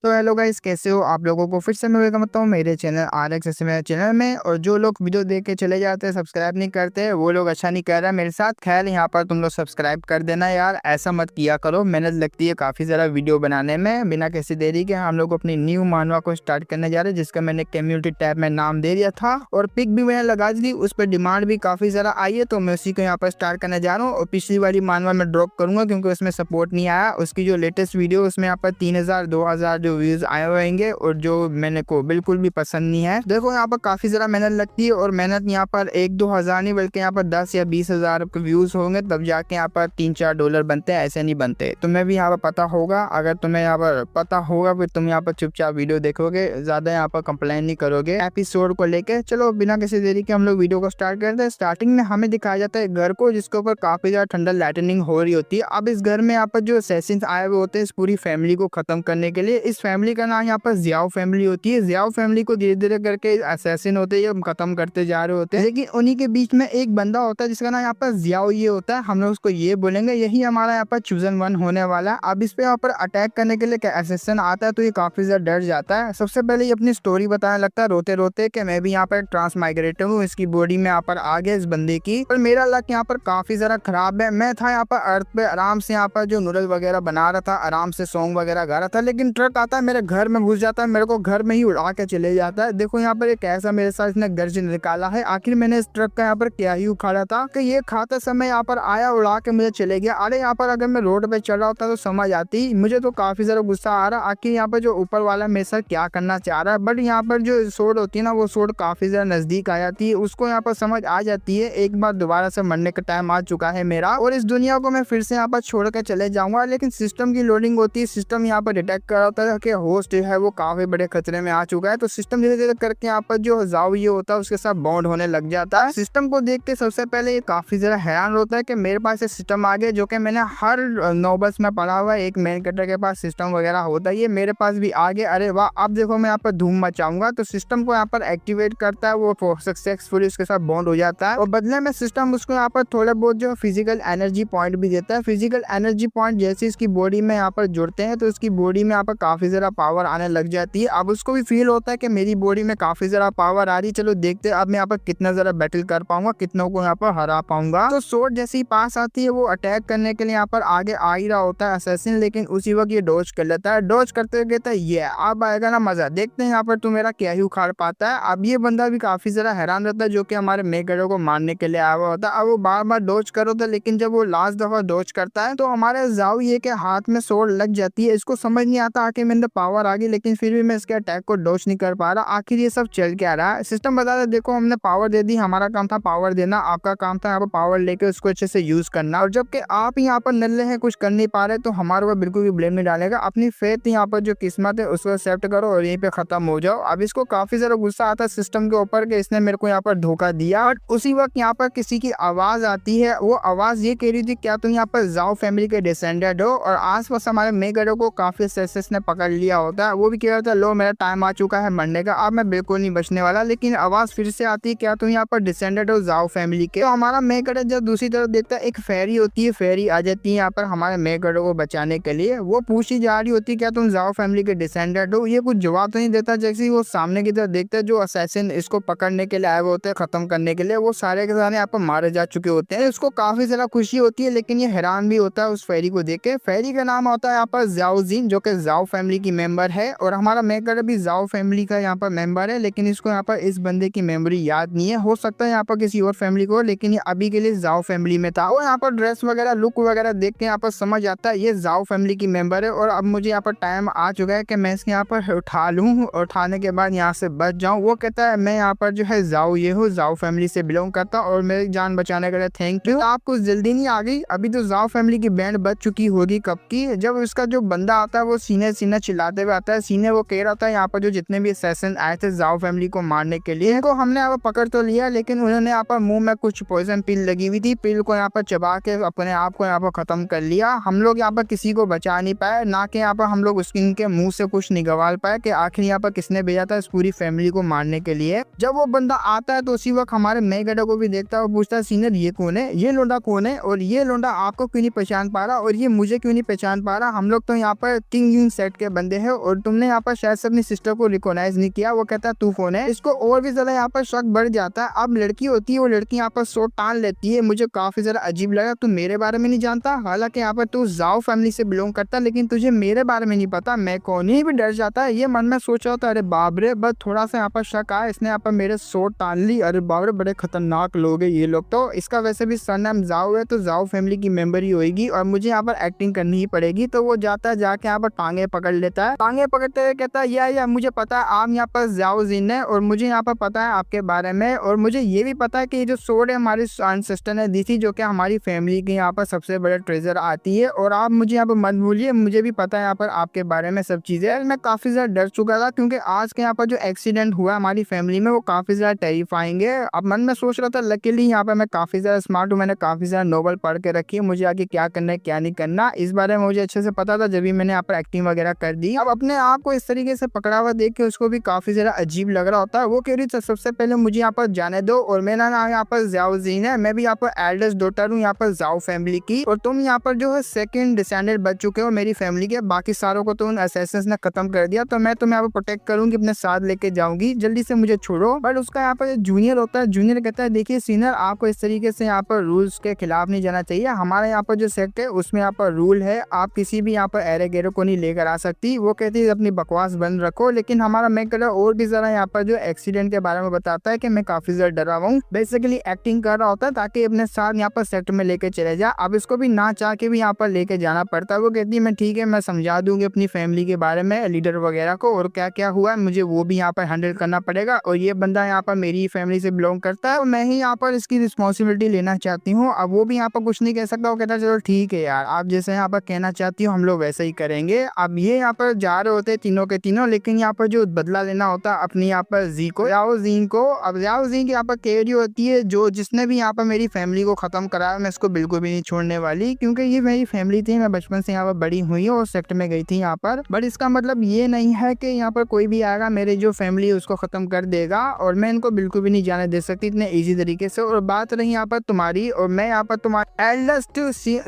तो hello guys, कैसे हो आप लोगों को फिर से मैं वेलकम करता हूँ मेरे चैनल RX मेरे चैनल में। और जो लोग वीडियो देख के चले जाते हैं, सब्सक्राइब नहीं करते, वो लोग अच्छा नहीं कर रहा मेरे साथ। खैर, यहाँ पर तुम लोग सब्सक्राइब कर देना यार, ऐसा मत किया करो। मेहनत लगती है काफ़ी ज़्यादा वीडियो बनाने में। बिना किसी देरी के हम लोग अपनी न्यू मानवा को स्टार्ट करने जा रहे हैं, जिसका मैंने कम्युनिटी टैब में नाम दे दिया था और पिक भी मैंने लगा दी थी। उस पर डिमांड भी काफ़ी ज़्यादा आई है, तो मैं उसी को यहाँ पर स्टार्ट करने जा रहा हूँ। और पिछली वाली मानवा में ड्रॉप करूँगा क्योंकि उसमें सपोर्ट नहीं आया। उसकी जो लेटेस्ट वीडियो उसमें यहाँ पर 3000 2000 जो व्यूज़ आए हुए और जो मैंने को बिल्कुल भी पसंद नहीं है। देखो, यहाँ पर काफी ज्यादा मेहनत लगती है और मेहनत यहाँ पर 1-2 हजार नहीं बल्कि यहाँ पर 10 या 20 हजार व्यूज होंगे तब जाके यहाँ पर $3-4 बनते हैं, ऐसे नहीं बनते। तुम्हें भी यहाँ पर पता होगा। अगर तुम्हें यहाँ पर पता होगा फिर तुम यहाँ पर चुपचाप वीडियो देखोगे, ज्यादा यहाँ पर कंप्लेन नहीं करोगे एपिसोड को लेके। चलो बिना किसी देरी के हम लोग वीडियो को स्टार्ट करते हैं। स्टार्टिंग में हमें दिखाया जाता है घर को, जिसके ऊपर काफी ज्यादा ठंडा लाइटनिंग हो रही होती है। अब इस घर में यहाँ पर जो असैसिन्स आए हुए होते हैं इस पूरी फैमिली को खत्म करने के लिए। इस फैमिली का नाम यहाँ पर जियाओ फैमिली होती है। जियाओ फैमिली को धीरे धीरे करके असैसिन होते हैं, ये खत्म करते जा रहे होते हैं। लेकिन उन्हीं के बीच में एक बंदा होता है जिसका नाम यहाँ पर जियाओ ये होता है। हम लोग उसको ये बोलेंगे, यही हमारा यहाँ पर चूजन वन होने वाला है। अब इस पे यहाँ पर अटैक करने के लिए असैसिन आता है तो ये काफी ज्यादा डर जाता है। सबसे पहले ये अपनी स्टोरी बताने लगता है रोते रोते कि मैं भी यहाँ पर ट्रांसमाइग्रेटर हूँ। इसकी बॉडी में यहाँ पर आ गया इस बंदे की, पर मेरा लक यहाँ पर काफी ज्यादा खराब है। मैं था यहाँ पर अर्थ पे आराम से यहाँ पर जो नूडल वगैरह बना रहा था, आराम से सॉन्ग वगैरह गा रहा था, लेकिन ट्रक आता है मेरे घर में घुस जाता है, मेरे को घर में ही उड़ा के चले जाता है। देखो यहाँ पर एक ऐसा मेरे साथ इसने घर से निकाला है। आखिर मैंने इस ट्रक का यहाँ पर क्या ही उखाड़ा था कि ये खाते समय यहाँ पर आया, उड़ा के मुझे चले गया। अरे यहाँ पर अगर मैं रोड पे चल रहा होता तो समझ आती। मुझे तो काफी ज्यादा गुस्सा आ रहा आखिर यहाँ पर जो ऊपर वाला मेरे साथ क्या करना चाह रहा है। बट यहाँ पर जो सोड होती है ना, वो सोड काफी ज्यादा नजदीक आ जाती है। उसको यहाँ पर समझ आ जाती है एक बार दोबारा से मरने का टाइम आ चुका है मेरा और इस दुनिया को मैं फिर से यहाँ पर छोड़ के चले जाऊंगा। लेकिन सिस्टम की लोडिंग होती है, सिस्टम यहाँ पर डिटेक्ट कर होता है कि होस्ट है वो काफी बड़े खतरे में आ चुका है। तो सिस्टम धीरे धीरे करके यहाँ पर जो जाओ ये होता है उसके साथ बॉन्ड होने लग जाता है। सिस्टम को देख के सबसे पहले ये काफी ज्यादा हैरान होता है कि मेरे पास एक सिस्टम आ गया, जो कि मैंने हर नॉवेल्स में पढ़ा हुआ है। एक मेन कैरेक्टर के पास सिस्टम वगैरह होता है, ये मेरे पास भी आ गया। अरे वाह, अब देखो मैं यहाँ पर धूम मचाऊंगा। तो सिस्टम को यहाँ पर एक्टिवेट करता है, वो सक्सेसफुली उसके साथ बॉन्ड हो जाता है और बदले में सिस्टम उसको यहाँ पर थोड़े बहुत जो फिजिकल एनर्जी पॉइंट भी देता है। फिजिकल एनर्जी पॉइंट जैसे इसकी बॉडी में यहाँ पर जुड़ते हैं तो उसकी बॉडी में यहाँ पर काफी ज्यादा पावर आने लग जाती है। अब उसको भी फील होता है कि मेरी बॉडी में काफी ज्यादा पावर आ रही। चलो देखते हैं अब मैं यहाँ पर कितना ज्यादा बैटल कर पाऊंगा, कितनों को यहाँ पर हरा पाऊंगा। तो सोर्ड जैसे ही पास आती है वो अटैक करने के लिए यहाँ पर आगे आ ही रहा होता है असैसिन, लेकिन उसी वक्त ये डॉज कर लेता है। डॉज करते कहता है ये अब आएगा ना मजा, देखते हैं यहाँ पर तू मेरा क्या ही उखाड़ पाता है। अब ये बंदा भी काफी ज्यादा हैरान रहता है जो कि हमारे मेगरो को मारने के लिए आया हुआ होता है। अब वो बार बार डॉज करो था, लेकिन जब वो लास्ट दफा डॉज करता है तो हमारे जाओ ये के हाथ में सोर्ड लग जाती है। इसको समझ नहीं आता आके मेरे अंदर पावर आ गई, लेकिन फिर भी मैं इसके अटैक को डॉज नहीं कर पा रहा। आखिर ये सब चल क्या रहा है। सिस्टम बता रहा देखो हमने पावर दे दी, हमारा काम था पावर देना, आपका काम था यहाँ पर पावर लेके उसको अच्छे से यूज करना। और जबकि आप यहाँ पर नल्ले हैं, कुछ कर नहीं पा रहे, तो हमारे ऊपर बिल्कुल भी ब्लेम नहीं डालेगा। अपनी फेथ यहाँ पर जो किस्मत है उसको एक्सेप्ट करो और यहीं पे खत्म हो जाओ। अब इसको काफी ज्यादा गुस्सा आता है सिस्टम के ऊपर कि इसने मेरे को यहाँ पर धोखा दिया। और उसी वक्त यहाँ पर किसी की आवाज आती है। वो आवाज ये कह रही थी क्या तुम यहाँ पर जाओ फैमिली के डिसेंडेंट हो। और आसपास हमारे मेगरो को काफी सेसेस ने पकड़ लिया होता है। वो भी कह रहा था लो मेरा टाइम आ चुका है मरने का, अब मैं बिल्कुल नहीं बचने वाला। लेकिन आवाज फिर से आती है क्या तुम यहाँ पर डिसेंडेंट हो जाओ फैमिली के। तो हमारा मेगरो जब दूसरी तरफ देखता है एक फेरी होती है, फेरी आ जाती है यहाँ पर हमारे मेगरो को बचाने के लिए। वो पूछी जा रही होती है क्या तुम जाओ फैमिली के डिसेंडेंट हो। ये कुछ जवाब तो नहीं देता। जैसे ही वो सामने की तरफ देखता है जो असैसिन इसको पकड़ने के लिए आए हुए होते हैं, खत्म करने के लिए, वो सारे के सारे यहाँ पर मारे जा चुके होते हैं। उसको काफी ज्यादा खुशी होती है, लेकिन ये हैरान भी होता है उस फेरी को देख के। फेरी का नाम होता है यहाँ पर जाओ जीन, जो कि जाओ फैमिली की मेंबर है। और हमारा मेगरो भी जाओ फैमिली का यहाँ पर मेंबर है, लेकिन इसको यहाँ पर इस बंदे की मेमोरी याद नहीं है। हो सकता है यहाँ पर किसी और फैमिली को, लेकिन ये अभी के लिए जाओ फैमिली में था। और यहाँ पर ड्रेस वगैरह लुक वगैरह देख के यहाँ पर समझ आता है ये जाओ फैमिली की मेंबर है। और अब मुझे यहाँ पर टाइम आ चुका है कि मैं इसके यहाँ पर उठा लूँ और उठाने के बाद यहाँ से बच जाऊँ। वो कहता है मैं यहाँ पर जो है जाओ ये हूँ, जाओ फैमिली से बिलोंग करता हूँ और मेरी जान बचाने के लिए थैंक यू। आपको जल्दी नहीं आ गई, अभी तो जाओ फैमिली की बैंड बच चुकी होगी कब की। जब उसका जो बंदा आता है वो सीने सीने चिल्लाते हुए आता है। सीने वो कह रहा था यहाँ पर जो जितने भी असैसिन आए थे जाओ फैमिली को मारने के लिए, इनको हमने यहाँ पर पकड़ तो लिया, लेकिन उन्होंने यहाँ पर मुंह में कुछ पॉइजन पिल लगी हुई थी। पिल को यहाँ पर चबा के अपने आप को यहाँ पर खत्म कर लिया। हम लोग यहाँ पर किसी को बचा नहीं पाए, ना कि यहाँ पर हम लोग उसके मुंह से कुछ निगवाल पाए कि आखिर यहाँ पर किसने भेजा था इस पूरी फैमिली को मारने के लिए। जब वो बंदा आता है तो उसी वक्त हमारे मेगरो को भी देखता है और पूछता है सीनियर ये कौन है, ये लोंडा कौन है, और ये लोंडा आपको क्यों नहीं पहचान पा रहा और ये मुझे क्यों नहीं पहचान पा रहा। हम लोग तो यहाँ पर किंग यून सेट के बंदे हैं और तुमने यहाँ पर शायद से अपनी सिस्टर को रिकॉग्नाइज नहीं किया। वो कहता है तू कौन है। इसको और भी ज्यादा यहाँ पर शक बढ़ जाता है। अब लड़की होती है, वो लड़की यहाँ पर शॉट टान लेती है। मुझे काफी ज्यादा अजीब लगा, तू मेरे बारे में नहीं जानता, हालांकि यहाँ पर तू जाओ फैमिली से बिलोंग करता, लेकिन तुझे मेरे बारे में नहीं पता मैं कौन। ही भी डर जाता है। ये मन में सोच रहा था अरे बाप रे, बस थोड़ा सा यहाँ पर शक आया, इसने यहाँ पर मेरे शॉट टान ली। अरे बाप रे, बड़े खतरनाक लोग है ये लोग। तो इसका वैसे भी सरनाम जाओ है, तो जाओ फैमिली की मेंबर ही होगी और मुझे यहाँ पर एक्टिंग करनी ही पड़ेगी। तो वो जाता है, जाके यहाँ पर टांगे पकड़ लेता है। टांगे पकड़ते हुए कहता है या मुझे पता है आप यहाँ पर जाओ जिन है और मुझे यहाँ पर पता है आपके बारे में, और मुझे ये भी पता है कि ये जो सोड है हमारी एंसेस्टर ने दी थी, जो कि हमारी फैमिली की यहाँ पर सबसे बड़ा ट्रेजर आती है। और आप मुझे यहाँ पर मत भूलिए, मुझे भी पता है यहाँ पर आपके बारे में सब चीजें। मैं काफी ज्यादा डर चुका था क्योंकि आज के यहाँ पर जो एक्सीडेंट हुआ हमारी फैमिली में वो काफी ज्यादा टेरिफाइंग है। अब मन में सोच रहा था लकीली यहाँ पर मैं काफी ज्यादा स्मार्ट हूँ, मैंने काफी ज्यादा नोवेल पढ़ के रखी है, मुझे आगे क्या करना है क्या नहीं करना इस बारे में मुझे अच्छे से पता था, जब भी मैंने यहाँ पर एक्टिंग वगैरह कर दी। अब अपने आप को इस तरीके से पकड़ा हुआ देख के उसको भी काफी ज्यादा अजीब लग रहा होता है। वो कह रही था सबसे पहले मुझे यहाँ पर जाने दो, और मेरा नाम यहाँ पर जाओ जीन है, मैं भी यहाँ पर एल्डेस्ट डॉटर हूँ यहाँ पर जाओ फैमिली की, और तुम यहाँ पर जो है सेकंड डिसेंडेंट बच चुके हो मेरी फैमिली के। बाकी सारों को तो उन असैसिन्स ने खत्म कर दिया, तो मैं तुम्हें यहाँ पर प्रोटेक्ट करूंगी, अपने साथ लेके जाऊंगी, जल्दी से मुझे छोड़ो। बट उसका यहाँ पर जूनियर होता है, जूनियर कहता है देखिए सीनियर, आपको इस तरीके से यहाँ पर रूल्स के खिलाफ नहीं जाना चाहिए। हमारे यहाँ पर जो सेक्ट है उसमें यहाँ पर रूल है, आप किसी भी यहाँ पर एरे गेरो को नहीं लेकर आ सकती। वो कहती है अपनी बकवास बंद रखो। लेकिन हमारा मेकर और भी जरा यहाँ पर जो एक्सीडेंट के बारे में बताता है कि मैं काफी ज्यादा डरा हुआ हूँ, बेसिकली एक्टिंग कर रहा होता है ताकि अपने साथ यहाँ पर सेक्ट में लेके चले जाए। अब इसको भी ना चाह के भी यहाँ पर लेके जाना पड़ता है। वो कहती है मैं ठीक है, मैं समझा दूंगी अपनी फैमिली के बारे में लीडर वगैरह को, और क्या क्या हुआ मुझे वो भी यहाँ पर हैंडल करना पड़ेगा। और ये बंदा यहाँ पर मेरी फैमिली से बिलोंग करता है और मैं ही यहाँ पर इसकी रिस्पॉन्सिबिलिटी लेना चाहती हूँ। अब वो भी यहाँ पर कुछ नहीं कह सकता। वो कहता है चलो ठीक है यार, आप जैसे यहाँ पर कहना चाहती हो हम लोग वैसे ही करेंगे। अब ये यहाँ पर जा रहे होते तीनों के तीनों, लेकिन यहाँ पर जो बदला लेना होता है अपनी यहाँ पर जी को, याओ जीन को। अब याओ जीन की यहाँ पर केरी होती है, जो जिसने भी यहाँ पर मेरी फैमिली को खत्म कराया मैं इसको बिल्कुल भी नहीं छोड़ने वाली, क्योंकि ये मेरी फैमिली थी, मैं बचपन से यहाँ पर बड़ी हुई और सेक्ट में गई थी यहाँ पर। बट इसका मतलब ये नहीं है कि यहाँ पर कोई भी आएगा मेरी जो फैमिली है उसको खत्म कर देगा, और मैं इनको बिल्कुल भी नहीं जाने दे सकती इतने इजी तरीके से। और बात रही यहाँ पर तुम्हारी, और मैं यहाँ पर तुम्हारी एल्डेस्ट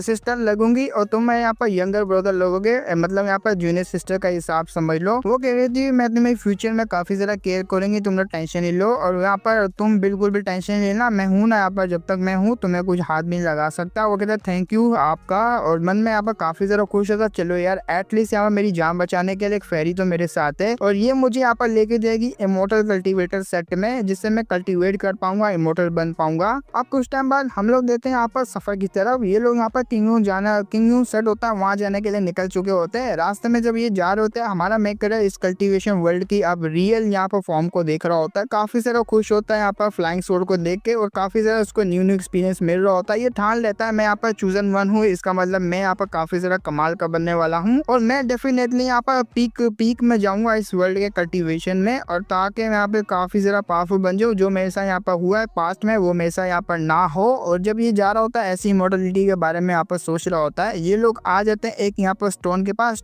सिस्टर लगूंगी और तुम यहाँ पर यंगर ब्रदर लगोगे, मतलब यहाँ पर जूनियर सिस्टर का हिसाब समझ लो। वो कह रही थी मैं तुम्हें फ्यूचर में काफी ज्यादा केयर करूंगी, तुम लोग टेंशन नहीं लो, और यहाँ पर तुम बिल्कुल भी टेंशन नहीं लेना, मैं हूँ ना यहाँ पर, जब तक मैं हूँ तुम्हें कुछ हाथ भी नहीं लगा सकता। वो कहता थैंक यू आपका, और मन में यहाँ पर काफी ज्यादा खुश होता, चलो यार एटलीस्ट यहाँ पर मेरी जान बचाने के लिए एक फेरी तो मेरे साथ है, और ये मुझे यहाँ पर लेके जाएगी इमोर्टल कल्टीवेटर सेट में, जिससे मैं कल्टीवेट कर पाऊंगा, इमोर्टल बन पाऊंगा। अब कुछ टाइम बाद हम लोग देते हैं यहाँ पर सफर की तरफ। ये लोग यहाँ पर किंगयू सेट होता है वहां जाने के लिए निकल चुके होते हैं। रास्ते में जब ये जा रहे होते हैं हमारा मेकर इस कल्टीवेशन वर्ल्ड की अब रियल यहाँ पर फॉर्म को देख रहा होता है, काफी सारा खुश होता है यहाँ पर फ्लाइंग सोर्ड को देख के, और काफी ज्यादा उसको न्यू एक्सपीरियंस मिल रहा होता है। ये ठान लेता है मैं यहाँ पर चूजन वन हूँ, इसका मतलब मैं यहाँ पर काफी ज्यादा कमाल का बनने वाला हूँ, और मैं डेफिनेटली यहाँ पर पीक में जाऊंगा इस वर्ल्ड के कल्टीवेशन में, और ताकि मैं यहाँ पे काफी ज्यादा पावरफुल बन जाऊँ। जो मेरे साथ यहाँ पर हुआ है पास्ट में वो मेरे साथ यहाँ पर ना हो। और जब ये जा रहा होता है ऐसी इमॉर्टलिटी के बारे में यहाँ पर सोच रहा होता है, ये लोग आ जाते हैं एक यहाँ पर स्टोन के पास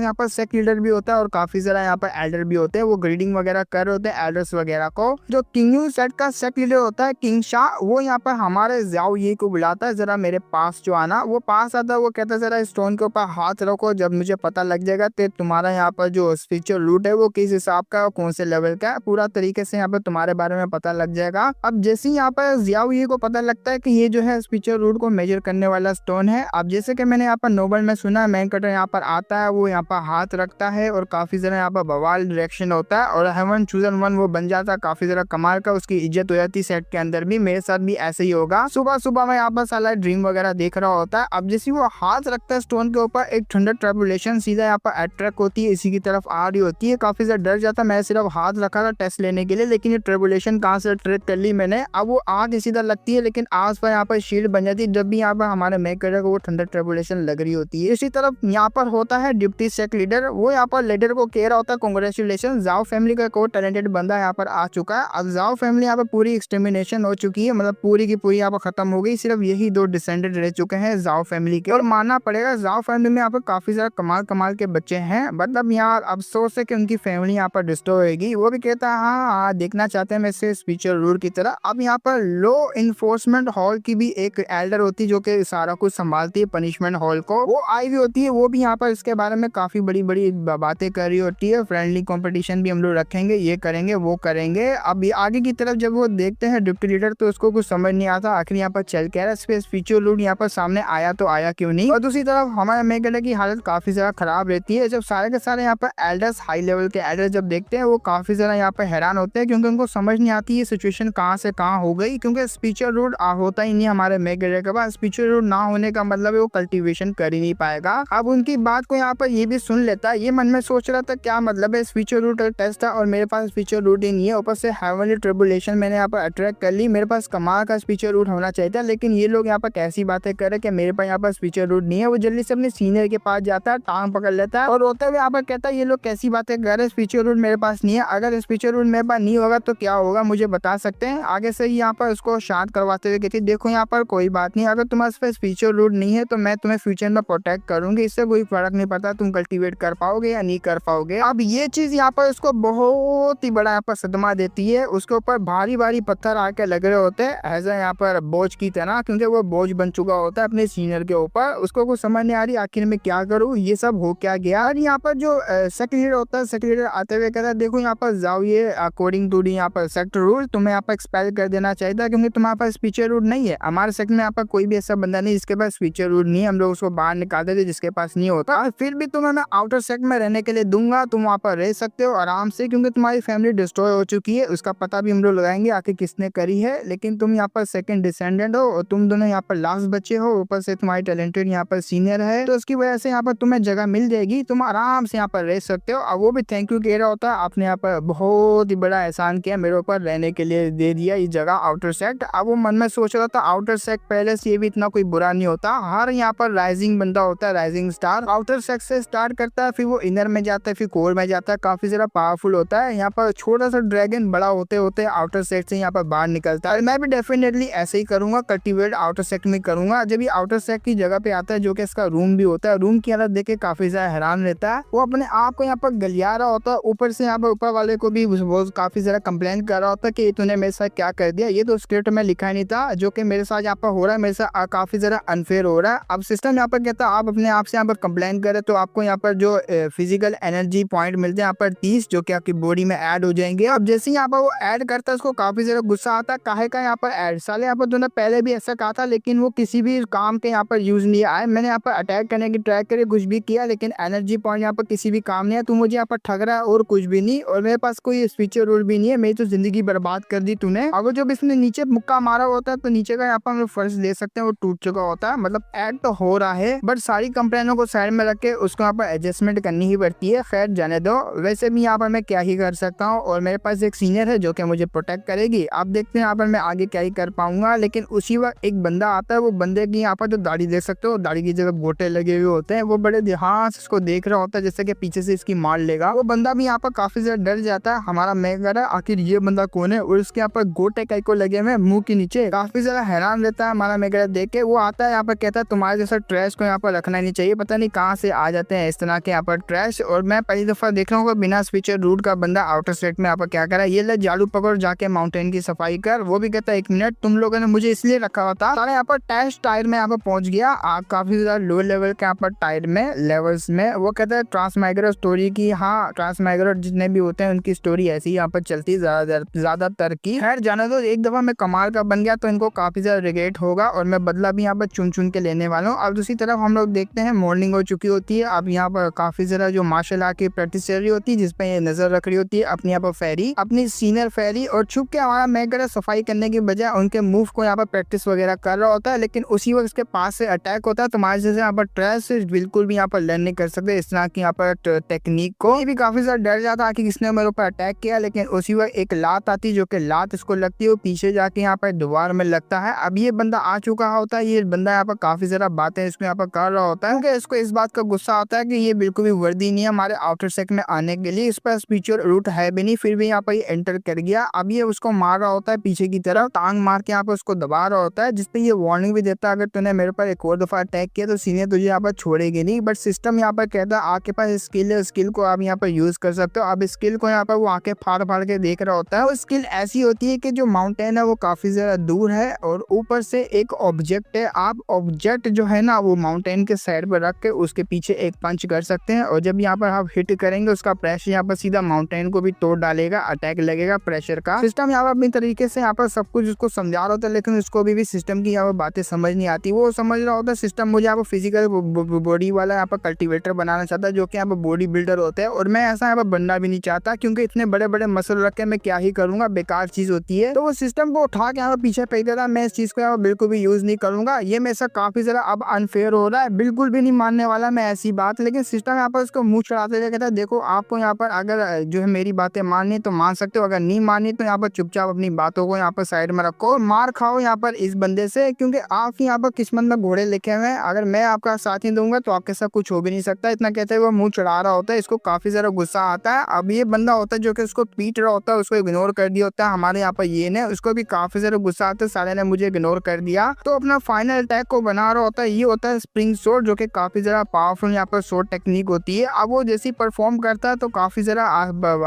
यहाँ पर सेक्ट लीडर भी होता है और काफी ज्यादा यहाँ पर एल्डर भी होते हैं। वो ग्रीडिंग वगैरह कर रहे होते हैं एल्डर्स वगैरह को। जो किंगयू सेट का सेक्ट लीडर होता है किंग शाह, वो यहाँ पर हमारे जाओ ये को बुलाता है जरा मेरे पास जो आना। वो पास आता है, वो कहता है जरा स्टोन के ऊपर हाथ रखो, जब मुझे पता लग जाएगा तो तुम्हारा यहाँ पर जो स्पिरिचुअल रूट है वो किस हिसाब का और कौन से लेवल का है, पूरा तरीके से यहाँ पर तुम्हारे बारे में पता लग जाएगा। अब जैसे ही यहाँ पर जियाओ ये को पता लगता है कि ये जो है स्पिरिचुअल रूट को मेजर करने वाला स्टोन है। अब जैसे कि मैंने यहाँ पर नोबल में सुना मैन कटर यहाँ पर आता है, वो यहाँ पर हाथ रखता है और काफी ज्यादा यहाँ पर बवाल डायरेक्शन होता है, और हेवन चूजन वन वो बन जाता है काफी ज्यादा कमाल का, उसकी इज्जत हो जाती सेट के अंदर भी। मेरे साथ भी ऐसे ही होगा। सुबह सुबह में यहाँ पर साला ड्रीम वगैरह देख रहा होता है। अब जैसे वो हाथ रखता है स्टोन के ऊपर, एक ठंडा ट्रबुलेशन सीधा यहाँ पर अट्रैक्ट होती है, इसी की तरफ आ रही होती है। काफी ज्यादा डर जाता है, मैं सिर्फ हाथ रखा था टेस्ट लेने के लिए, लेकिन ये ट्रबुलेशन कहाँ से ट्रेक कर ली मैंने। अब वो आग सीधा लगती है, लेकिन आस पर यहाँ पर शील्ड बन जाती है जब भी यहाँ पर हमारे मेकर को वो ठंडा ट्रबुलेशन लग रही होती है। इसी तरफ यहाँ पर होता है डिप्टी सेक्ट लीडर, वो यहाँ पर लीडर को कह रहा होता है कांग्रेचुलेशन, जाओ फैमिली का कोई टैलेंटेड बंदा यहाँ पर आ चुका है। अब जाओ फैमिली यहाँ पर पूरी एक्सटर्मिनेशन हो चुकी है, मतलब पूरी की पूरी यहाँ पर खत्म हो गई, सिर्फ यही 2 डिसेंडेंट रह चुके हैं जाओ फैमिली के। और मानना पड़ेगा जाओ फैमिली में यहाँ पर काफी ज्यादा कमाल के बच्चे हैं, मतलब यहाँ अफसोस है कि उनकी फैमिली यहाँ पर डिस्ट्रॉय होगी। वो भी कहता है हाँ देखना चाहते हैं वैसे स्पिरिचुअल रूट की तरह। अब यहाँ पर लॉ इन्फोर्समेंट हॉल की भी एक एल्डर होती है जो कि सारा कुछ संभालती है पनिशमेंट हॉल को, वो आई हुई होती है। वो भी यहाँ पर इसके बारे में काफी काफी बड़ी बड़ी बातें कर रही होती है, फ्रेंडली कंपटीशन भी हम लोग रखेंगे, ये करेंगे वो करेंगे। अब आगे की तरफ जब वो देखते हैं डिप्टी लीडर तो उसको कुछ समझ नहीं आता आखिर यहाँ पर चल क्या रहा है। स्पेस फीचर लूट यहाँ पर सामने आया तो आया क्यों नहीं। और दूसरी तरफ हमारे मेगेडा की हालत काफी ज्यादा खराब रहती है। जब सारे के सारे यहाँ पर एल्डर्स, हाई लेवल के एल्डर्स जब देखते हैं वो काफी ज्यादा यहाँ पर हैरान होते हैं, क्योंकि उनको समझ नहीं आती ये सिचुएशन कहाँ से कहाँ हो गई, क्योंकि स्पीचर रूट होता ही नहीं हमारे मेगेडा के पास। स्पीचर रूट ना होने का मतलब है वो कल्टीवेशन कर ही नहीं पाएगा। अब उनकी बात को यहाँ पर ये भी सुन लेता है, ये मन में सोच रहा था क्या मतलब है, स्पीचर रूट टेस्ट था और मेरे पास स्पीचर रूट ही नहीं है, ऊपर से हेवनली ट्रिबुलेशन मैंने यहाँ पर अट्रैक्ट कर ली, मेरे पास कमाल का स्पीचर रूट होना चाहिए था। लेकिन ये लोग यहाँ पर कैसी बातें कर रहे हैं कि मेरे पास यहाँ पर स्पीचर रूट नहीं है। वो जल्दी से अपने सीनियर के पास जाता है, टांग पकड़ लेता है और रोते हुए यहाँ पर कहता है ये लोग कैसी बातें कर रहे हैं, स्पीचर रूट मेरे पास नहीं है। अगर स्पीचर रूट मेरे पास नहीं होगा तो क्या होगा मुझे बता सकते हैं। आगे से यहाँ पर उसको शांत करवाते हुए कहती देखो यहाँ पर कोई बात नहीं, अगर तुम्हारे पास स्पीचर रूट नहीं है तो मैं तुम्हें फ्यूचर में प्रोटेक्ट करूंगी, इससे कोई फर्क नहीं पड़ता तुम कल्टीवेट कर पाओगे या नहीं कर पाओगे। अब ये चीज यहाँ पर उसको बहुत ही बड़ा यहाँ पर सदमा देती है। उसके ऊपर भारी भारी पत्थर आके लग रहे होते हैं एज यहाँ पर बोझ की तरह, क्योंकि वो बोझ बन चुका होता है अपने सीनियर के ऊपर। उसको कुछ समझ नहीं आ रही आखिर में क्या करूँ, ये सब हो क्या गया। और यहाँ पर जो सेक्रेटरी होता है, सेक्रेटरी आते हुए कहता है देखो यहाँ पर जाओ, ये अकॉर्डिंग टू दी यहाँ पर सेक्ट रूल तुम्हें यहाँ पर एक्सपेल कर देना चाहिए था, क्योंकि तुम्हारे पास स्पीचर रूट नहीं है। हमारे सेक्ट में यहाँ पर कोई भी ऐसा बंदा नहीं जिसके पास स्पीचर रूट नहीं है, हम लोग उसको बाहर निकाल देते जिसके पास नहीं होता। और फिर भी तुम्हें मैं आउटर सेक्ट में रहने के लिए दूंगा, तुम वहाँ पर रह सकते हो आराम से, क्योंकि तुम्हारी फैमिली डिस्ट्रॉय हो चुकी है, उसका पता भी हम लोग लगाएंगे आखिर किसने करी है। लेकिन तुम यहाँ पर सेकंड डिसेंडेंट हो और तुम दोनों यहाँ पर लास्ट बच्चे हो, ऊपर से तुम्हारी टैलेंटेड यहाँ पर सीनियर है, तो उसकी वजह से यहाँ पर तुम्हें जगह मिल जाएगी, तुम आराम से यहाँ पर रह सकते हो। और वो भी थैंक यू कह रहा होता है, आपने यहाँ पर बहुत ही बड़ा एहसान किया मेरे ऊपर, रहने के लिए दे दिया ये जगह आउटर सेक्ट। अब वो मन में सोच रहा था आउटर सेक्ट पहले से ये भी इतना कोई बुरा नहीं होता, हर यहाँ पर राइजिंग बंदा होता है, राइजिंग स्टार आउटर सेक्ट से स्टार्ट करता है, फिर वो इनर में जाता है, फिर कोर में जाता है, काफी ज्यादा पावरफुल होता है। यहाँ पर छोटा सा ड्रैगन बड़ा होते होते आउटर सेक्ट से यहाँ पर बाहर निकलता है। मैं भी डेफिनेटली ऐसे ही करूंगा, कल्टीवेट आउटर सेक्ट में करूंगा। जब ये आउटर सेक्ट की जगह पे आता है जो कि इसका रूम भी होता है, रूम की हालत देख के काफी ज्यादा हैरान रहता है। वो अपने आप को यहाँ पर गलिया रहा होता है, ऊपर से यहाँ पर ऊपर वाले को भी वो काफी ज्यादा कंप्लेन कर रहा होता है कि तूने मेरे साथ क्या कर दिया, ये तो स्क्रिप्ट में लिखा ही नहीं था, जो कि मेरे साथ यहाँ पर हो रहा है, मेरे साथ काफी ज्यादा अनफेयर हो रहा है। अब सिस्टम यहाँ पर कहता है आप अपने आप से यहाँ पर कंप्लेन करें तो आपको यहाँ पर जो फिजिकल एनर्जी पॉइंट मिलते हैं यहाँ पर 30, जो कि आपकी बॉडी में ऐड हो जाएंगे। अब जैसे यहाँ पर वो ऐड करता है उसको काफी ज्यादा गुस्सा आता है, काहे का यहाँ पर ऐड, साले यहाँ पर तूने पहले भी ऐसा कहा था लेकिन वो किसी भी काम के यहाँ पर यूज नहीं आया। मैंने यहाँ पर अटैक करने की ट्राई करी, कुछ भी किया, लेकिन एनर्जी पॉइंट यहाँ पर किसी भी काम नहीं है, तू मुझे यहाँ पर ठग रहा है और कुछ भी नहीं, और मेरे पास कोई स्पीचर रूल भी नहीं है, मेरी तो जिंदगी बर्बाद कर दी तूने। अगर जब इसने नीचे मुक्का मारा होता है तो नीचे का यहाँ पर हम लोग फर्श दे सकते हैं, वो टूट चुका होता है, मतलब ऐड तो हो रहा है बट सारी कंप्लेनों को साइड में रख के उसको यहाँ पर एडजस्टमेंट करनी ही पड़ती है। खैर जाने दो, वैसे भी यहाँ पर मैं क्या ही कर सकता हूँ, और मेरे पास एक सीनियर है जो कि मुझे प्रोटेक्ट करेगी। आप देखते हैं यहाँ पर मैं आगे क्या ही कर पाऊंगा। लेकिन उसी वक्त एक बंदा आता है, वो बंदे की यहाँ पर जो दाढ़ी देख सकते हो, दाढ़ी की जगह गोटे लगे हुए होते हैं, वो बड़े ध्यान से इसको देख रहा होता है जैसे कि पीछे से इसकी मार लेगा। वो बंदा भी यहाँ पर काफी ज्यादा डर जाता है, हमारा मेगेडा आखिर ये बंदा कौन है, और उसके यहाँ पर गोटे कई को लगे हुए मुंह के नीचे, काफी ज्यादा हैरान रहता है हमारा मेगेडा देख के। वो आता है यहाँ पर कहता है तुम्हारे जैसा ट्रैश को यहाँ पर रखना नहीं चाहिए, पता नहीं कहाँ से आ जाते हैं इस तरह के यहाँ पर ट्रैश। और मैं पहली दफा देख रहा हूँ बिना स्पीचर रूट का बंदा आउटर सेट में यहाँ पर क्या कर रहा है, ये ले झाड़ू पकड़ जाके माउंटेन की सफाई कर। वो भी कहता है 1 मिनट, तुम लोगों ने मुझे इसलिए रखा हुआ था। सारे यहाँ पर टेस्ट टायर में यहाँ पर पहुंच गया, काफी ज्यादा लो लेवल के यहाँ पर टायर में लेवल्स में। वो कहता है ट्रांसमाइग्रेट स्टोरी की, हाँ ट्रांसमाइग्रेट जितने भी होते हैं उनकी स्टोरी ऐसी यहाँ पर चलती ज्यादातर की। खैर जाने दो, एक दफा मैं कमाल का बन गया तो इनको काफी ज्यादा रिग्रेट होगा और मैं बदला भी यहाँ पर चुन चुन के लेने वाला हूँ। अब दूसरी तरफ हम लोग देखते हैं मॉर्निंग हो चुकी होती है। अब यहाँ पर काफी ज्यादा जो मार्शल आर्ट की प्रैक्टिस चल रही होती है, जिसपे ये नजर रख रही होती है अपनी यहाँ पर फेरी, अपनी सीनियर फेरी, और छुप के हमारा मेगेडा सफाई करने की बजाय उनके मूव को यहाँ पर प्रैक्टिस वगैरह कर रहा होता है। लेकिन उसी वक्त उसके पास से अटैक होता है, तुम्हारे जैसे यहाँ पर ट्रेस बिल्कुल भी यहाँ पर लर्न नहीं कर सकते इस तरह की यहाँ पर टेक्निक को। ये भी काफी ज्यादा डर जाता है कि किसने मेरे ऊपर अटैक किया, लेकिन उसी वक्त एक लात आती, जो कि लात इसको लगती है, वो पीछे जाके यहाँ पर दीवार में लगता है। अब ये बंदा आ चुका होता है, ये बंदा यहाँ पर काफी ज्यादा बातें इसको यहाँ पर कर रहा होता है, क्योंकि इसको इस बात का गुस्सा आता है कि ये बिल्कुल भी वर्दी नहीं है हमारे आउटर सेक्ट में आने के लिए, इस पर स्पीचर रूट है भी नहीं, फिर भी यहाँ पर ये एंटर कर गया। अब ये उसको मार रहा होता है पीछे की तरफ, टांग मार के यहाँ पर उसको दबा रहा होता है, जिसपे ये वार्निंग भी देता है अगर तूने मेरे पर एक और दफा अटैक किया तो सीनियर तुझे यहाँ पर छोड़ेगी नहीं। बट सिस्टम यहाँ पर कहता है आपके पास स्किल है, स्किल को आप यहाँ पर यूज कर सकते हो। अब स्किल को यहाँ पर वो आके फाड़ फाड़ के देख रहा होता है। वो स्किल ऐसी होती है कि जो माउंटेन है वो काफी ज्यादा दूर है और ऊपर से एक ऑब्जेक्ट है, आप ऑब्जेक्ट जो है ना वो माउंटेन के साइड पर रख के उसके पीछे एक पंच पंच कर सकते हैं और जब यहाँ पर आप हिट करेंगे उसका प्रेशर यहाँ पर सीधा माउंटेन को भी तोड़ डालेगा, अटैक लगेगा प्रेशर का। सिस्टम यहाँ पर अपनी तरीके से यहाँ पर सब कुछ उसको समझा रहा होता है, लेकिन उसको भी सिस्टम की यहाँ पर बातें समझ नहीं आती। वो समझ रहा होता है सिस्टम मुझे यहाँ पर फिजिकल बॉडी वाला यहाँ पर कल्टिवेटर बनाना चाहता है, जो कि यहाँ पर बॉडी बिल्डर होते हैं, और मैं ऐसा यहाँ पर बनना भी नहीं चाहता क्योंकि इतने बड़े बड़े मसल रख के मैं क्या ही करूंगा, बेकार चीज होती है। तो वो सिस्टम को उठा के यहाँ पर पीछे फेंक देता है। मैं इस चीज को यहाँ पर बिल्कुल भी यूज नहीं करूंगा, ये मेरे साथ काफी ज्यादा अब अनफेयर हो रहा है, बिल्कुल भी नहीं मानने वाला मैं ऐसी बात। लेकिन सिस्टम यहाँ पर उसको मुंह चढ़ाते हुए कहता है देखो आपको यहाँ पर अगर जो है मेरी बातें माननी तो मान सकते हो, अगर नहीं माननी तो यहाँ पर चुपचाप अपनी बातों को यहाँ पर साइड में रखो, मार खाओ यहाँ पर इस बंदे से, क्योंकि आप यहाँ पर किस्मत में घोड़े लिखे हुए हैं। अगर मैं आपका साथ नहीं दूंगा तो आपके साथ कुछ हो भी नहीं सकता। इतना कहते हुए वो मुंह चढ़ा रहा होता है, इसको काफी ज्यादा गुस्सा आता है। अब ये बंदा होता है जो कि उसको पीट रहा होता है, उसको इग्नोर कर दिया होता है हमारे यहाँ पर ये ने, उसको भी काफी ज्यादा गुस्सा आता है, साले ने मुझे इग्नोर कर दिया। तो अपना फाइनल अटैक को बना रहा होता है, ये होता है स्प्रिंग शॉट, जो कि काफी ज्यादा पावरफुल यहाँ पर शॉट टेक्निक होती है। अब वो जैसे परफॉर्म करता है तो काफी ज्यादा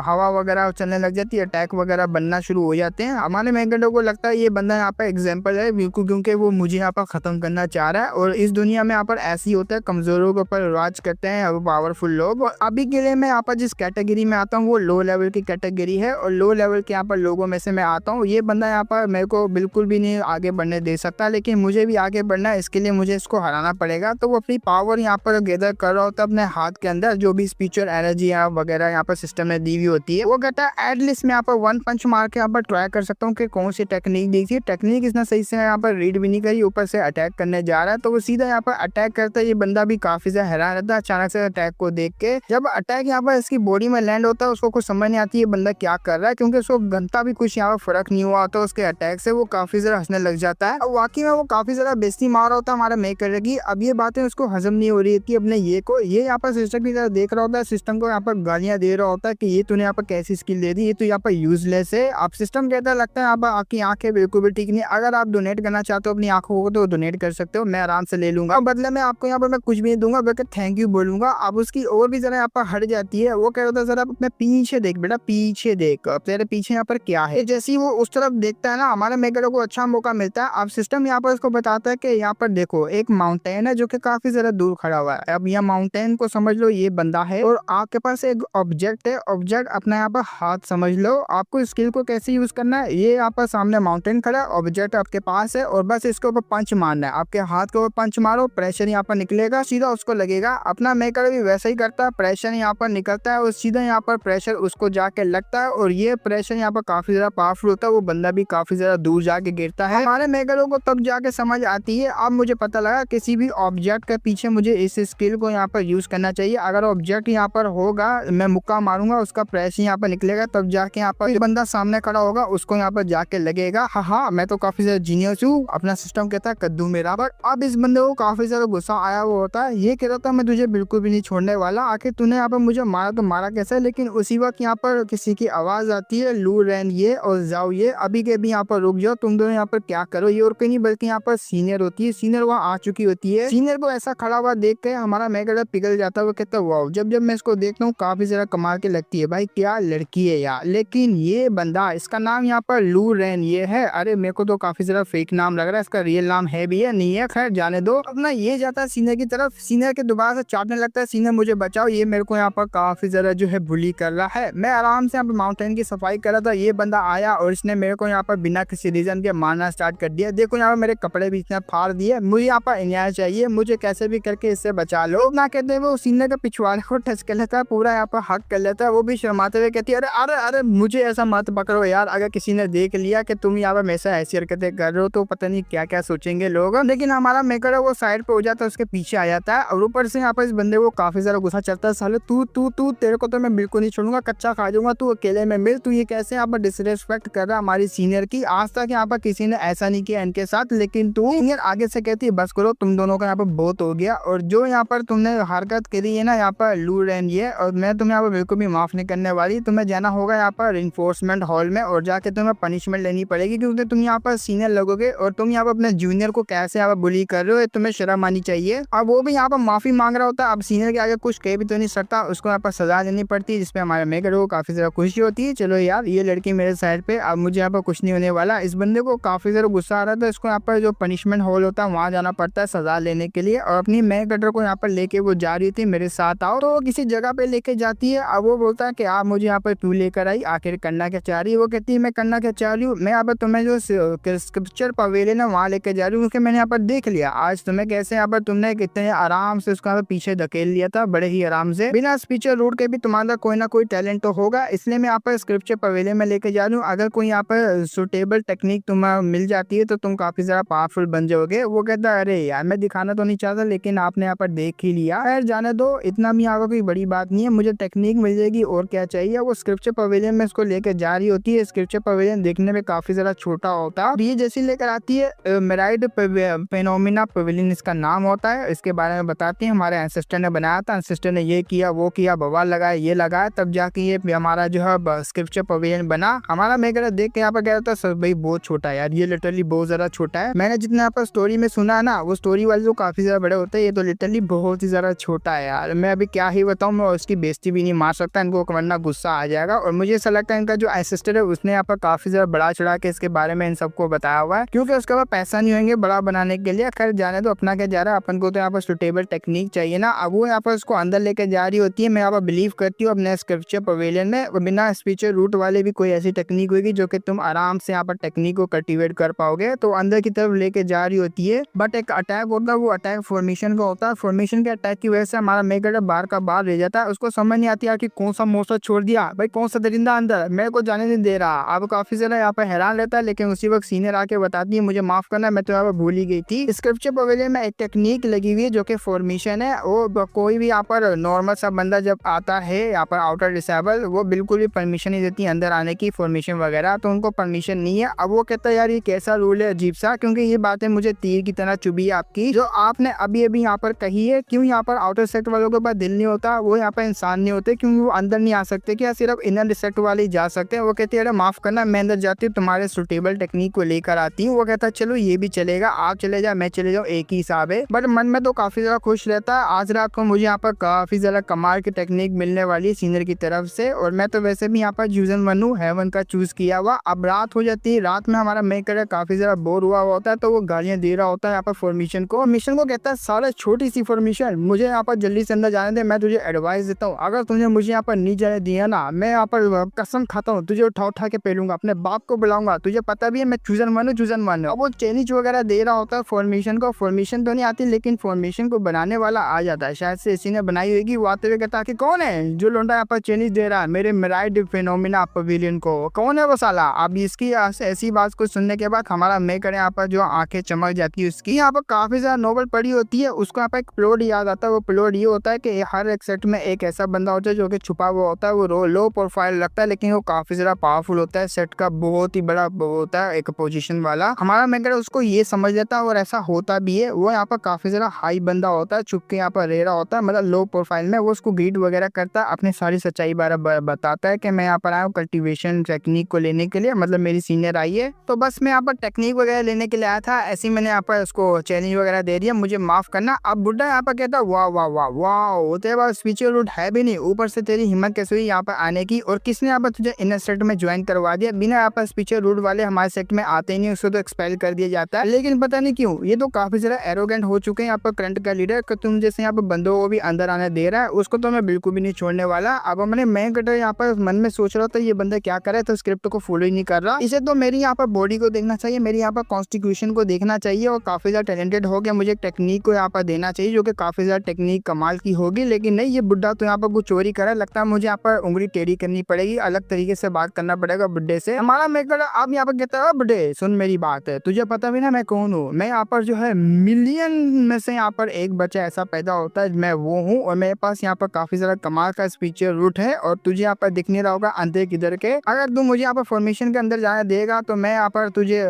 हवा वगैरह चलने लग जाती है, अटैक वगैरह बनना शुरू हो जाते हैं। हमारे मैगनेटो को लगता है ये बंदा यहाँ पर एग्जाम्पल है बिल्कुल, क्योंकि वो मुझे यहाँ पर खत्म करना चाह रहा है। और इस दुनिया में यहाँ पर ऐसी होता है, कमजोरों के ऊपर राज करते हैं पावरफुल लोग। और अभी के लिए मैं यहाँ पर जिस कैटेगरी में आता हूँ वो लो लेवल की कैटेगरी है, और लो लेवल के यहाँ पर लोगों में से मैं आता हूँ। ये बंदा यहाँ पर मेरे को बिल्कुल भी नहीं आगे बढ़ने दे सकता, लेकिन मुझे भी आगे बढ़ना है, इसके लिए मुझे इसको हराना पड़ेगा। तो वो अपनी पावर यहाँ पर गैदर कर रहा होता है अपने हाथ के अंदर, जो भी स्पिरिचुअल एनर्जी वगैरह यहाँ पर सिस्टम में दी हुई होती है। वो कहता है एटलीस्ट मैं यहाँ पर 1 पंच मार के यहाँ पर ट्राई कर सकता हूँ कि कौन सी टेक्निक दी थी। टेक्निक इसने सही से यहाँ पर रीड भी नहीं करी, ऊपर से अटैक करने जा रहा है। तो वो सीधा यहाँ पर अटैक करता है। ये बंदा भी काफी ज्यादा हैरान रहता है अचानक से अटैक को देख के। जब अटैक यहाँ पर इसकी बॉडी में लैंड होता है उसको कुछ समझ नहीं आती ये बंदा क्या कर रहा है, क्योंकि उसको घंटा भी कुछ यहाँ पर फर्क नहीं हुआ होता उसके अटैक से। वो काफी ज्यादा हंसने लग जाता है, और वाकई में वो काफी ज्यादा बेइज्जती मार रहा होता है हमारा मेक करने की। अब ये बातें उसको हजम नहीं हो रही थी अपने ये को। ये यहाँ पर सिस्टम की तरह देख रहा होता है, सिस्टम को यहाँ पर गालियां दे रहा होता है कि ये तूने यहाँ पर कैसी स्किल दे दी, ये तो यहाँ पर यूजलेस है। अब सिस्टम कहता लगता है यहाँ पर आपकी आंखें बिल्कुल भी ठीक नहीं। अगर आप डोनेट करना चाहते हो अपनी आंखों को तो डोनेट कर सकते हो, मैं आराम से ले लूंगा, बदले में आपको यहाँ पर मैं कुछ भी नहीं दूंगा, बल्कि थैंक यू बोलूंगा। अब उसकी और भी जरा यहाँ पर हट जाती है। वो कह रहा था जरा अपने पीछे देख बेटा, पीछे देख, अब तेरे पीछे यहाँ पर क्या है। जैसे ही वो उस तरफ देखता है ना, हमारे मेकरो को अच्छा मौका मिलता है। अब सिस्टम यहाँ पर उसको बताता है कि यहाँ पर देखो एक माउंटेन है जो कि काफी ज्यादा दूर खड़ा हुआ है। अब यहाँ माउंटेन को समझ लो ये बंदा है, और आपके पास एक ऑब्जेक्ट है, ऑब्जेक्ट अपना यहाँ पर हाथ समझ लो। आपको स्किल को कैसे यूज करना है, ये यहाँ पर सामने माउंटेन खड़ा है, ऑब्जेक्ट आपके पास है, और बस इसके ऊपर पंच मारना है। आपके हाथ के ऊपर पंच मारो, प्रेशर यहाँ पर निकलेगा, सीधा उसको लगेगा। अपना मेकर भी वैसा ही करता है, प्रेशर यहाँ पर निकलता है और सीधा यहाँ पर प्रेशर उसको जाके लगता है, और ये प्रेशर यहाँ पर काफी ज्यादा पावरफुल होता है। वो बंदा भी काफी ज्यादा दूर जाके गिरता है। हमारे मेकरों को तब जाके समझ आती है, अब मुझे पता लगा किसी भी ऑब्जेक्ट के पीछे मुझे इस स्किल को यहाँ पर यूज करना चाहिए। अगर ऑब्जेक्ट यहाँ पर होगा, मैं मुक्का मारूंगा, उसका प्रेशर यहाँ पर निकलेगा, तब जाके यहाँ पर बंदा सामने खड़ा होगा, उसको यहाँ पर जाके लगेगा। हाँ, मैं तो काफी ज्यादा जीनियस हूँ, अपना सिस्टम कहता है कद्दू मेरा। बट अब इस बंदे को काफी ज्यादा गुस्सा आया हुआ होता है। ये कहता था मैं तुझे बिल्कुल भी नहीं छोड़ने वाला, आखिर तूने यहाँ पर मुझे मारा तो मारा कैसे। लेकिन उसी वक्त यहाँ पर किसी की आवाज आती है, लू रैन ये और जाओ ये, अभी के भी यहाँ पर रुक जाओ, तुम दोनों यहाँ पर क्या करो। ये और कहीं नहीं बल्कि यहाँ पर सीनियर होती है, सीनियर वहाँ आ चुकी होती है। सीनियर को ऐसा खड़ा हुआ देख के हमारा मैगडा पिघल जाता है। वो कहता है वाओ, जब मैं इसको देखता हूँ काफी ज्यादा कमाल के लगती है, भाई क्या लड़की है यार। लेकिन ये बंदा, इसका नाम यहाँ पर लू रैन ये है। अरे मेरे को तो काफी ज्यादा फेक नाम लग रहा है, इसका रियल नाम है भी है नहीं है, खैर जाने दो। अपना ये जाता है सीनियर की तरफ, सीनियर के दोबारा से चाटने लगता है, सीनियर मुझे बचाओ, ये मेरे को यहाँ पर काफी ज्यादा जो है बुली कर रहा है। मैं आराम से यहाँ पर माउंटेन की सफाई कर रहा था, ये बंदा आया और इसने मेरे को यहाँ पर बिना किसी रीजन के मारना स्टार्ट कर दिया। देखो यहाँ पर मेरे कपड़े भी इसने फाड़ दिए, मुझे यहाँ पर न्याय चाहिए, मुझे कैसे भी करके इससे बचा लो। ना कहते वो सीनियर के पिछवाड़े को टच कर लेता है, पूरा यहाँ पर हक कर लेता है। वो भी शर्माते हुए कहती है अरे अरे अरे मुझे ऐसा मत पकड़ो यार, अगर किसी ने देख लिया कि तुम यहाँ पर ऐसा ऐसी हरकतें कर रहे हो तो पता नहीं क्या क्या सोचेंगे लोग। लेकिन हमारा मेकर है वो साइड पे हो जाता है, उसके पीछे आ जाता है, और ऊपर से यहाँ पर इस बंदे को काफी ज्यादा गुस्सा चलता है, साले तू तू तू तेरे को तो मैं बिल्कुल नहीं छोड़ूंगा, कच्चा खा जाऊंगा, तू अकेले में मिल, तू ये कैसे यहाँ पर डिसरिस्पेक्ट कर रहा है हमारी सीनियर की। आज तक यहाँ पर किसी ने ऐसा नहीं किया इनके साथ, लेकिन तू सीनियर आगे से कहती है बस करो, तुम दोनों का यहाँ पर बहुत हो गया। और जो यहाँ पर तुमने हरकत करी है ना यहाँ पर लू रैन ये, और मैं तुम्हें यहाँ पर बिल्कुल भी माफ नहीं करने वाली। तुम्हें जाना होगा यहाँ पर इन्फोर्समेंट हॉल में, और जाके तुम्हें पनिशमेंट लेनी पड़ेगी, क्योंकि तुम यहाँ पर सीनियर लगोगे और तुम यहाँ पर अपने जूनियर को कैसे यहाँ पर बुली कर रहे हो, तुम्हें शर्म आनी चाहिए। अब वो भी यहाँ पर माफी मांग रहा होता है। अब सीनियर के आगे कुछ कह भी तो नहीं सकता, उसको यहाँ पर सजा देनी पड़ती है, जिसपे हमारे मेकर को काफी ज्यादा खुशी होती है। चलो यार ये लड़की मेरे साइड पे, अब मुझे यहाँ पर कुछ नहीं होने वाला। इस बंदे को काफी ज्यादा गुस्सा आ रहा था, इसको यहाँ पर जो पनिशमेंट हॉल होता है वहाँ जाना पड़ता है सजा लेने के लिए, और अपनी मेकर को यहाँ पर लेके वो जा रही थी मेरे साथ आओ, तो किसी जगह पे लेके जाती है। अब वो बोलता है कि आप मुझे यहाँ पर क्यों लेकर आई, आखिर करना क्या चाह रही है। वो कहती है मैं करना क्या चाह रही हूँ, मैं यहाँ पर तुम्हें जो स्क्रिप्चर पवेलियन है वहाँ लेके जा रही हूँ, क्योंकि मैंने यहाँ पर देख लिया आज तुम्हें कैसे यहाँ पर तुमने कितने आराम से उसका पीछे धकेल लिया था, बड़े ही आराम से, बिना स्पीचर रूट के भी तुम्हारा कोई ना कोई टैलेंट तो होगा, इसलिए मैं यहाँ पर स्क्रिप्चर पवेलियन में लेके जा रही हूँ। अगर कोई यहाँ पर सुटेबल टेक्निक तुम्हें मिल जाती है तो तुम काफी ज्यादा पावरफुल बन जाओगे। वो कहता है अरे यार मैं दिखाना तो नहीं चाहता, लेकिन आपने यहाँ पर देख ही लिया, खैर जाने दो, इतना भी यहाँ पर कोई बड़ी बात नहीं है, मुझे टेक्निक मिल जाएगी और क्या चाहिए। वो स्क्रिप्चर पवेलियन में इसको लेकर जा रही होती है। स्क्रिप्चर पवेलियन देखने में काफी ज्यादा छोटा होता है। ये जैसी लेकर आती है मेराइड फेनोमिना पवेलियन इसका नाम होता है। इसके बारे में बताते हैं, हमारे एंसेस्टर ने बनाया था, एंसेस्टर ने ये किया वो किया, बवाल लगाया ये लगाया, तब जाके ये हमारा जो है स्क्रिप्चर पवेलियन बना। हमारा मेकर देख के यहाँ पर कह रहा था सर भाई बहुत छोटा है यार, ये लिटरली बहुत ज्यादा छोटा है। मैंने जितना यहाँ पर स्टोरी में सुना है ना, वो स्टोरी वाले तो काफी ज्यादा बड़े होते हैं, ये तो लिटरली बहुत ही ज्यादा छोटा है यार। मैं अभी क्या ही बताऊँ, मैं उसकी बेइज्जती भी नहीं मार सकता, इनको वरना गुस्सा आ जाएगा। और मुझे ऐसा लगता है इनका जो एंसेस्टर है उसने यहाँ पर काफी ज्यादा बड़ा चढ़ा के इसके बारे में इन सबको बताया हुआ है, क्योंकि उसके बाद पैसा नहीं होंगे बड़ा बनाने के लिए। खैर जाने तो, अपना क्या जा रहा है, अपन को तो यहाँ पर सुटेबल टेक्निक चाहिए ना। अब वो यहाँ पर उसको अंदर लेके जा रही होती है। मैं यहाँ पर बिलीव करती हूँ अपने स्क्रिप्चर पवेलियन में बिना स्पीचर रूट वाले भी कोई ऐसी टेक्निक होगी जो कि तुम आराम से यहाँ पर टेक्निक को कल्टीवेट कर पाओगे। तो अंदर की तरफ लेके जा रही होती है, बट एक अटैक होता है, वो अटैक फॉर्मेशन का होता है। फॉर्मेशन के अटैक की वजह से हमारा मेकर बाहर का बाहर रह जाता है। उसको समझ नहीं आती कि कौन सा मौसम छोड़ दिया भाई, कौन सा दरिंदा अंदर मेरे को जाने नहीं दे रहा। अब काफी ज्यादा यहाँ पर हैरान रहता है, लेकिन उसी वक्त सीनियर आके बताती है मुझे माफ करना, मैं तो यहाँ पर भूल ही गई थी। स्क्रिप्चर पवेलियन में एक टेक्निक लगी हुई है जो कि फॉर्मेशन है। वो कोई भी यहाँ पर नॉर्मल सा बंदा जब आता है यहाँ पर आउटर डिसेबल, वो बिल्कुल भी परमिशन नहीं देती अंदर आने की, फॉर्मेशन वगैरह, तो उनको परमिशन नहीं है। अब वो कहता है यार ये कैसा रूल है अजीब सा, क्योंकि ये बातें मुझे तीर की तरह चुभी है आपकी, जो आपने अभी अभी यहाँ पर कही है। क्यों यहाँ पर आउटर सेक्टर वालों के पास दिल नहीं होता, वो यहाँ पर इंसान नहीं होते, क्योंकि वो अंदर नहीं आ सकते, क्या सिर्फ इनर सेक्टर वाले ही जा सकते हैं। वो कहते हैं माफ करना, मैं अंदर जाती हूँ, तुम्हारे सुटेबल टेक्निक को लेकर आती हूँ। वो कहता है चलो ये भी चलेगा, आप चले जाओ मैं चले जाओ, एक ही हिसाब है। बट मन में तो काफी ज्यादा खुश रहता है, आज रात को मुझे यहाँ पर काफी ज्यादा कमाल की टेक्निक मिलने वाली है सीनियर की तरफ से। और मैं तो वैसे भी यहाँ पर चूजन वन हूँ, हेवन का चूज किया हुआ। अब रात हो जाती है, रात में हमारा मेकर काफी ज्यादा बोर हुआ होता है, तो वो गालियां दे रहा होता है यहाँ पर फॉर्मेशन को। मिशन को कहता है सारा छोटी सी फॉर्मेशन, मुझे यहाँ पर जल्दी से अंदर जाने दे, मैं तुझे एडवाइस देता हूँ, अगर तुझे मुझे यहाँ पर नहीं जाने दिया ना, मैं यहाँ पर कसम खाता हूँ तुझे उठा उठा के पेलूंगा, अपने बाप को बुलाऊंगा, तुझे पता भी है मैं चूजन वन हूँ, चूजन वन। अब वो चैलेंज वगैरह दे रहा होता है फॉर्मेशन को, फॉर्मेशन तो नहीं आती, लेकिन फॉर्मेशन को बनाने वाला आ जाता है, शायद से इसी ने बनाई होगी। वो आते हुए कहता है कि कौन है जो लोंडा यहाँ पर चैलेंज दे रहा है मेरे मेराइड फेनोमिना पवेलियन को, कौन है वो साला। अब इसकी ऐसी बात को सुनने के बाद हमारा मेकर यहाँ पर जो आंखें चमक जाती है उसकी, यहाँ पर काफी ज्यादा नोबल पड़ी होती है। उसको यहाँ पर एक प्लॉट याद आता है, वो प्लॉट ये होता है कि हर एक सेट में एक ऐसा बंदा होता है जो कि छुपा हुआ होता है, वो लो प्रोफाइल लगता है, लेकिन वो काफी ज्यादा पावरफुल होता है, सेट का बहुत ही बड़ा होता है एक पोजीशन वाला। हमारा मेकर उसको ये समझ लेता है और ऐसा होता भी है। वो यहाँ पर काफी ज्यादा हाई बंदा होता है, छुप के यहाँ पर रह रहा होता है, मतलब लो प्रोफाइल में। वो उसको ग्रीड वगैरह करता है, अपनी सारी सच्चाई बताता है कि मैं यहाँ पर आया हूँ कल्टीवेशन टेक्निक को लेने के लिए, मतलब मेरी सीनियर आई है, तो बस मैं यहाँ पर टेक्निक वगैरह लेने के लिए आया था। ऐसे ही मैंने यहाँ पर उसको चैलेंज वगैरह दे दिया, मुझे माफ करना। अब बुड्ढा यहाँ पर कहता वाह वाह वाह वाह, तेरे पास स्पीचर रूट है भी नहीं, ऊपर से तेरी हिम्मत कैसे हुई यहाँ पर आने की, और किसने यहाँ पर तुझे इनर सेट में ज्वाइन करवा दिया, बिना यहाँ पर स्पीचर रूट वाले हमारे सेट में आते ही नहीं, उसको तो एक्सपेल कर दिया जाता है। लेकिन पता नहीं क्यों ये तो काफी ज्यादा एरोगेंट हो चुके हैं यहाँ पर करंट का लीडर, कि तुम जैसे यहाँ पर बंदों को भी अंदर आने दे रहा है, उसको तो मैं बिल्कुल भी नहीं छोड़ने वाला। अब मैंने मैं कटर यहाँ पर मन में सोच रहा था ये बंदा क्या करे, तो स्क्रिप्ट को फॉलो ही नहीं कर रहा। इसे तो मेरी यहाँ पर बॉडी को देखना चाहिए, मेरी यहाँ पर कॉन्स्टिट्यूशन को देखना चाहिए, और काफी ज्यादा टैलेंटेड हो गया, मुझे एक टेक्निक को यहाँ पर देना चाहिए जो कि काफी ज्यादा टेक्निक कमाल की होगी। लेकिन नहीं, ये बुड्ढा तो यहाँ पर कुछ चोरी करा, लगता है मुझे यहाँ पर उंगली टेढ़ी करनी पड़ेगी, अलग तरीके से बात करना पड़ेगा बुड्ढे से। हमारा मेकर अब यहाँ पर कहता है बुड्ढे सुन मेरी बात है, तुझे पता भी ना मैं कौन हूँ, मैं यहाँ पर जो है मिलियन में से यहाँ पर एक बच्चा ऐसा पैदा होता है, मैं वो हूँ, और मेरे पास यहाँ पर काफी ज्यादा कमाल का स्पीचर रूट है, और तुझे यहाँ पर दिख नहीं रहा होगा अंधे किधर के। अगर तू मुझे यहाँ पर फॉर्मेशन के अंदर जाने देगा तो मैं यहाँ पर तुझे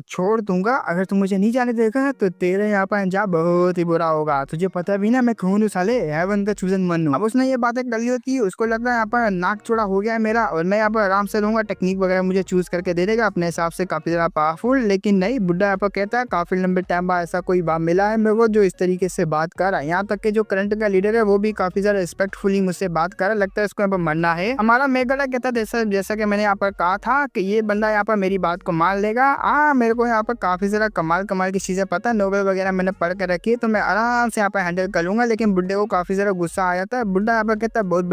छोड़ दूंगा, अगर तू मुझे नहीं जाने देगा तो तेरे यहाँ पर अंजाम बहुत ही बुरा होगा, तुझे पता भी ना मैं कौन हूँ साले, हेवन का चूजन वन हूँ। अब उसने ये बातें कर ली होती है, उसको लग रहा है यहाँ पर नाक चौड़ा हो गया है मेरा, और मैं यहाँ पर आराम से रहूंगा, टेक्निक वगैरह मुझे चूज करके दे देगा अपने हिसाब से, काफी ज्यादा पावरफुल। लेकिन नहीं, बुड्ढा यहाँ पर कहता है काफी लंबे टाइम बाद ऐसा कोई बात मिला है मेरे को जो इस तरीके से बात कर रहा है, यहाँ तक कि जो करंट का लीडर है वो भी काफी ज्यादा रिस्पेक्टफुली मुझसे बात कर रहा है, लगता है इसको यहाँ पर मरना है। हमारा मेघला कहता है जैसा कि मैंने यहाँ पर कहा था कि ये बंदा यहाँ पर मेरी बात को मान लेगा। मेरे को यहाँ पर काफी ज्यादा कमाल की चीजें पता है, नोवेल वगैरह मैंने पढ़ कर रखी है, तो मैं आराम से यहाँ पर हैंडल कर लूंगा, लेकिन बुड्ढे को काफी ज्यादा गुस्सा आ जाता है। बुड्ढा यहाँ पर कहता है बहुत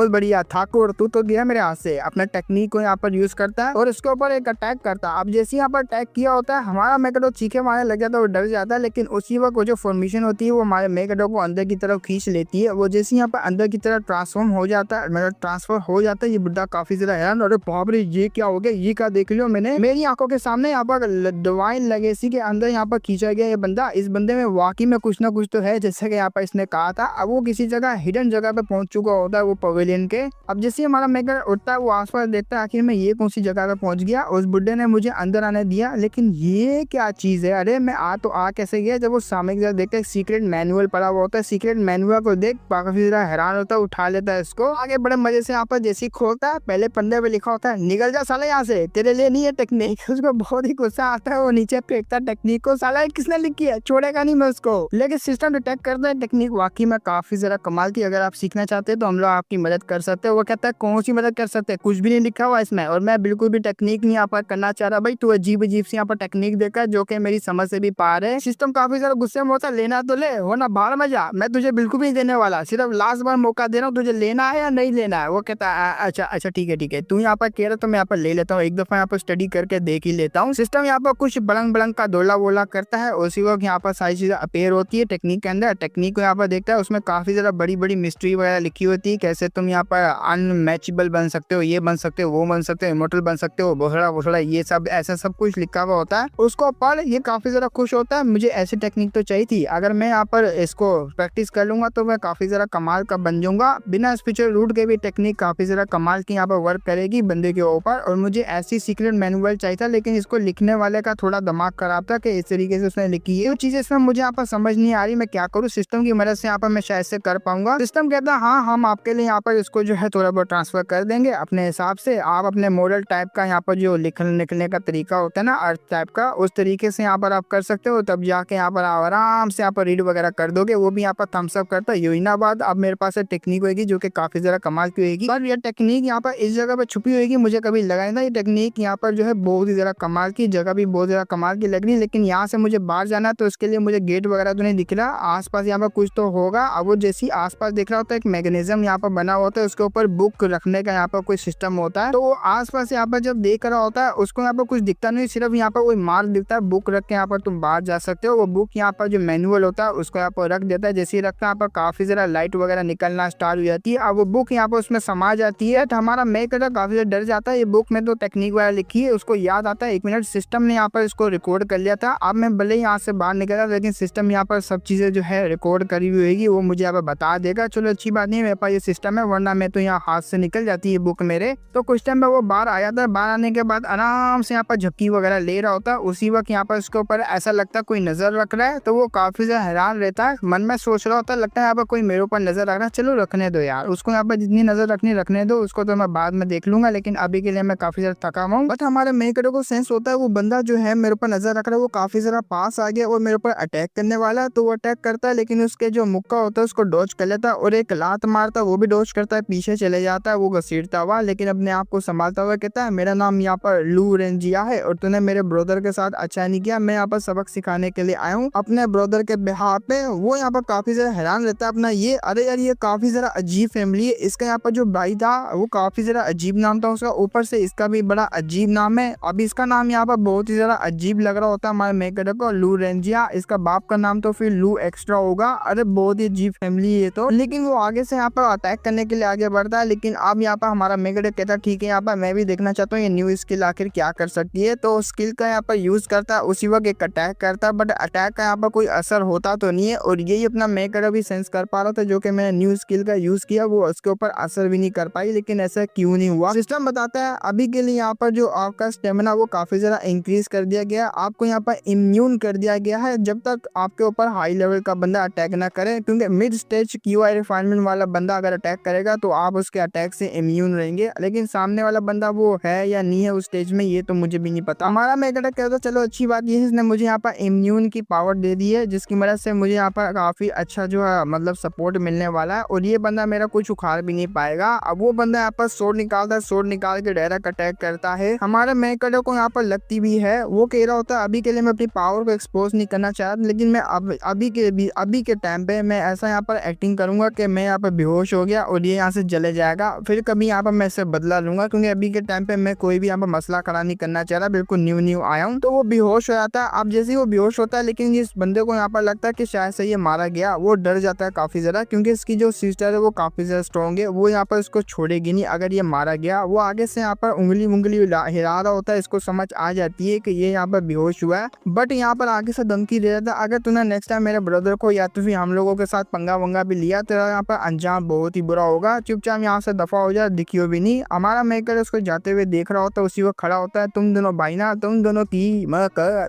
बढ़िया ठाकुर, तू तो गया मेरे हाथ से। अपना टेक्निक को यहाँ पर यूज करता है और उसके ऊपर एक अटैक करता है। अब जैसे यहाँ पर अटैक किया होता है, हमारा मेकडो चीखे मारने लग जाता है, वो डर जाता है। लेकिन उसी वक्त वो जो फॉर्मेशन होती है वो हमारे मेकडो को अंदर की तरफ खींच लेती है। वो जैसे यहाँ पर अंदर की तरफ ट्रांसफॉर्म हो जाता है, मतलब ट्रांसफर हो जाता है, ये बुड्ढा काफी ज्यादा हैरान, अरे बाप रे ये क्या हो गया, ये क्या देख लियो मैंने मेरी आंखों के सामने। यहाँ पर डिवाइन लेगेसी के अंदर यहाँ पर खींचा गया ये बंदा। इस बंदे में वाकई में कुछ ना कुछ तो है, जैसे कि यहाँ पर इसने कहा था। अब वो किसी जगह हिडन जगह पे पहुंच चुका होता है, वो पवेलियन के। अब जैसे हमारा मेकर उठता है, वो आसपास देखता है, आखिर में ये कौन सी जगह पे पहुंच गया। उस बुड्ढे ने मुझे अंदर आने दिया, लेकिन ये क्या चीज है, अरे मैं आ कैसे गया। जब वो सामने की तरफ देखता है, सीक्रेट मैनुअल पड़ा हुआ होता है। सीक्रेट मैनुअल को देख काफी ज्यादा हैरान होता है, उठा लेता है इसको। आगे बड़े मजे से यहाँ पर जैसे खोलता है, पहले पन्ने पे लिखा होता है निकल जा साले यहाँ से, तेरे लिए नहीं है टेक्निक। उसको बहुत ही गुस्सा आता है, वो नीचे फेंकता है टेक्निक को, साला किसने लिखी है, छोड़ेगा नहीं मैं उसको। लेकिन सिस्टम डिटेक्ट करता है टेक्निक वाकई में काफी ज्यादा कमाल की। अगर आप सीखना चाहते हैं तो हम लोग आपकी मदद कर सकते हैं। वो कहता है कौन सी मदद कर सकते हैं, कुछ भी नहीं लिखा हुआ इसमें, और मैं बिल्कुल भी टेक्निक नहीं यहाँ पर करना चाह रहा। भाई तू अजीब से यहाँ पर टेक्निक देकर जो कि मेरी समझ से भी पार है। सिस्टम काफी ज्यादा गुस्से में होता है, लेना तो ले वरना बाहर में जा, मैं तुझे बिल्कुल भी नहीं देने वाला, सिर्फ लास्ट बार मौका दे रहा हूँ, तुझे लेना है या नहीं लेना है। वो कहता है अच्छा ठीक है, तू यहाँ पर कह रहा तो मैं यहाँ पर ले लेता हूँ, एक दफा यहाँ पर स्टडी करके देख ही लेता हूँ। सिस्टम यहाँ पर कुछ बड़ंग का दोला वोला करता है, उसी वक्त यहाँ पर सारी चीजें अपेयर होती है टेक्निक के अंदर। टेक्निक को यहाँ पर देखता है, उसमें काफी ज्यादा बड़ी मिस्ट्री वगैरह लिखी होती है, कैसे तुम यहाँ पर अनमैचेबल बन सकते हो, ये बन सकते हो, वो बन सकते हो, इमोर्टल बन सकते हो, भोसड़ा ये सब ऐसा सब कुछ लिखा हुआ होता है। उसको पढ़ ये काफी ज्यादा खुश होता है, मुझे ऐसी टेक्निक तो चाहिए थी, अगर मैं यहाँ पर इसको प्रैक्टिस कर लूंगा तो मैं काफी ज्यादा कमाल का बन जाऊंगा। बिना स्पिरिचुअल रूट के भी टेक्निक काफी ज्यादा कमाल की यहाँ पर वर्क करेगी बंदे के ऊपर। और मुझे ऐसी सीक्रेट मैनुअल चाहिए था, लेकिन इसको लिखने वाले का थोड़ा दिमाग खराब था कि इस तरीके से उसने लिखी है। वो चीजें इसमें मुझे यहाँ पर समझ नहीं आ रही, मैं क्या करूँ। सिस्टम की मदद से यहाँ पर मैं शायद से कर पाऊंगा। सिस्टम कहता है हाँ हम आपके लिए यहाँ पर इसको जो है थोड़ा बहुत ट्रांसफर कर देंगे अपने हिसाब से। आप अपने मॉडल टाइप का यहाँ पर जो लिखने का तरीका होता है ना, अर्थ टाइप का, उस तरीके से यहाँ पर आप कर सकते हो, तब जाके यहाँ पर आप आराम से यहाँ पर रीड वगैरह कर दोगे। वो भी यहाँ पर थम्स अप करता है। योजना बाद अब मेरे पास टेक्निक होगी जो कि काफी ज्यादा कमाल की होगी, पर यह टेक्निक यहाँ पर इस जगह पर छुपी होगी, मुझे कभी लगा नहीं था। ये टेक्निक यहाँ पर जो है बहुत ही ज्यादा कमाल की, जगह भी बहुत ज्यादा कमाल की लग रही है। लेकिन यहाँ से मुझे बाहर जाना है तो उसके लिए मुझे गेट वगैरह तो नहीं दिख रहा, आसपास यहाँ पर कुछ तो होगा। अब वो जैसी आसपास देख रहा होता है, एक मैकेनिज्म यहाँ पर बना होता है, उसके ऊपर बुक रखने का यहाँ पर कोई सिस्टम होता है। तो वो आसपास यहाँ पर जब देख रहा होता है उसको यहाँ पर कुछ दिखता नहीं, सिर्फ यहाँ पर कोई मार्क दिखता है, बुक रख के यहाँ पर तुम बाहर जा सकते हो। वो बुक यहाँ पर जो मैनुअल होता है उसको यहाँ पर रख देता है, जैसे ही रखता है यहाँ पर काफी ज्यादा लाइट वगैरह निकलना स्टार्ट हो जाती है। अब वो बुक यहाँ पर उसमें समा जाती है, तो हमारा मेकर काफी ज्यादा डर जाता है। ये बुक में तो टेक्निक वगैरह लिखी है, उसको याद आता है 1 मिनट सिस्टम ने यहाँ पर इसको रिकॉर्ड कर लिया था। अब मैं भले ही यहाँ से बाहर निकला, लेकिन सिस्टम यहाँ पर सब चीजें जो है रिकॉर्ड करी हुई होगी, वो मुझे यहाँ पर बता देगा। चलो अच्छी बात नहीं, मेरे पास ये सिस्टम है, वरना मैं तो यहाँ हाथ से निकल जाती है बुक मेरे। तो कुछ टाइम में वो बाहर आ जाता है, बाहर आने के बाद आराम से यहाँ पर झपकी वगैरह ले रहा होता है। उसी वक्त यहाँ पर उसके ऊपर ऐसा लगता है कोई नजर रख रहा है, तो वो काफी ज्यादा हैरान रहता है, मन में सोच रहा होता है लगता है यहाँ पर कोई मेरे ऊपर नजर रख रहा है। चलो रखने दो यार, उसको यहाँ पर जितनी नजर रखनी रखने दो, उसको तो मैं बाद में देख लूंगा, लेकिन अभी के लिए मैं काफी ज्यादा थका हुआ हूँ। बट हमारे मेकर को सेंस होता है वो बंदा जो है मेरे ऊपर नजर रख रहा है, वो काफी ज्यादा पास आ गया और मेरे ऊपर अटैक करने वाला है। तो वो अटैक करता है, लेकिन उसके जो मुक्का होता है उसको डॉज कर लेता है, और एक लात मारता है, वो भी डॉज करता है, पीछे चले जाता है वो घसीटता हुआ, लेकिन अपने आप को संभालता हुआ कहता है मेरा नाम यहाँ पर लू रेंजिया है और तूने मेरे ब्रदर के साथ अच्छा नहीं किया, मैं यहाँ पर सबक सिखाने के लिए आया हूँ अपने ब्रदर के बिहाफ पे। वो यहाँ पर काफी ज्यादा हैरान रहता है अपना ये, अरे यार ये काफी ज्यादा अजीब फैमिली है। इसका यहाँ पर जो भाई था वो काफी ज्यादा अजीब नाम था उसका, ऊपर से इसका भी बड़ा अजीब नाम है। अब इसका नाम यहाँ पर बहुत ही ज्यादा अजीब लग रहा होता है हमारे मेकर को, लू रेंजिया। इसका बाप का नाम तो फिर लू एक्स्ट्रा होगा। अरे बहुत ही अजीब फैमिली है तो। लेकिन वो आगे से यहाँ पर अटैक करने के लिए आगे बढ़ता है, लेकिन अब यहाँ पर हमारा मेकर कहता है ठीक है यहाँ पर मैं भी देखना चाहता हूँ ये न्यू स्किल आखिर क्या कर सकती है। तो स्किल का यहाँ पर यूज करता है, उसी वक्त एक अटैक करता है, बट अटैक का यहाँ पर कोई असर होता तो नहीं है। और यही अपना मेकर भी सेंस कर पा रहा था, जो कि मैंने न्यू स्किल का यूज किया वो उसके ऊपर असर भी नहीं कर पाई। लेकिन ऐसा क्यों नहीं हुआ, सिस्टम बताता है अभी के लिए यहाँ पर जो आपका स्टेमिना वो काफी ज्यादा इंक्रीज कर दिया गया, आपको यहाँ पर इम्यून कर दिया गया है जब तक आपके ऊपर हाई लेवल का बंदा अटैक ना करे। क्योंकि मिड स्टेज क्यूआई रिफाइनमेंट वाला बंदा अगर अटैक करेगा तो आप उसके अटैक से इम्यून रहेंगे, लेकिन सामने वाला बंदा वो है या नहीं है उस स्टेज में ये तो मुझे भी नहीं पता। हमारा मेकर कहता चलो अच्छी बात ये है इसने मुझे यहाँ पर इम्यून की पावर दे दी है, जिसकी मदद से मुझे यहाँ पर काफी अच्छा जो है मतलब सपोर्ट मिलने वाला है, और ये बंदा मेरा कुछ उखाड़ भी नहीं पाएगा। अब वो बंदा यहाँ पर सोर्ड निकालता है, सोर्ड निकाल के डायरेक्ट अटैक करता है। हमारे मेकर को यहाँ पर लगती भी है, वो कह रहा होता है अभी के लिए मैं अपनी पावर को एक्सपोज नहीं करना चाहता, लेकिन मैं अभी के टाइम पे मैं ऐसा यहाँ पर एक्टिंग करूंगा कि मैं यहाँ पर बेहोश हो गया और ये यहाँ से चले जाएगा, फिर कभी यहाँ पर मैं इससे बदला लूंगा, क्योंकि अभी के टाइम पे मैं कोई भी यहाँ पर मसला खड़ा नहीं करना चाह रहा, बिल्कुल न्यू न्यू आया हूँ। तो वो बेहोश हो जाता है। अब जैसे ही वो बेहोश होता है, लेकिन इस बंदे को यहाँ पर लगता है कि शायद से ये मारा गया, वो डर जाता है काफी ज्यादा, क्योंकि इसकी जो सिस्टर है वो काफी ज्यादा स्ट्रॉन्ग है, वो यहाँ पर इसको छोड़ेगी नहीं अगर ये मारा गया। वो आगे से यहाँ पर उंगली हिला रहा होता है, इसको समझ आ जाती है कि ये यहाँ पर बेहोश हुआ है, बट यहाँ पर आगे से धमकी दे रहा था, अगर तूने नेक्स्ट टाइम मेरे ब्रदर को या तो फिर हम लोगों के साथ पंगा वंगा भी लिया, तेरा यहाँ पर अंजाम बहुत ही बुरा होगा, चुपचाप यहाँ से दफा हो जा, दिखियो भी नहीं। हमारा मेकर उसको जाते हुए देख रहा होता है, उसी वक्त खड़ा होता है, तुम दोनों भाई ना, तुम दोनों की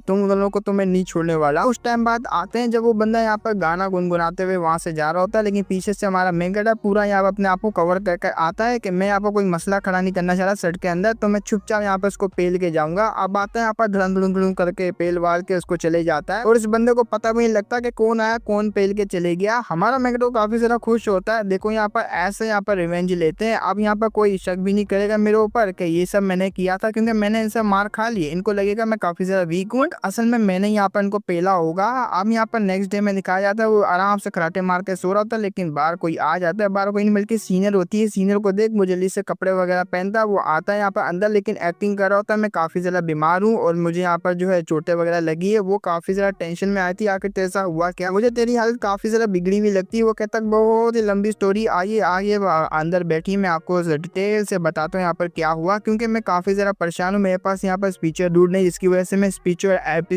तुम दोनों को तो मैं नहीं छोड़ने वाला। उस टाइम बाद आते हैं जब वो बंदा यहाँ पर गाना गुनगुनाते हुए वहां से जा रहा होता है, लेकिन पीछे से हमारा मेकर पूरा यहाँ पर अपने आप को कवर करके आता है कि मैं यहाँ पर कोई मसला खड़ा नहीं करना चाह रहा सेट के अंदर, तो मैं चुपचाप यहाँ पर उसको पेल के जाऊंगा। अब आता है यहाँ पर धड़म करके पेल वाल के उसको चले जाता है, और इस बंदे को पता भी नहीं लगता कि कौन आया कौन पेल के चले गया। हमारा मेकर काफी ज्यादा खुश होता है। देखो यहाँ पर ऐसे यहाँ पर रिवेंज लेते हैं। अब यहाँ पर कोई शक भी नहीं करेगा मेरे ऊपर कि ये सब मैंने किया था, क्योंकि मैंने इनसे मार खा लिए। इनको लगेगा मैं काफी ज्यादा वीक हूँ, असल में मैंने यहाँ पर इनको पेला होगा। अब यहाँ पर नेक्स्ट डे में दिखाया जाता है वो आराम से कराटे मार के सो रहा होता है, लेकिन बाहर कोई आ जाता है, बाहर कोई नहीं बल्कि सीनियर होती है। सीनियर को देख वो जल्दी से कपड़े वगैरह पहनता है, वो आता है यहाँ पर अंदर, लेकिन एक्टिंग कर रहा होता है मैं काफी ज्यादा बीमार हूँ और मुझे यहाँ पर जो है चोटें वगैरह लगी है। वो काफी ज्यादा टेंशन में आई थी, आखिर तेरा हुआ क्या, मुझे तेरी हालत काफी ज्यादा बिगड़ी हुई लगती है। वो कहता बहुत ही लंबी स्टोरी, आइए आइए अंदर बैठी, मैं आपको डिटेल से बताता हूँ यहाँ पर क्या हुआ, क्योंकि मैं काफी ज्यादा परेशान हूँ। मेरे पास यहाँ पर स्पिरिचुअल रूट नहीं, जिसकी वजह से मैं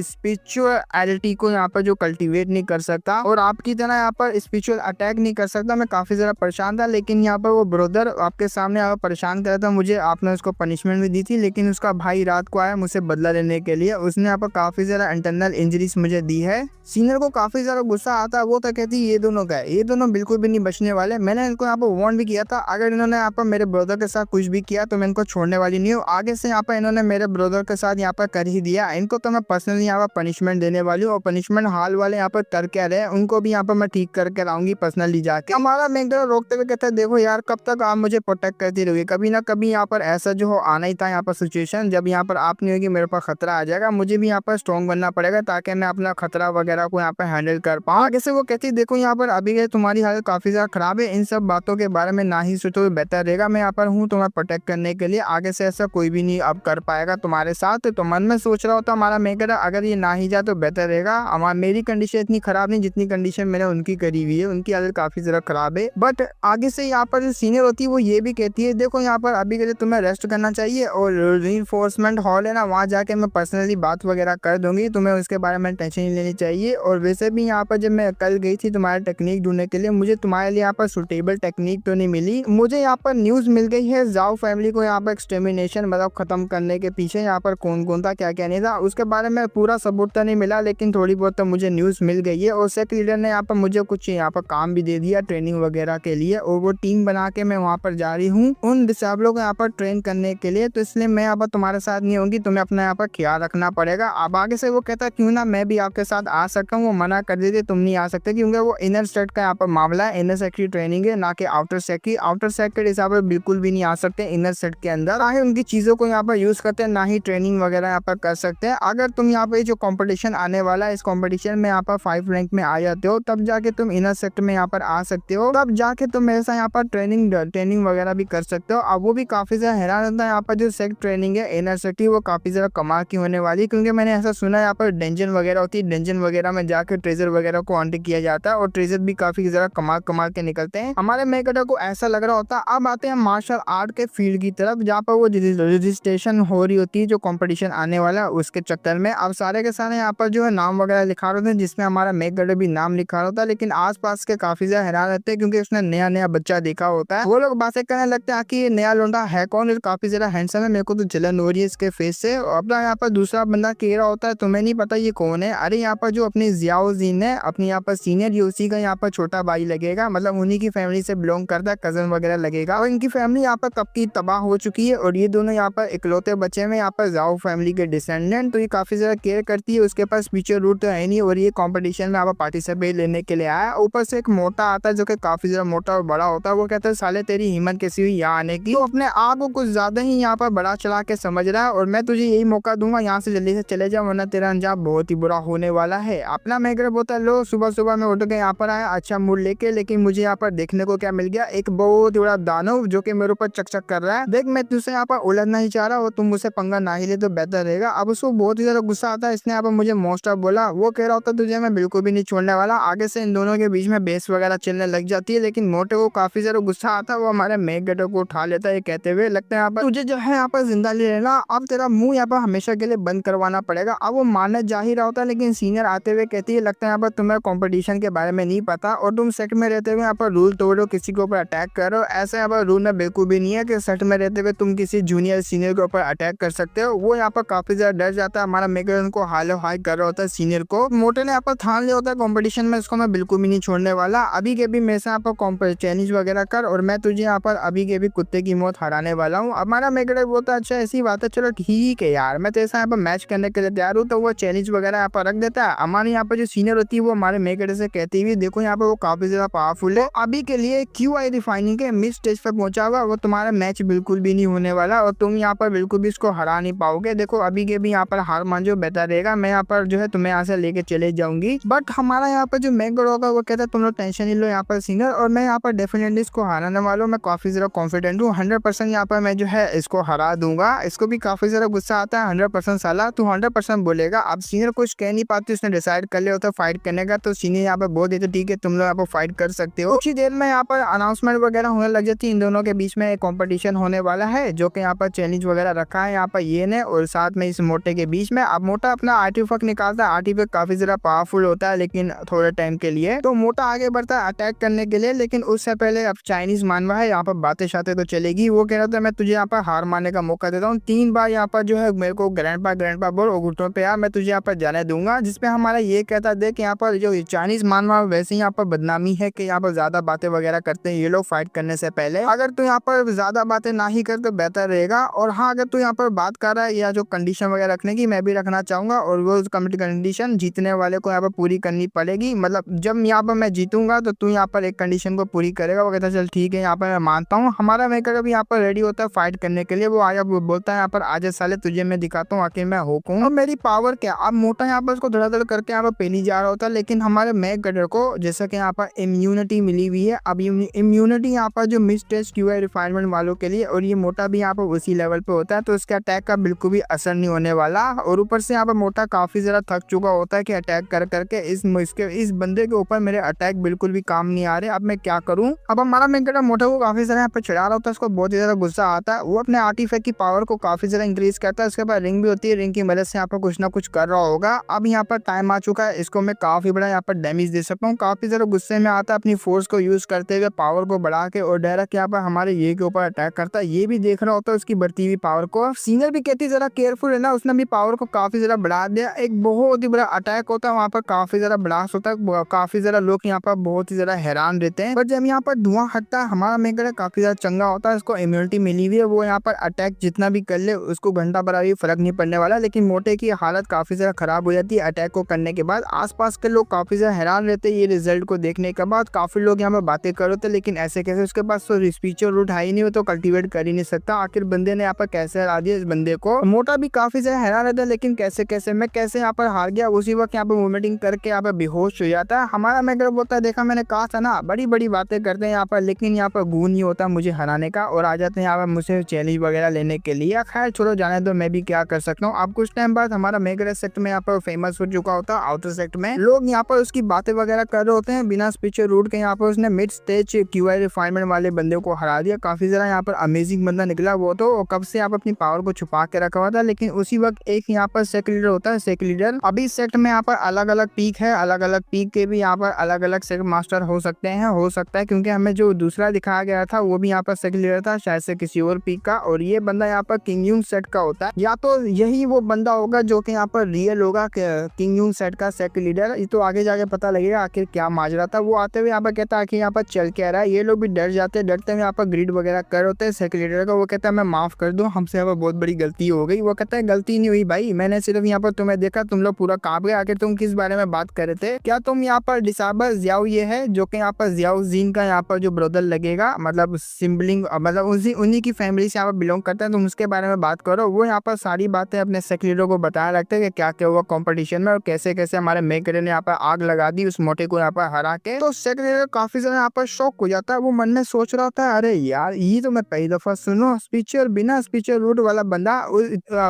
स्पिरिचुअलिटी को यहाँ पर जो कल्टीवेट नहीं कर सकता और आपकी तरह यहाँ पर स्पिरिचुअल अटैक नहीं कर सकता। मैं काफी ज्यादा परेशान था, लेकिन यहाँ पर वो ब्रदर आपके सामने परेशान कर रहा था मुझे, आपने उसको पनिशमेंट भी दी थी, लेकिन उसका भाई रात को आया मुझसे बदला लेने के लिए। उसने यहाँ पर काफी ज्यादा इंटरनल इंजरीज मुझे दी है। सीनियर को काफी ज्यादा गुस्सा आता है, वो तो कहती ये दोनों का है, ये दोनों बिल्कुल भी नहीं बचने वाले। मैंने इनको यहाँ पर वार्न भी किया था, अगर इन्होंने यहाँ पर मेरे ब्रदर के साथ कुछ भी किया तो मैं इनको छोड़ने वाली नहीं हूँ। आगे से यहाँ पर इन्होंने मेरे ब्रदर के साथ यहाँ पर कर ही दिया, इनको तो मैं पर्सनली यहाँ पर पनिशमेंट देने वाली हूँ, और पनिशमेंट हाल वाले यहाँ पर कर क्या रहे उनको भी यहाँ पर मैं ठीक करके लाऊंगी पर्सनली जाके। हमारा मेंटर रोकते हुए कहता है देखो यार, कब तक आप मुझे प्रोटेक्ट करती रहोगी, कभी ना कभी यहाँ पर ऐसा जो हो आना ही था यहाँ पर सिचुएशन, जब यहाँ पर आप नहीं होगी मेरे पास खतरा आ जाएगा, मुझे भी यहाँ पर स्ट्रॉन्ग बनना पड़ेगा ताकि मैं अपना खतरा वगैरह को यहाँ पर हैंडल कर पाऊँ। आगे से वो कहती है देखो यहाँ पर अभी तुम्हारी हालत काफी ज्यादा खराब है, इन सब बातों के बारे में ना ही सोचो बेहतर रहेगा, मैं यहाँ पर हूँ तुम्हें प्रोटेक्ट करने के लिए, आगे से ऐसा कोई भी नहीं अब कर पाएगा तुम्हारे साथ। तो मन में सोच रहा होता हमारा मेकर अगर ये ना ही जाए तो बेहतर रहेगा। हमारा मेरी कंडीशन इतनी खराब नहीं जितनी कंडीशन मैंने उनकी करी हुई है, उनकी हालत काफी ज्यादा खराब है। बट आगे से यहाँ पर जो सीनियर होती है वो ये भी कहती है देखो यहाँ पर अभी के लिए तुम्हें रेस्ट करना चाहिए, और रीइंफोर्समेंट हॉल है ना, वहाँ जाके मैं पर्सनली बात वगैरह कर दूंगी, तुम्हें उसके बारे में टेंशन नहीं लेनी चाहिए। और वैसे भी यहाँ पर जब मैं कल गई थी तुम्हारे टेक्निक ढूंढने के लिए, मुझे तुम्हारे लिए यहाँ पर सुटेबल टेक्निक तो नहीं मिली। मुझे यहाँ पर न्यूज मिल गई है जाओ फैमिली को यहाँ पर एक्सटर्मिनेशन मतलब खत्म करने के पीछे यहाँ पर कौन कौन था क्या क्या नहीं था, उसके बारे में पूरा सबूत तो नहीं मिला, लेकिन थोड़ी बहुत तो मुझे न्यूज मिल गई है। और सेक्ट लीडर ने यहाँ पर मुझे कुछ यहाँ पर काम भी दे दिया ट्रेनिंग वगैरह के लिए, और वो टीम बना के मैं वहाँ पर जा रही हूँ उन डिसेबलों को यहाँ पर ट्रेन करने के लिए, तो इसलिए मैं यहाँ पर तुम्हारे साथ नहीं होंगी, तुम्हें अपना यहाँ पर ख्याल रखना पड़ेगा। अब आगे से वो कहता क्यों ना मैं भी आपके साथ आ सकता हूँ, वो मना कर देते तुम नहीं आ सकते, क्योंकि वो इनर स्टेट का यहाँ पर मामला है, इनर सेट की ट्रेनिंग है ना कि आउटर सेट की। आउटर सेट के हिसाब से बिल्कुल भी नहीं आ सकते इनर सेट के अंदर, ना ही उनकी चीजों को यहाँ पर यूज करते हैं, ना ही ट्रेनिंग वगैरह यहाँ पर कर सकते हैं। अगर तुम यहाँ पे जो कंपटीशन आने वाला है इस कंपटीशन में यहाँ पर 5 रैंक में आ जाते हो, तब जाके तुम इनर सेट में यहाँ पर आ सकते हो, तब जाके तुम मेरे साथ यहाँ पर ट्रेनिंग वगैरह भी कर सकते हो। अब वो भी काफी ज्यादा हैरान होता है यहाँ पर जो सेट ट्रेनिंग है इनर सेट की, वो काफी ज्यादा कमाल की होने वाली, क्योंकि मैंने ऐसा सुना है यहाँ पर डेंजन वगैरह होती है, डेंजन वगैरह में जाकर ट्रेजर वगैरह को हंट किया जाता है, और ट्रेजर भी काफी ज्यादा कमाल के निकलते हैं। हमारे मेकटर को ऐसा लग रहा होता है। अब आते हैं मार्शल आर्ट के फील्ड की तरफ, जहाँ पर वो रजिस्ट्रेशन हो रही होती है जो कंपटीशन आने वाला है उसके चक्कर में। अब सारे के सारे यहाँ पर जो है नाम वगैरह लिखा होते हैं, जिसमें हमारा मेकटर भी नाम लिखा होता है, लेकिन आसपास के काफी ज्यादा हैरान रहते हैं क्योंकि उसने नया बच्चा देखा होता है। वो लोग बातें करने लगते हैं कि ये नया लौंडा है कौन, काफी ज्यादा हैंडसम है, मेरे को तो जलन हो रही है इसके फेस से। अपना यहाँ पर दूसरा बंदा कह रहा होता है तुम्हें नहीं पता ये कौन है, अरे यहाँ पर जो अपनी जियाउद्दीन है अपनी यहाँ पर सीनियर, ये उसी का यहाँ पर छोटा भाई लगेगा, मतलब उन्हीं की फैमिली से बिलोंग करता है, कजन वगैरह लगेगा, और इनकी फैमिली यहाँ पर कब की तबाह हो चुकी है, और ये दोनों यहाँ पर इकलौते बच्चे में यहाँ पर जाओ फैमिली के डिसेंडेंट, तो ये काफी ज्यादा केयर करती है, उसके पास फ्यूचर रूट तो है नहीं, और ये कंपटीशन में यहाँ पर पार्टिसिपेट लेने के लिए आया। ऊपर से एक मोटा आता है जो कि काफी ज्यादा मोटा और बड़ा होता है, वो कहता है साले तेरी हिम्मत कैसी हुई यहाँ आने की, तो अपने आप को कुछ ज्यादा ही यहाँ पर बड़ा चला के समझ रहा है, और मैं तुझे यही मौका दूंगा यहाँ से जल्दी से चले जा, वरना तेरा अंजाम बहुत ही बुरा होने वाला है। अपना मेकर बोलता है लो सुबह सुबह मैं उठ के यहाँ पर आया अच्छा मूड लेके, लेकिन मुझे यहाँ पर देखने को क्या मिल गया, एक बहुत बड़ा दानव जो कि मेरे ऊपर चकचक कर रहा है। देख मैं तुझसे यहाँ पर उलझना ही चाह रहा और तुम मुझसे पंगा ना ही ले तो बेहतर रहेगा। अब उसको बहुत ही ज्यादा गुस्सा आता है, इसने यहाँ पर मुझे मोस्ट ऑफ बोला, वो कह रहा होता तुझे मैं बिल्कुल भी नहीं छोड़ने वाला। आगे से इन दोनों के बीच में बेस वगैरह चलने लग जाती है, लेकिन मोटे को काफी ज्यादा गुस्सा आता है, वो हमारे मेगेटो को उठा लेता है कहते हुए, लगता है यहाँ पर तुझे जो है यहाँ पर जिंदा ले लेना, अब तेरा मुंह यहाँ पर हमेशा के लिए बंद करवाना पड़ेगा। अब वो मानने जा ही रहा होता है, लेकिन सीनियर आते हुए कहती है लगता है यहाँ पर तुम्हें कंपटीशन के बारे में नहीं पता और तुम सेट में रहते हुए यहाँ पर रूल तोड़ो, किसी के ऊपर अटैक करो। ऐसा यहाँ पर रूल में बिल्कुल भी नहीं है कि सेट में रहते हुए तुम किसी जूनियर सीनियर के ऊपर अटैक कर सकते हो। वो यहाँ पर काफी ज्यादा डर जाता है, हमारा मेगर उनको हालो हाई कर रहा होता है सीनियर को। मोटे ने यहाँ पर ठान लिया होता है कॉम्पिटिशन में इसको मैं बिल्कुल भी नहीं छोड़ने वाला, अभी के भी मेरे से यहाँ पर चैलेंज वगैरह कर और मैं तुझे यहाँ पर अभी के भी कुत्ते की मौत हराने वाला हूँ। हमारा मेगर बोलता है अच्छा ऐसी बात है, चलो ठीक है यार मैं तेरे साथ यहाँ पर मैच करने के लिए तैयार हूँ। तो वो चैलेंज वगैरह यहाँ पर रख देता है। हमारे यहाँ पर जो सीनियर होती है वो हमारे मेगर से कहती हुई देखो यहाँ पर वो काफी ज्यादा पावरफुल है, अभी के लिए QI रिफाइनिंग के मिड स्टेज पर पहुंचा हुआ, वो तुम्हारा मैच बिल्कुल भी नहीं होने वाला और तुम यहाँ पर बिल्कुल भी इसको हरा नहीं पाओगे। देखो अभी के भी यहाँ पर हार मान जो बेहतर रहेगा, मैं यहाँ पर जो है तुम्हें यहाँ से लेके चले जाऊंगी। बट हमारा यहाँ पर जो मेगर होगा वो कहता है तुम लोग टेंशन नहीं लो यहाँ पर सीनियर, और मैं यहाँ पर डेफिनेटली इसको हराने वाला हूँ। मैं काफी ज्यादा कॉन्फिडेंट हूँ, 100% यहाँ पर मैं जो है इसको हरा दूंगा। इसको भी काफी ज्यादा गुस्सा आता है, 100% साला तू 100% बोलेगा। अब सीनियर कुछ कह नहीं पाती, उसने डिसाइड कर लिया होता फाइट करने का, तो सीनियर यहाँ पर बोल देते ठीक है तुम लोग यहाँ पर फाइट कर सकते हो। कुछ ही देर में यहाँ पर अनाउंसमेंट वगैरह होने लग जाती है, इन दोनों के बीच में कॉम्पिटिशन होने वाला है जो कि यहाँ पर चैलेंज वगैरह रखा है यहाँ पर ये ने और साथ में इस मोटे के बीच में। अब मोटा अपना आर्टिफैक्ट निकालता है, आर्टिफैक्ट काफी ज्यादा पावरफुल होता है लेकिन थोड़े टाइम के लिए, तो मोटा आगे बढ़ता है अटैक करने के लिए। लेकिन उससे पहले अब चाइनीज मानवा है यहाँ पर बातें शातें तो चलेगी। वो कह रहा था मैं तुझे यहाँ पर हार मारने का मौका देता हूँ, 3 बार यहाँ पर जो है मेरे को ग्रैंडपा बोल और घुटनों पे यार मैं तुझे यहाँ पर जाने दूंगा। जिसपे हमारा ये कहता देख यहाँ पर जो चाइनीज मानवा वैसे यहाँ पर बदनामी है कि यहाँ पर ज्यादा बातें वगैरह करते हैं ये लोग फाइट करने से पहले। अगर तू यहाँ पर ज्यादा बातें ना ही कर तो बेहतर रहेगा, और हाँ अगर तू यहाँ पर बात कर रहा है या जो कंडीशन वगैरह रखने की मैं भी रखना चाहूंगा, और वो कंडीशन जीतने वाले को यहाँ पर पूरी करनी पड़ेगी। मतलब जब यहाँ पर मैं जीतूंगा तो तू यहाँ पर एक कंडीशन को पूरी करेगा। वो कहता है चल ठीक है यहाँ पर मैं मानता हूँ। हमारा मेकर भी यहाँ पर रेडी होता है फाइट करने के लिए, वो आया वो बोलता है यहाँ पर आज साले तुझे मैं दिखाता हूँ आखिर मैं होकूं और मेरी पावर क्या। अब मोटा यहाँ पर उसको धड़ाधड़ करके यहाँ पर पेनी जा रहा होता है, लेकिन हमारे मेकर को जैसा कि यहाँ पर इम्यूनिटी मिली हुई है। अब इम्यूनिटी यहाँ पर जो मिड स्टेज QI रिफाइनमेंट वालों के लिए, और ये मोटा भी यहाँ पर उसी लेवल पे होता है तो इसके अटैक का बिल्कुल भी असर नहीं होने वाला। और ऊपर से यहाँ पर मोटा काफी ज्यादा थक चुका होता है कि अटैक कर करके इस बंदे के ऊपर मेरे अटैक बिल्कुल भी काम नहीं आ रहे, अब मैं क्या करूं। अब हमारा मेकर मोटा को काफी ज्यादा यहाँ पर चढ़ा रहा होता है, उसको बहुत ही ज्यादा गुस्सा आता है। वो अपने आर्टिफैक्ट की पावर को काफी ज्यादा इंक्रीज करता है, उसके बाद रिंग भी होती है, रिंग की मदद से यहाँ पर कुछ ना कुछ कर रहा होगा। अब यहाँ पर टाइम आ चुका है, इसको मैं काफी बड़ा यहाँ पर डैमेज दे सकता हूँ। काफी ज्यादा गुस्से में आता है, अपनी फोर्स को यूज करते हुए पावर को बढ़ा के और डायरेक्ट यहाँ पर हमारे ये के ऊपर अटैक करता है। ये भी देख रहा होता है उसकी बढ़ती हुई पावर को। सीनियर भी कहती जरा केयरफुल है ना, उसने भी पावर को काफी ज्यादा बढ़ा दिया। एक बहुत ही बड़ा अटैक होता है, वहाँ पर काफी ज्यादा ब्लास्ट होता है, काफी ज्यादा लोग यहाँ पर बहुत ही ज्यादा हैरान रहते हैं। पर जब यहाँ पर धुआं हटता है हमारा मेकर काफी ज्यादा चंगा होता है, उसको इम्यूनिटी मिली हुई है, वो यहाँ पर अटैक जितना भी कर ले उसको घंटा भरा भी फर्क नहीं पड़ने वाला। लेकिन मोटे की हालत काफी ज्यादा खराब हो जाती है अटैक को करने के बाद। आसपास के लोग काफी ज्यादा हैरान रहते हैं ये रिजल्ट को देखने के बाद। काफी लोग यहाँ पर बातें कर रहे थे लेकिन ऐसे कैसे, उसके पास तो स्पीचर रूट है ही नहीं, वो तो कल्टीवेट कर ही नहीं सकता। आखिर बंदे ने यहाँ पर कैसे हरा दिया इस बंदे को। मोटा भी काफी ज्यादा हैरान रहता है लेकिन कैसे मैं कैसे यहाँ पर हार गया। उसी वक्त यहाँ पर वोमिटिंग करके यहाँ पर बेहोश हो जाता है। हमारा मेकर बोलता है देखा मैंने कहा था ना, बड़ी बड़ी बातें करते हैं यहाँ पर लेकिन यहाँ पर गुण नहीं होता मुझे हराने का, और आ जाते हैं यहाँ पर मुझसे चैलेंज वगैरह लेने के लिए। खैर छोड़ो जाने दो, मैं भी क्या कर सकता हूँ। अब कुछ टाइम बाद हमारा मेकर सेक्ट में यहाँ पर फेमस हो चुका होता है। आउटर सेक्ट में लोग यहाँ पर उसकी बातें वगैरह कर रहे होते हैं बिना स्पीचर रूट के। यहाँ पर उसने मिड स्टेज QI रिफाइनमेंट वाले बंदे को हरा दिया। काफी ज्यादा यहाँ पर अमेजिंग बंदा निकला वो तो, कब से यहाँ पर अपनी पावर को छुपा के रखा हुआ था। लेकिन उसी वक्त एक यहाँ पर सेक्ट लीडर होता है, सेक्ट लीडर। अभी सेक्ट में यहाँ पर अलग अलग पीक है, अलग अलग पीक के भी यहाँ पर अलग अलग सेक्ट मास्टर हो सकते हैं, हो सकता है क्योंकि हमें जो दूसरा दिखाया गया था वो भी यहाँ पर सेक्ट लीडर था शायद से किसी और पीक का, और ये बंदा यहाँ पर किंग यून सेट का होता है। या तो यही वो बंदा होगा जो कि यहाँ पर रियल होगा किंग यून सेट का सेक्ट लीडर। ये तो आगे जाके पता लगेगा आखिर क्या माजरा था। वो आते हुए यहाँ पर कहता है कि यहाँ पर चल क्या रहा है। ये लोग भी डर जाते हैं, डरते हुए यहाँ पर ग्रीड वगैरह कर होते हैं सेक्ट लीडर का। वो कहता है मैं माफ कर दूं, हमसे यहाँ पर बहुत बड़ी गलती हो गई। वो कहता है गलती नहीं हुई भाई, मैंने सिर्फ यहाँ पर तुम्हें देखा, तुम लोग पूरा कांप गए। आखिर तुम किस बारे में बात कर रहे थे? क्या तुम यहाँ पर डिसाबर जियाओ ये है जो कि यहाँ पर जियाओ जीन का यहाँ पर जो ब्रदर लगेगा, मतलब सिबलिंग, मतलब उन्हीं की फैमिली से यहाँ पर बिलोंग करता है, तुम उसके बारे में बात करो। वो यहाँ पर सारी बातें अपने सेक्ट लीडर को बताया रखते हैं कि क्या क्या हुआ कॉम्पिटिशन में और कैसे कैसे हमारे मेकर ने यहाँ पर आग लगा दी उस मोटे को यहाँ पर हरा के। तो सेकंड लीडर काफी ज्यादा यहाँ पर शॉक हो जाता है। वो मन में सोच रहा होता है अरे यार ये तो मैं पहली दफा सुनो स्पिरिचुअल बिना स्पिरिचुअल रूट वाला बंदा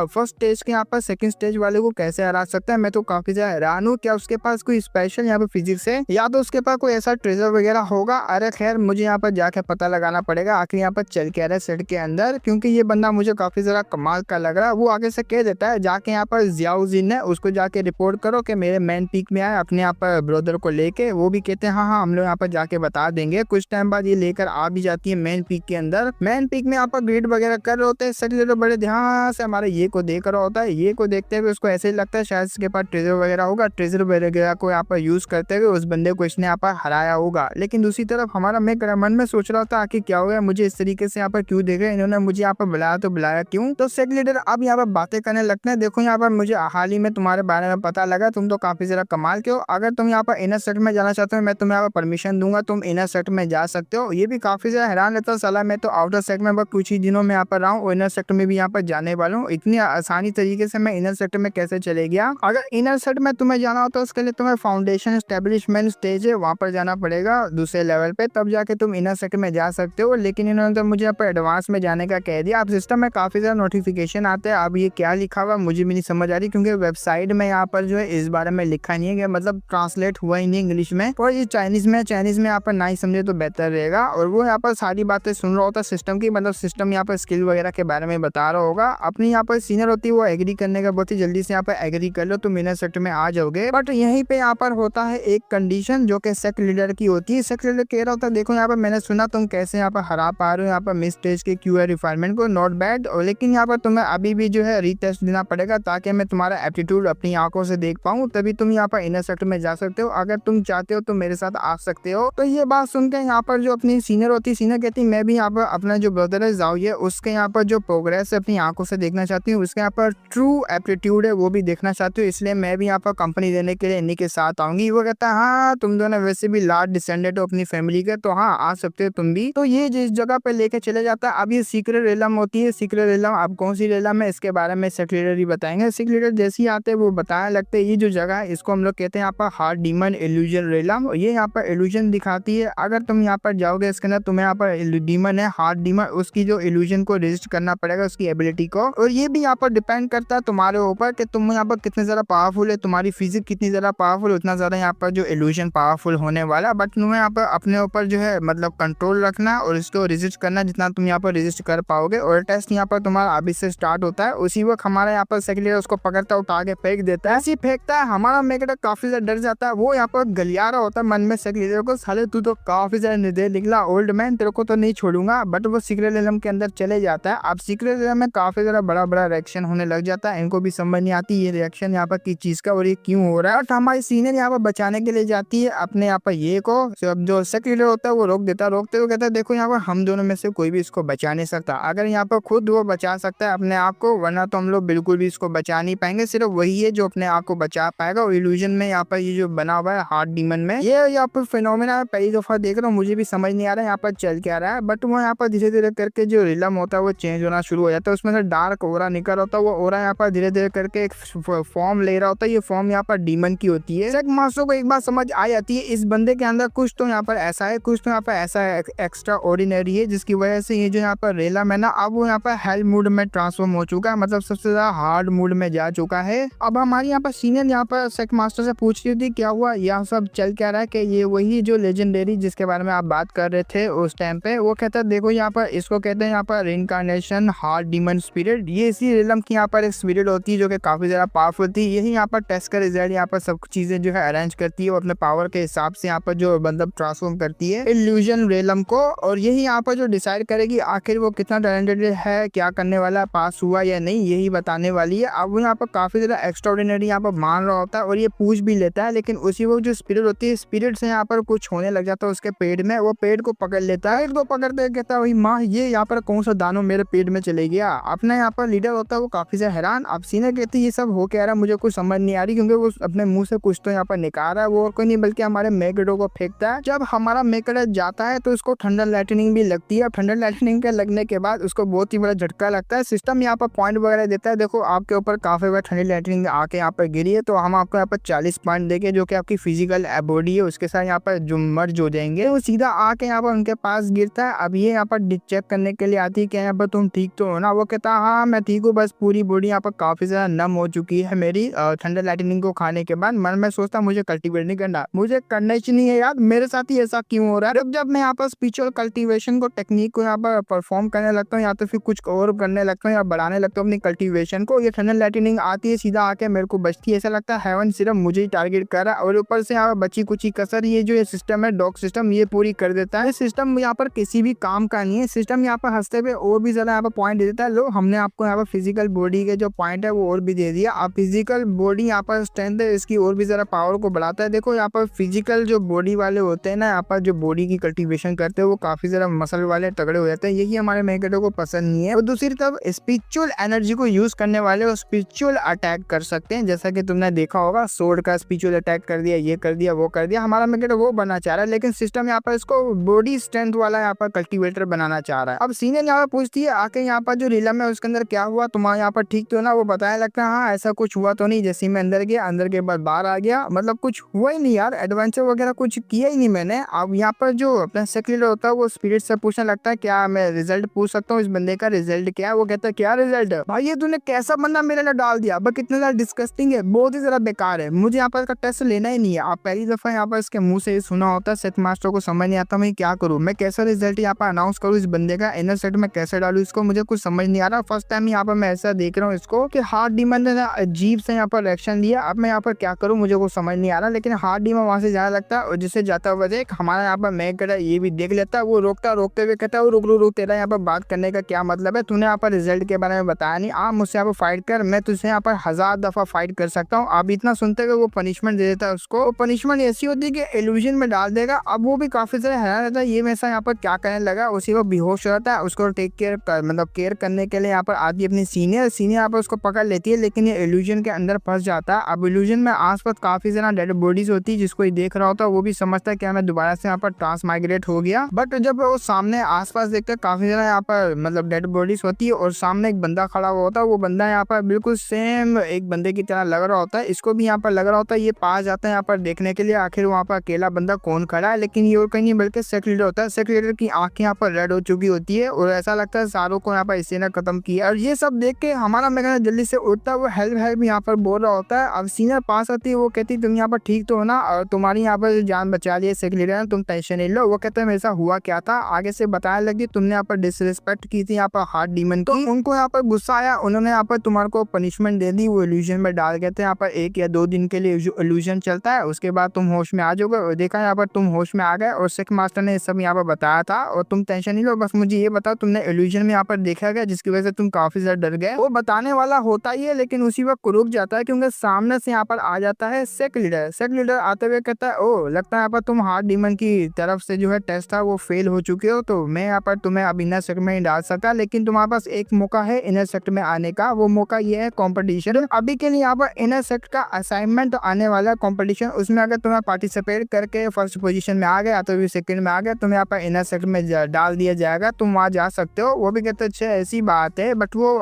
फर्स्ट स्टेज के यहाँ पर सेकंड स्टेज वाले को कैसे हरा सकता है। मैं तो काफी ज्यादा हैरान हूँ। क्या उसके पास कोई स्पेशल यहाँ पर फिजिक्स है या तो उसके पास कोई ऐसा ट्रेजर वगैरह होगा। अरे खैर मुझे यहाँ पर जाके पता लगाना पड़ेगा आखिर यहाँ पर चल क्या रहा है सेट के अंदर, क्योंकि ये बंदा मुझे काफी ज्यादा कमाल का लग रहा है। वो आगे से कह देता है जाके यहाँ पर जियाउद्दीन है उसको जाके रिपोर्ट करो कि मेरे मेन पीक में आए अपने यहाँ पर ब्रदर को लेके। वो भी कहते हैं हाँ हम लोग यहाँ पर जाके बता देंगे। कुछ टाइम बाद ये लेकर आ भी जाती है मेन पीक के अंदर। मेन पीक में यहाँ पर ग्रीड वगैरह कर रहे होते हैं। सेकंड लीडर बड़े ध्यान से हमारे ये को देख रहा होता है। ये को देखते हुए उसको ऐसे ही लगता है शायद इसके पास ट्रेजर वगैरह होगा। ट्रेजर वगैरह को यहाँ पर यूज करते हुए उस बंदे को इसने यहाँ पर हराया होगा। लेकिन दूसरी तरफ हमारा मैं मन में सोच रहा था आखिर क्या हो गया, मुझे इस तरीके से यहाँ पर क्यों देख रहे हैं इन्होंने, मुझे यहाँ पर बुलाया तो बुलाया क्यों। तो सेकंड लीडर अब यहाँ पर बातें करने लगते हैं। देखो यहाँ पर मुझे हाल ही में तुम्हारे बारे में पता लगा, तुम तो काफी ज्यादा कमाल के हो। अगर तुम यहाँ पर इनर सेट में जाना चाहते हो मैं तुम्हें यहाँ पर परमिशन दूंगा, तुम इनर सेट में जा सकते हो। ये भी काफी ज्यादा हैरान रहता है साला मैं तो आउटर सेट में बस कुछ ही दिनों में यहाँ पर रहा हूँ, इनर सेक्टर में भी यहाँ पर जाने वाला हूँ। इतनी आसानी तरीके से मैं इनर सेक्टर में कैसे चले गया। अगर इनर सेट में तुम्हें जाना हो तो उसके लिए तुम्हें फाउंडेशन एस्टेब्लिशमेंट स्टेज है वहां पर जाना पड़ेगा दूसरे लेवल पे, तब जाके तुम इनर सेक्टर में जा सकते हो। लेकिन इन्होंने तो मुझे यहाँ पर एडवांस में जाने का कह दिया। अब सिस्टम में काफी ज्यादा नोटिफिकेशन आते हैं। अब ये क्या लिखा हुआ मुझे भी नहीं समझ आ रही, क्योंकि वेबसाइट में यहाँ पर जो है इस बारे में लिखा नहीं है, मतलब ट्रांसलेट हुआ ही नहीं इंग्लिश में। और ये चाइनीज में यहाँ पर ना ही समझे तो बेहतर रहेगा। और वो यहाँ पर सारी बातें सुन रहा होता है सिस्टम की, मतलब सिस्टम यहाँ पर स्किल वगैरह के बारे में बता रहा होगा। अपनी यहाँ पर सीनियर होती है वो एग्री करने का बहुत ही जल्दी से यहाँ पर एग्री कर लो तुम इनर सेक्टर में आ जाओगे। बट यहीं पे यहाँ पर होता है एक कंडीशन जो कि सेक्ट लीडर की होती है। सेक्ट लीडर कह रहा होता है देखो यहाँ पर मैंने सुना तुम कैसे यहाँ पर हरा पा रहे हो यहाँ पर मिस टेस्ट के क्यूए रिफाइनमेंट को, नॉट बैड, लेकिन यहाँ पर तुम्हें अभी भी जो है रीटेस्ट देना पड़ेगा ताकि मैं तुम्हारा एप्टीट्यूड अपनी आंखों से देख पाऊँ, तभी तुम यहाँ पर इनर सेक्टर में जा सकते हो। अगर तुम चाहते हो तो मेरे साथ आ सकते हो। तो ये बात सुनकर यहाँ पर जो अपनी सीनियर होती है, सीनियर कहती है मैं भी यहाँ पर अपना जो ब्रदर है जाओ उसके यहाँ पर जो प्रोग्रेस है अपनी आंखों से देखना चाहती हूँ, उसके यहाँ पर ट्रू एप्टीट्यूड है वो भी देखना चाहती हूँ, इसलिए मैं भी यहाँ पर कंपनी देने के लिए इन्हीं के साथ आऊंगी। वो कहता है हाँ तुम दोनों वैसे भी लार्ज डिसेंडेंट हो अपनी फैमिली के, तो हाँ आ सकते हो तुम भी। तो ये जिस जगह पे लेके चले जाता है, अब ये सीक्रेट रेलम होती है। सीक्रेट रेलम अब कौन सी रेलम है इसके बारे में सेक्ट लीडर ही बताएंगे। सेक्ट लीडर जैसे ही आते हैं वो बताने लगते हैं ये जो जगह है इसको हम लोग कहते हैं यहाँ पर हार्ट डीमन इल्यूजन रेलम। ये यहाँ पर इल्यूजन दिखाती है। अगर तुम यहाँ पर जाओगे इसके अंदर तुम्हें यहाँ पर डीमन है हार्ट डीमन, उसकी जो इल्यूजन को रजिस्ट करना पड़ेगा उसकी एबिलिटी को। और ये भी यहाँ पर डिपेंड करता है तुम्हारे ऊपर कि तुम यहाँ पर कितने ज्यादा पावरफुल है, तुम्हारी फिजिक कितनी ज्यादा पावरफुल, उतना ज्यादा यहाँ पर जो इल्यूजन पावरफुल होने वाला। बट तुम्हें यहाँ पर अपने ऊपर जो है मतलब कंट्रोल रखना और इसको रजिस्ट करना जितना तुम यहाँ पर रजिस्ट कर पाओगे। और टेस्ट यहाँ पर तुम्हारा अभी से स्टार्ट होता है। उसी वक्त हमारा यहाँ पर सेकंड लीडर उसको पकड़ता है उठा के फेंक देता है। ऐसी फेंकता है हमारा मेकेटर काफी ज्यादा डर जाता है। वो यहाँ पर गलिया रहा होता है मन में सेकंड लीडर को, साले तू तो काफी ज्यादा निर्दय निकला ओल्ड मैन, तेरे को तो नहीं छोड़ूंगा। बट वो सीक्रेट रेलम के अंदर चले जाता है। अब सीक्रेट रेलम में काफी ज्यादा बड़ा बड़ा रिएक्शन होने लग जाता है। इनको भी समझ नहीं आती ये रिएक्शन यहाँ पर किस चीज का और ये क्यों हो रहा है। और हमारी सीनियर यहाँ पर बचाने के लिए जाती है अपने यहाँ पर ये को, जो सेकंड लीडर होता है वो रोक देता है। रोकते हुए कहता है देखो यहाँ पर हम दोनों में से कोई भी इसको बचा नहीं सकता। अगर यहाँ पर खुद वो बचा सकता है अपने आप को, वरना तो हम लोग बिल्कुल भी इसको बचा नहीं पाएंगे। सिर्फ वही है जो अपने आप को बचा पाएगा। और इल्यूजन में यहाँ पर ये जो बना हुआ है हार्ट डीमन में, ये यहाँ पर फिनोमेना पहली दफा देख रहा हूँ, मुझे भी समझ नहीं आ रहा है यहाँ पर चल क्या रहा है। बट वो यहाँ पर धीरे धीरे करके जो रिलम होता है वो चेंज होना शुरू हो जाता है। उसमें से डार्क ओरा निकल होता है। वो ओरा यहाँ पर धीरे धीरे करके एक फॉर्म ले रहा होता है। ये फॉर्म यहाँ पर डीमन की होती है। सेक्ट मास्टर को एक बात समझ आ जाती है इस बंदे के अंदर कुछ तो यहाँ पर ऐसा है, कुछ तो यहाँ पर ऐसा एक्स्ट्रा ऑर्डिनरी है जिसकी वजह से ये जो यहाँ पर रेलम है ना अब वो यहाँ पर हेल मूड में ट्रांसफॉर्म हो चुका है, मतलब सबसे ज्यादा हार्ड मूड में जा चुका है। अब हमारी यहाँ पर सीनियर यहाँ पर सेक्ट मास्टर से पूछ रही थी क्या हुआ, यह सब चल क्या रहा है, कि ये वही जो लेजेंडरी जिसके बारे में आप बात कर रहे थे उस टाइम पे। वो कहता है देखो यहाँ पर इसको कहते हैं यहाँ पर रिइंकार्नेशन हार्ट डीमन स्पिरिट। ये इसी रेलम की यहाँ पर एक स्पिरिट होती है जो कि काफी ज्यादा पावरफुल थी। यही यहाँ पर टेस्ट का रिजल्ट यहाँ पर सब चीजें जो है अरेंज करती है और अपने पावर के हिसाब से यहाँ पर जो मतलब ट्रांसफॉर्म करती है इल्यूजन रेलम को। और यही यहाँ पर जो डिसाइड करेगी आखिर वो कितना टैलेंटेड है, क्या करने वाला, पास हुआ या नहीं, यही बताने वाली है। अब वो यहाँ पर काफी ज्यादा एक्स्ट्राऑर्डिनरी यहाँ पर मान रहा होता है और ये पूछ भी लेता है। लेकिन उसी वो जो स्पिरिट होती है स्पिरिट से यहाँ पर कुछ होने लग जाता है उसके पेट में। वो पेट को पकड़ लेता है, इसको पकड़ते कहता है वही माँ ये यहाँ पर कौन सा दानों मेरे पेट में चले गया। अपना यहाँ पर लीडर होता है वो काफी ज्यादा हैरान। अब सीनियर कहती है ये सब हो क्या रहा है, मुझे कुछ समझ नहीं आ रही, क्योंकि वो अपने मुंह से कुछ तो यहाँ पर निकाल रहा है। वो कोई नहीं बल्कि हमारे मेकेडो को फेंकता है। जब हमारा मेकेडो जाता है तो उसको ठंडर लाइटनिंग भी लगती है। ठंडर लाइटनिंग के लगने के बाद उसको बहुत ही बड़ा झटका लगता है। सिस्टम यहाँ पर पॉइंट वगैरह देता है, देखो आपके ऊपर काफी बड़ा ठंडी लाइटनिंग आके यहाँ पर गिरी है तो हम आपको यहाँ पर 40 पॉइंट देंगे जो कि के आपकी फिजिकल बॉडी है उसके साथ यहाँ पर जो मर्ज हो जाएंगे, वो सीधा आके यहाँ पर उनके पास गिरता है। अब ये यहाँ पर चेक करने के लिए आती है कि यहाँ पर तुम ठीक तो हो ना। वो कहता है हाँ मैं ठीक हूँ, बस पूरी बॉडी यहाँ पर काफी ज्यादा नम हो चुकी है मेरी थंडर लाइटनिंग को खाने के बाद। मन में सोचता मुझे कल्टीवेट नहीं करना, मुझे करना ही नहीं है यार, मेरे साथ ही ऐसा क्यों हो रहा है। जब मैं यहाँ पर स्पिरिचुअल कल्टीवेशन को टेक्निक को यहाँ पर परफॉर्म करने लगता हूँ या तो फिर कुछ और करने लगता हूँ या बढ़ाने लगता हूँ अपनी कल्टीवेशन को, ये थंडर लाइटनिंग आती है सीधा आके मेरे को बचती है। ऐसा लगता है हेवन सिर्फ मुझे ही टारगेट कर रहा है और ऊपर से यहाँ पर बची कुची कसर ये जो ये सिस्टम है डॉग सिस्टम ये पूरी कर देता है। सिस्टम यहाँ पर किसी भी काम का नहीं है, सिस्टम यहाँ पर हंसते पे और भी ज्यादा यहाँ पर पॉइंट दे देता है। लो हमने आपको यहाँ पर फिजिकल बॉडी के जो पॉइंट है वो और भी दे दिया। अब फिजिकल बॉडी यहाँ पर स्ट्रेंथ है इसकी और भी ज्यादा पावर को बढ़ाता है। देखो यहाँ पर फिजिकल जो बॉडी वाले होते हैं ना, यहाँ पर जो बॉडी की कल्टीवेशन करते हैं वो काफी ज्यादा मसल वाले तगड़े हो जाते हैं, यही हमारे मेकेटो को पसंद नहीं है। और दूसरी तरफ स्पिरिचुअल एनर्जी को यूज करने वाले वो स्पिरिचुअल अटैक कर सकते हैं, जैसा कि तुमने देखा होगा सोर्ड का स्पिरिचुअल अटैक कर दिया, ये कर दिया वो कर दिया। हमारा मेकेटो वो बनना चाह रहा है लेकिन सिस्टम यहाँ पर इसको बॉडी स्ट्रेंथ वाला यहाँ पर कल्टीवेटर बनाना चाह रहा है। अब सीनियर यहाँ पर पूछती है आके यहाँ पर जो रीलम है उसके अंदर क्या हुआ, तुम्हारा यहाँ पर ठीक तो ना। वो बताया लगता है हाँ ऐसा कुछ हुआ तो नहीं, जैसे मैं अंदर गया अंदर के बाद बाहर आ गया, मतलब कुछ हुआ ही नहीं यार, एडवेंचर वगैरह कुछ किया ही नहीं मैंने। अब यहाँ पर जो अपना सेक्रेटरी होता है वो स्पिरिट से पूछने लगता है क्या मैं रिजल्ट पूछ सकता हूँ इस बंदे का रिजल्ट क्या है। वो कहता है क्या रिजल्ट है भाई, ये तूने कैसा बंदा मेरे लिए डाल दिया, बट कितना ज्यादा डिस्कस्टिंग है, बहुत ही ज्यादा बेकार है, मुझे यहाँ पर इसका टेस्ट लेना ही नहीं है। आप पहली दफा यहाँ पर इसके मुंह से सुना होता है, सेट मास्टर को समझ नहीं आता मैं क्या करूँ, मैं कैसा रिजल्ट यहाँ पर अनाउंस करूँ इस बंदे का, इनर सेट में कैसे डालू इसको, मुझे कुछ समझ नहीं आ रहा। फर्स्ट टाइम यहाँ पर मैं ऐसा देख रहा हूँ इसको कि हार्ट डीमन ने अजीब से यहाँ पर रिएक्शन दिया। अब मैं यहाँ पर क्या करूँ मुझे कुछ समझ नहीं आ रहा, लेकिन हार्ट डीमन वहां से जाने लगता है और जिससे जाता हुआ देख हमारा यहाँ पर मैं कर ये भी देख लेता है। वो रोकते हुए कहता है रुक रुक तेरा यहाँ पर बात करने का क्या मतलब है, तूने यहाँ पर रिजल्ट के बारे में बताया नहीं, आप मुझसे यहाँ पर फाइट कर, मैं तुझसे यहाँ पर 1000 दफा फाइट कर सकता हूँ। अब इतना सुनते हुए वो पनिशमेंट दे देता है उसको। पनिशमेंट ऐसी होती है कि इल्यूजन में डाल देगा। अब वो भी काफी ज्यादा हैरान रहता है ये वैसा यहाँ पर क्या करने लगा, उसी को बेहोश हो जाता है। उसको टेक केयर मतलब केयर करने के लिए यहाँ पर आती है अपनी सीनियर यहाँ पर उसको पकड़ लेती है, लेकिन ये इल्यूजन के अंदर फंस जाता है। अब इल्यूजन में आसपास काफी ज्यादा डेड बॉडीज होती है, जिसको ये देख रहा होता है वो भी समझता है कि मैं दोबारा से यहाँ पर ट्रांसमाइग्रेट हो गया। बट जब वो सामने आसपास देखता है काफी ज्यादा यहाँ पर मतलब डेड बॉडीज होती है और सामने एक बंदा खड़ा हुआ होता है, वो बंदा यहाँ पर बिल्कुल सेम एक बंदे की तरह लग रहा होता है, इसको भी यहाँ पर लग रहा होता है। ये पास जाता है यहाँ पर देखने के लिए आखिर वहाँ पर अकेला बंदा कौन खड़ा है, लेकिन ये और कहीं नहीं बल्कि सेक्रेटरी होता है। सेक्रेटरी की आंखें यहाँ पर रेड हो चुकी होती है और ऐसा लगता है सारों को यहाँ पर इसी ने खत्म किया। और ये सब देख के हमारा मेगा जल्दी से उठता है, वो हेल्प यहाँ पर बोल रहा होता है। अब सीनियर पास आती है, वो कहती है तुम यहाँ पर ठीक तो हो ना और तुम्हारी यहाँ पर जान बचा लिया सेक्रेटरी ने, तुम टेंशन नहीं लो। वो कहते हैं ऐसा हुआ क्या था, आगे से बताया लगी तुमने यहाँ पर डिसरिस्पेक्ट की थी यहाँ पर हार्ट डीमन को, उनको यहाँ पर गुस्सा आया, उन्होंने यहाँ पर तुम्हारे को पनिशमेंट दे दी, वो इल्यूजन में डाल गए थे। यहाँ पर 1 या 2 दिन के लिए इल्यूजन चलता है, उसके बाद तुम होश में आ जाओगे। और देखा यहाँ पर तुम होश में आ गए और सिख मास्टर ने सब यहाँ पर बताया था और तुम टेंशन नहीं लो, बस मुझे ये बताओ तुमने इल्यूजन में यहाँ पर देखा गया जिसकी वजह से तुम काफी ज्यादा डर गए। वो बताने वाला होता ही है लेकिन उसी वक्त रुक जाता है क्योंकि सामने से यहाँ पर आ जाता है सेक लीडर। सेक लीडर आते हुए कहता है ओ लगता है यहाँ पर तुम हार्ट डीमन की तरफ से जो है टेस्ट था वो फेल हो चुके हो, तो मैं यहाँ पर तुम्हें अब इनर सेक्टर में नहीं डाल सकता, लेकिन तुम्हारे पास एक मौका है इनर सेक्टर में आने का। वो मौका ये है कंपटीशन। अभी के लिए यहाँ पर इनर सेक्टर का असाइनमेंट तो आने वाला है कंपटीशन, उसमें अगर तुम्हें पार्टिसिपेट करके फर्स्ट पोजीशन में आ गया तो भी सेकंड में आ गया, तुम्हें यहाँ पर इनर सेक्टर में डाल दिया जाएगा, तुम वहाँ जा सकते हो। वो भी कहते अच्छा ऐसी बात है, बट वो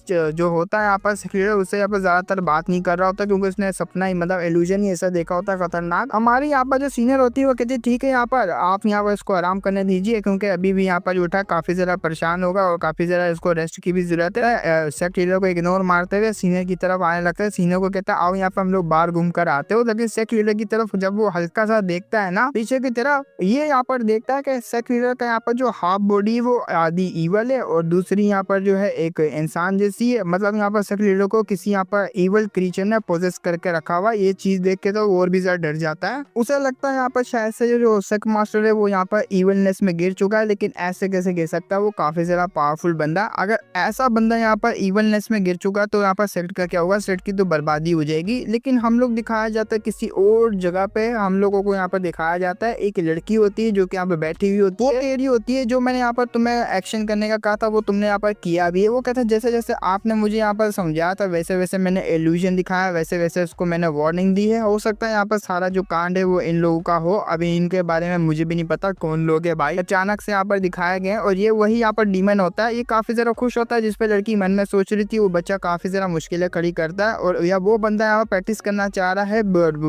जो होता है यहाँ पर सेक्रेटरी उससे यहाँ पर ज्यादातर बात नहीं कर रहा होता क्योंकि उसने सपना ही मतलब इल्यूजन ही ऐसा देखा होता है खतरनाक। हमारी यहाँ पर जो सीनियर होती है वो कहती है ठीक है यहाँ पर आप यहाँ पर इसको आराम करने दीजिए क्योंकि अभी भी यहाँ पर उठा काफी ज्यादा परेशान होगा और काफी ज्यादा इसको रेस्ट की भी जरूरत है। सेक्रेटरी को इग्नोर मारते हुए सीनियर की तरफ आने लगता है। सीनियर को कहता है आओ यहाँ पर हम लोग बाहर घूम कर आते हो, लेकिन सेक्रेटरी की तरफ जब वो हल्का सा देखता है ना पीछे की तरफ, ये यहाँ पर देखता है कि सेक्रेटरी का यहाँ पर जो हाफ बॉडी वो आधी ईवल है और दूसरी यहाँ पर जो है एक इंसान जैसी है, मतलब यहाँ पर सेक्रेटरी को किसी यहाँ पर ईवल क्रीचर ने पोजेस करके रखा हुआ। ये चीज देख के तो और भी ज्यादा डर जाता है, उसे लगता है यहाँ पर शायद से जो सेक मास्टर है वो यहाँ पर ईवलनेस में गिर चुका है, लेकिन ऐसे कैसे गिर सकता है, वो काफी ज्यादा पावरफुल बंदा। अगर ऐसा बंदा यहाँ पर ईवलनेस में गिर चुका तो यहाँ पर सेट का क्या होगा, सेट की तो बर्बादी हो जाएगी। लेकिन हम लोग दिखाया जाता है किसी और जगह पे, हम लोगों को यहाँ पर दिखाया जाता है एक लड़की होती है जो कि यहाँ पे बैठी हुई होती है, वो एरिया होती है जो मैंने यहाँ पर तुम्हें एक्शन करने का कहा था वो तुमने यहाँ पर किया भी है। वो कहता है जैसे जैसे आपने मुझे यहाँ पर समझाया था वैसे वैसे मैंने इल्यूजन दिखाया, वैसे वैसे उसको मैंने वार्निंग दी है। हो सकता है यहाँ पर सारा जो कांड है वो इन लोगों का हो, अभी इनके बारे में मुझे भी नहीं पता कौन लोग है भाई, अचानक से यहाँ पर दिखाया गया। और ये वही यहाँ पर डीमन होता है, ये काफी ज्यादा खुश होता है जिस पे लड़की मन में सोच रही थी वो बच्चा काफी ज्यादा मुश्किलें खड़ी करता है। और या वो बंदा यहाँ पर प्रैक्टिस करना चाह रहा है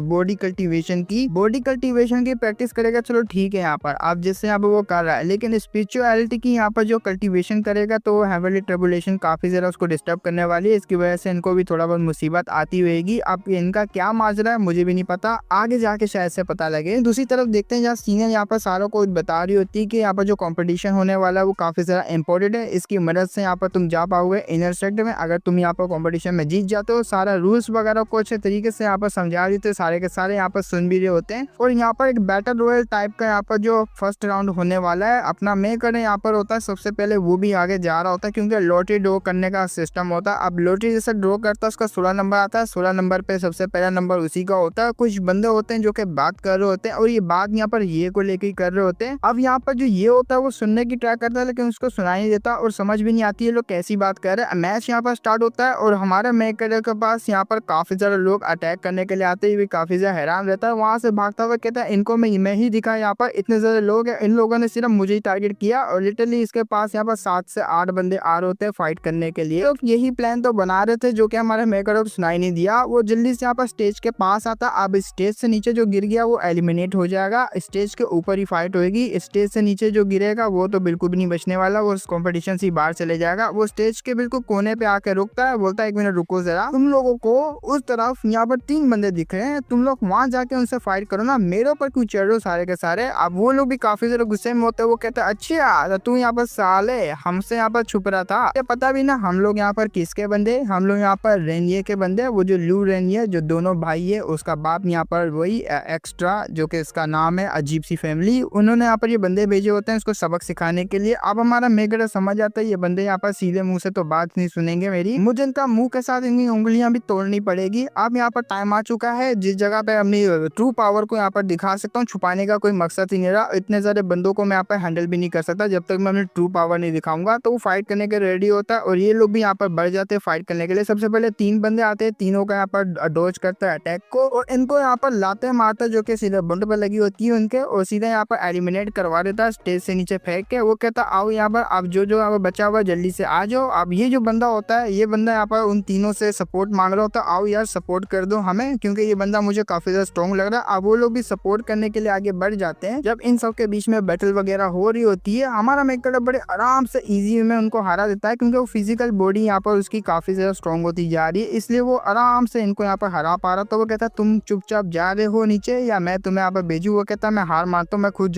बॉडी कल्टीवेशन की प्रैक्टिस करेगा, चलो ठीक है यहाँ पर आप जिससे यहाँ पर वो कर रहा है, लेकिन स्पिरिचुअलिटी की यहाँ पर जो कल्टीवेशन करेगा तो हेवनली ट्रिबुलेशन काफी ज्यादा उसको डिस्टर्ब करने वाली है। इसकी वजह से इनको भी थोड़ा बहुत मुसीबत आती रहेगी। अब इनका क्या माजरा है मुझे भी नहीं पता, आगे जाके शायद से पता लगे। दूसरी तरफ देखते हैं जहाँ सीनियर यहाँ पर सारों को बता रही होती है कि यहाँ पर जो कंपटीशन होने वाला है वो काफी ज्यादा इंपॉर्टेंट है, इसकी मदद से यहाँ पर तुम जा पाओगे इनर सेक्टर में। अगर तुम यहाँ पर कंपटीशन में जीत जाते हो, सारा रूल्स वगैरह को अच्छे तरीके से यहाँ पर समझा देते, सारे के सारे यहाँ पर सुन भी रहे होते हैं। और यहाँ पर एक बैटल रॉयल टाइप का यहाँ पर जो फर्स्ट राउंड होने वाला है अपना मेकर यहाँ पर होता है, सबसे पहले वो भी आगे जा रहा होता है क्योंकि लॉटरी ड्रॉ करने का सिस्टम होता है। अब लॉटरी जैसे ड्रॉ करता है उसका 16 नंबर आता है, 16 नंबर पे सबसे पहला नंबर उसी का होता है। कुछ बंदे होते हैं जो कि बात कर रहे होते हैं और ये बात यहाँ पर ये को लेकर कर रहे होते हैं। अब यहाँ पर जो ये होता है वो सुनने की ट्राई करता है लेकिन उसको सुनाई नहीं देता और समझ भी नहीं आती है लोग कैसी बात कर रहे हैं। मैच यहाँ पर स्टार्ट होता है और हमारे मेकर के पास यहाँ पर काफी सारे लोग अटैक करने के लिए आते हैं, काफी ज्यादा हैरान रहता है, वहां से भागता हुआ कहता है इनको मैं ही दिखा, यहाँ पर इतने ज्यादा लोग हैं, इन लोगों ने सिर्फ मुझे ही टारगेट किया। और लिटरली इसके पास यहाँ पर 7 से 8 बंदे आ रहे होते हैं फाइट करने के लिए। तो यही प्लान तो बना रहे थे जो कि हमारे मेकर को सुनाई नहीं दिया। वो जल्दी से यहाँ पर स्टेज के पास आता, अब स्टेज से नीचे जो गिर गया वो एलिमिनेट हो जाएगा, स्टेज के ऊपर ही फाइट होगी। स्टेज से नीचे जो गिरेगा वो तो बिल्कुल भी नहीं बचने वाला, वो कॉम्पिटिशन से बाहर चले जाएगा। वो स्टेज के बिल्कुल कोने पे आके रुकता है, बोलता है 1 मिनट रुको जरा, तुम लोगों को उस तरफ यहाँ पर 3 बंदे दिख रहे हैं, तुम लोग वहां जाके उनसे फाइट करो ना, मेरे ऊपर क्यों चढ़ रहे हो सारे के सारे। अब वो लोग भी काफी ज्यादा गुस्से में होते हैं, वो कहते हैं अच्छा तू यहाँ पर साले हमसे यहाँ पर छुप रहा था, पता भी ना हम लोग यहाँ पर किसके बंदे, हम लोग यहाँ पर रेनिये के बंदे, वो जो लू रेनिये जो दोनों भाई है उसका बाप यहाँ पर वही एक्स्ट्रा जो कि इसका नाम है अजीब सी फैमिली, उन्होंने यहाँ पर ये बंदे भेजे होते हैं इसको सबक सिखाने के लिए। अब हमारा मेकर समझ आता है ये बंदे यहाँ पर सीधे मुंह से तो बात नहीं सुनेंगे मेरी, मुझे इनका मुंह के साथ इनकी उंगलियां भी तोड़नी पड़ेगी। अब यहाँ पर टाइम आ चुका है जिस जगह पे अपनी ट्रू पावर को यहाँ पर दिखा सकता हूँ, छुपाने का कोई मकसद ही नहीं रहा, इतने सारे बंदों को मैं यहाँ पर हैंडल भी नहीं कर सकता जब तक मैं अपनी ट्रू पावर नहीं दिखाऊंगा। तो वो फाइट करने के रेडी होता है और ये लोग भी यहाँ पर बढ़ जाते हैं फाइट करने के लिए। सबसे पहले 3 बंदे आते हैं, तीनों का यहाँ पर डॉज करता है अटैक को और इनको यहाँ पर लाते मारता जो कि सीधा बंड पर लगी होती है उनके, और सीधा यहाँ पर एलिमिनेट करवा देता है स्टेज से नीचे फेंक के। वो कहता आओ यहाँ पर, अब जो यहाँ पर बचा हुआ जल्दी से आ जाओ। अब ये जो बंदा होता है ये बंदा यहाँ पर उन तीनों से सपोर्ट मांग रहा होता है, आओ यार सपोर्ट कर दो हमें क्योंकि ये बंदा मुझे काफी ज्यादा स्ट्रॉन्ग लग रहा है। अब वो लोग भी सपोर्ट करने के लिए आगे बढ़ जाते हैं। जब इन सब के बीच में बैटल वगैरह हो रही होती है, हमारा मेकर बड़े आराम से इजी में उनको हरा देता है क्योंकि वो फिजिकल बॉडी यहाँ पर उसकी काफी ज्यादा स्ट्रॉन्ग होती जा रही है, इसलिए वो आराम से इनको यहाँ पर हरा पा रहा। तो वो कहता तुम चुपचाप जा रहे हो नीचे या मैं तुम्हें यहाँ पर भेजू। वो कहता मैं हार मानता हूँ, मैं खुद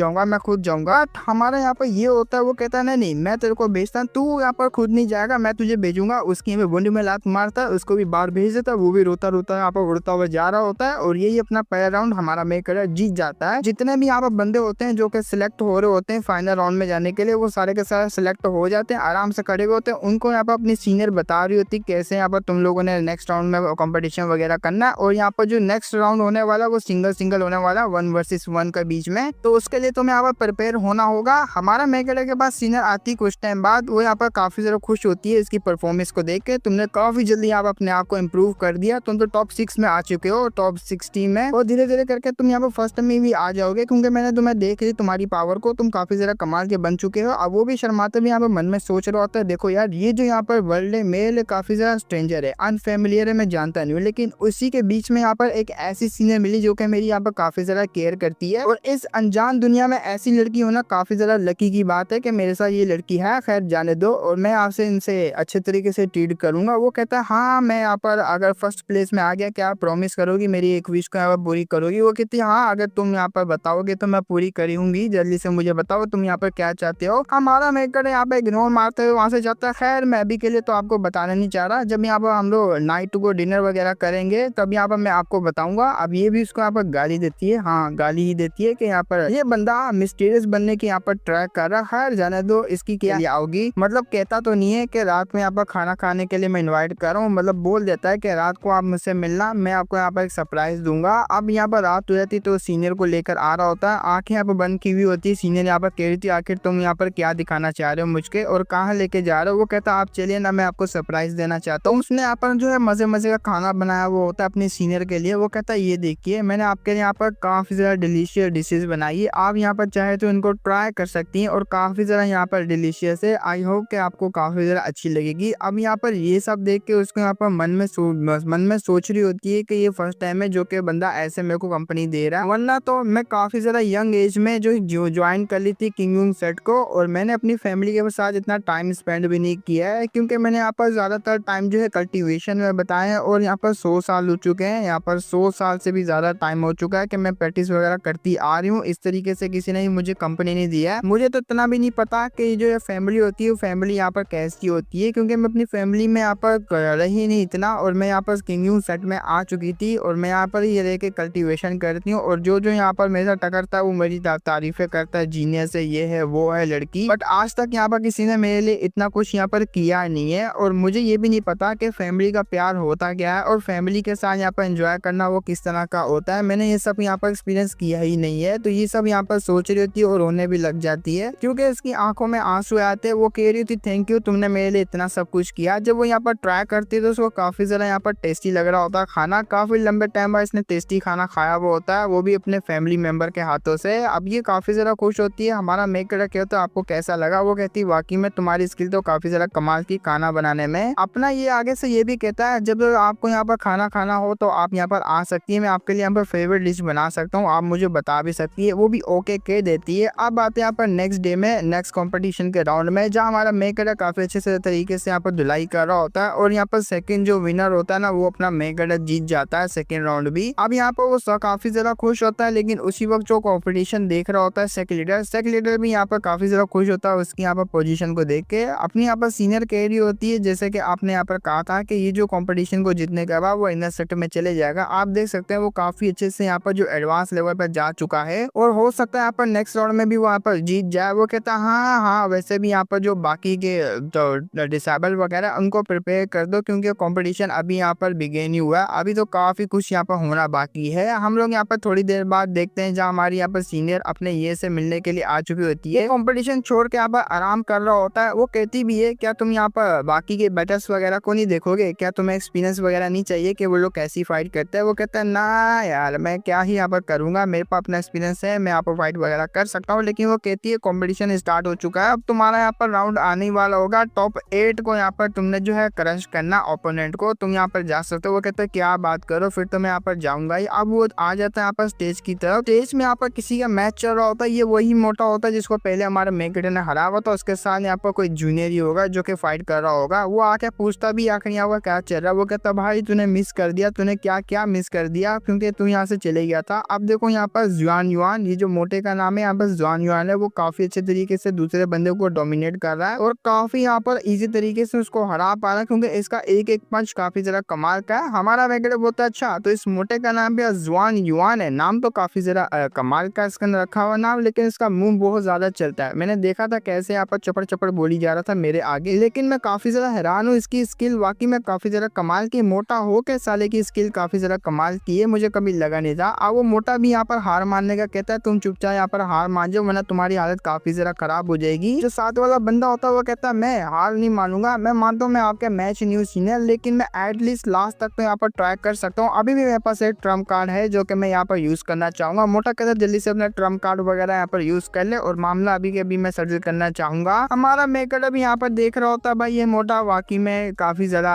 जाऊंगा। हमारा यहाँ पर ये होता है, वो कहता नहीं मैं तेरे को भेजता, तू यहाँ पर खुद नहीं जाएगा, मैं तुझे भेजूंगा। उसकी बॉडी में लात मारता है, उसको भी बाहर भेज देता है, वो भी रोता रोता यहाँ पर उड़ता हुआ जा रहा होता है और यही अपना पहला राउंड हमारा मेकर जीत जाता है। जितने भी यहाँ पर बंदे होते हैं जो कि सिलेक्ट हो रहे होते हैं फाइनल राउंड में जाने के लिए, वो सारे के सारे सिलेक्ट हो जाते हैं, आराम से खड़े होते हैं। उनको यहाँ पर अपनी सीनियर बता रही होती कैसे यहाँ पर तुम लोगों ने नेक्स्ट राउंड में कंपटीशन वगैरह करना है और यहाँ पर जो नेक्स्ट राउंड होने वाला वो सिंगल होने वाला 1 वर्सेस 1 के बीच में। तो उसके लिए तुम्हें यहाँ पर प्रिपेयर होना होगा। हमारा मेकर के पास सीनियर आती कुछ टाइम बाद, वो यहाँ पर काफी ज्यादा खुश होती है इसकी परफॉर्मेंस को देख के, तुमने काफी जल्दी यहाँ पर अपने आप को इम्प्रूव कर दिया, तुम तो टॉप 6 में आ चुके हो, टॉप 16 में, और धीरे धीरे करके तुम यहाँ पर फर्स्ट में भी आ जाओगे क्योंकि मैंने तुम्हें देख ली तुम्हारी पावर को, तुम काफी ज्यादा कमाल के बन चुके हो। अब वो भी शर्माते भी यहाँ पर मन में सोच रहा होता है देखो यार ये जो यहाँ पर वर्ल्ड है मेल काफी ज्यादा स्ट्रेंजर है, अनफेमिलियर है, मैं जानता नहीं हूँ, लेकिन उसी के बीच में यहाँ पर एक ऐसी सीनियर मिली जो कि मेरी यहाँ पर काफी ज्यादा केयर करती है और इस अनजान दुनिया में ऐसी लड़की होना काफी ज्यादा लकी की बात है कि मेरे साथ ये लड़की है। खैर जाने दो और मैं आपसे इनसे अच्छे तरीके से ट्रीट करूंगा। वो कहता है हाँ मैं यहाँ पर अगर फर्स्ट प्लेस में आ गया क्या प्रॉमिस करोगी मेरी एक विश को यहाँ पर पूरी करोगी। वो कहती है हाँ अगर तुम यहाँ पर बताओगे तो मैं पूरी करूंगी, जल्दी से मुझे बताओ तुम यहाँ पर क्या चाहते हो। हमारा मेकर यहाँ पे इग्नोर मारते हुए वहां से जाता है। खैर मैं अभी के लिए तो आपको बताना नहीं चाह रहा, जब यहाँ पर हम लोग नाइट को डिनर वगैरह करेंगे तब यहाँ पर मैं आपको बताऊंगा। अब ये भी उसको यहाँ पर गाली देती है, हाँ गाली ही देती है कि यहाँ पर ये बंदा मिस्टीरियस बनने की यहाँ पर ट्राई कर रहा। खैर जाने दो इसकी क्या आओगी, मतलब कहता तो नहीं है कि रात में यहाँ पर खाना खाने के लिए मैं इन्वाइट कर रहा हूँ, मतलब बोल देता है कि रात को आप मुझसे मिलना, मैं आपको यहाँ पर एक सरप्राइज दूंगा। अब यहाँ पर रात हो जाती तो सीनियर को लेकर आ रहा होता है, आंखें यहाँ पर बंद की हुई होती है। सीनियर यहाँ पर कह रही थी आखिर तुम यहाँ पर क्या दिखाना चाह रहे हो मुझके और कहाँ लेके जा रहे हो। वो कहता आप चलिए ना मैं आपको सरप्राइज देना चाहता हूँ। उसने यहाँ पर जो है मजे मजे का खाना बनाया वो होता है अपने सीनियर के लिए। वो कहता है ये देखिए मैंने आपके लिए यहाँ पर काफी ज्यादा डिलीशियस डिशेज बनाई है, आप यहाँ पर चाहे तो इनको ट्राई कर सकती हैं और काफी ज्यादा यहाँ पर डिलीशियस है। आई होप कि आपको काफी ज्यादा अच्छी लगेगी। अब यहाँ पर ये सब देख के उसको यहाँ पर मन में सोच रही होती है कि ये फर्स्ट टाइम है है जो कि बंदा ऐसे मेरे को कंपनी दे रहा है, वरना तो मैं काफी ज्यादा यंग एज में जो ज्वाइन कर ली थी किंगयूंग सेट को, और मैंने अपनी फैमिली के साथ इतना टाइम स्पेंड भी नहीं किया है, क्योंकि मैंने यहाँ पर ज्यादातर टाइम जो है कल्टीवेशन में बताया है। और यहाँ पर 100 साल हो चुके हैं, यहाँ पर 100 साल से भी ज्यादा टाइम हो चुका है कि मैं प्रैक्टिस वगैरह करती आ रही हूँ। इस तरीके से किसी ने मुझे कंपनी नहीं दिया है। मुझे तो इतना भी नहीं पता कि जो ये फैमिली होती है वो फैमिली यहाँ पर कैसी होती है, क्योंकि मैं अपनी फैमिली में यहाँ पर रही नहीं इतना, और मैं यहाँ पर किंगयूंग सेट में आ चुकी थी और मैं यहाँ पर ये रह के कल्टीवेशन करती हूँ। और जो जो यहाँ पर मेरे साथ टकरता है वो मेरी तारीफें करता है, जीनियस है, ये है वो है लड़की, बट आज तक यहाँ पर किसी ने मेरे लिए इतना कुछ यहाँ पर किया नहीं है। और मुझे ये भी नहीं पता कि फैमिली का प्यार होता क्या है और फैमिली के साथ यहाँ पर एंजॉय करना वो किस तरह का होता है। मैंने ये सब यहाँ पर एक्सपीरियंस किया ही नहीं है, तो ये सब यहाँ पर सोच रही होती है और रोने भी लग जाती है, क्योंकि इसकी आंखों में आंसू आते हैं। वो कह रही थी थैंक यू, तुमने मेरे लिए इतना सब कुछ किया। जब वो यहाँ पर ट्राई करती है तो उसको काफी ज्यादा यहाँ पर टेस्टी लग रहा होता है खाना, काफी लंबे टाइम बाद इसने टेस्टी खाना खाया वो होता है, वो भी अपने फैमिली मेंबर के हाथों से। अब ये काफी ज्यादा खुश होती है। हमारा मेकर क्या होता है, आपको कैसा लगा? वो कहती है वाकई में तुम्हारी स्किल तो काफी ज्यादा कमाल की खाना बनाने में। अपना ये आगे से ये भी कहता है जब आपको यहाँ पर खाना खाना हो तो आप यहाँ पर आ सकती है, मैं आपके लिए यहाँ पर फेवरेट डिश बना सकता हूँ, आप मुझे बता भी सकती है। वो भी ओके कह देती है। अब आते हैं यहाँ पर नेक्स्ट डे में, नेक्स्ट कंपटीशन के राउंड में, जहाँ हमारा मेकर काफी अच्छे से तरीके से यहाँ पर धुलाई कर रहा होता है, और यहाँ पर सेकंड जो विनर होता है ना वो अपना मेकर जीत जाता है सेकंड राउंड भी। अब यहाँ पर वो काफी ज्यादा खुश होता है, लेकिन उसी वक्त जो कंपटीशन देख रहा होता है सेक लीडर भी यहाँ पर काफी ज्यादा खुश होता है उसकी यहाँ पर पोजीशन को देख के। अपनी यहाँ पर सीनियर कह रही होती है जैसे कि आपने यहाँ पर कहा था कि ये जो कंपटीशन को जीतने के बाद वो इनर सेक्टर में चले जाएगा। आप देख सकते हैं वो काफी अच्छे से यहाँ पर जो एडवांस लेवल पर जा चुका है, और हो सकता है यहाँ पर नेक्स्ट राउंड में भी वो यहाँ पर जीत जाए। वो कहता है हाँ हाँ, वैसे भी यहाँ पर जो बाकी के तो डिसेबल वगैरह उनको प्रिपेयर कर दो, क्योंकि कंपटीशन अभी यहाँ पर बिगेन ही हुआ है, अभी तो काफी कुछ यहाँ पर होना बाकी है। हम लोग यहाँ पर थोड़ी देर बाद देखते हैं जहाँ हमारी यहाँ पर सीनियर अपने ये से मिलने के लिए आ चुकी होती है, कंपटीशन छोड़ के यहाँ पर आराम कर रहा होता है। वो कहती भी है क्या तुम यहाँ पर बाकी के बैटल्स वगैरह को नहीं देखोगे, क्या तुम्हें एक्सपीरियंस वगैरह नहीं चाहिए कि वो लोग कैसी फाइट करते हैं? वो कहता है ना यार, मैं क्या ही यहाँ पर करूंगा, मेरे पास अपना एक्सपीरियंस है, मैं यहाँ पर फाइट वगैरह कर सकता हूँ। लेकिन वो कहती है कंपटीशन स्टार्ट हो चुका है, अब तुम्हारा यहाँ पर राउंड आने वाला होगा, टॉप 8 को यहाँ पर तुमने जो है क्रश करना ओपोनेंट को, तुम यहाँ पर जा सकते हो। वो कहते हैं क्या बात करो, फिर तो मैं यहाँ पर जाऊंगा ही। अब वो आ जाता है यहाँ पर स्टेज की तरफ। स्टेज में यहाँ पर किसी का मैच चल रहा होता है, ये वही मोटा होता है जिसको पहले हमारे मेकर ने हरा हुआ था, उसके साथ यहाँ पर कोई जूनियर ही होगा जो कि फाइट कर रहा होगा। वो आके पूछता भी आखिर यहाँ पर क्या चल रहा है। वो कहता भाई तूने मिस कर दिया, तूने क्या क्या मिस कर दिया, क्योंकि तू यहाँ से चले गया था। अब देखो यहाँ पर जुआन युआन, ये जो मोटे का नाम है यहाँ पर जुआन युआन है, वो काफी अच्छे तरीके से दूसरे बंदे को डोमिनेट कर रहा है और काफी यहाँ पर इजी तरीके से उसको हरा पा रहा है, क्योंकि इसका एक एक पंच काफी ज्यादा कमाल का है। हमारा मेकर बोलता है अच्छा तो इस मोटे का नाम भी जुआन युआन है, नाम तो काफी ज्यादा कमाल का इसके अंदर रखा हुआ नाम, लेकिन इसका मुंह बहुत ज्यादा चलता है। मैंने देखा था कैसे यहाँ पर चपड़ चपड़ बोली जा रहा था मेरे आगे, लेकिन मैं काफी ज्यादा हैरान हूँ, इसकी स्किल वाकई में काफी ज्यादा कमाल की। मोटा हो के साले की स्किल काफी ज्यादा कमाल की है, मुझे कभी लगा नहीं था। अब वो मोटा भी यहाँ पर हार मानने का कहता है, तुम चुपचाप यहाँ पर हार मान जाओ वरना तुम्हारी हालत काफी ज्यादा खराब हो जाएगी। जो साथ वाला बंदा होता है वो कहता है मैं हार नहीं मानूंगा, मैं मानता हूँ मैं आपके मैच न्यूज सीनियर, लेकिन मैं एटलीस्ट लास्ट तक तो यहाँ पर ट्राई कर सकता हूँ। अभी भी मेरे पास एक ट्रम्प कार्ड है जो कि मैं यहाँ पर यूज करना चाहूंगा। मोटा कहता है जल्दी से अपना ट्रम्प कार्ड वगैरह यहाँ पर यूज कर ले और मामला अभी के अभी मैं सेटल करना चाहूंगा। हमारा मेकर अभी यहाँ पर देख रहा होता है भाई ये मोटा वाकई में काफी ज्यादा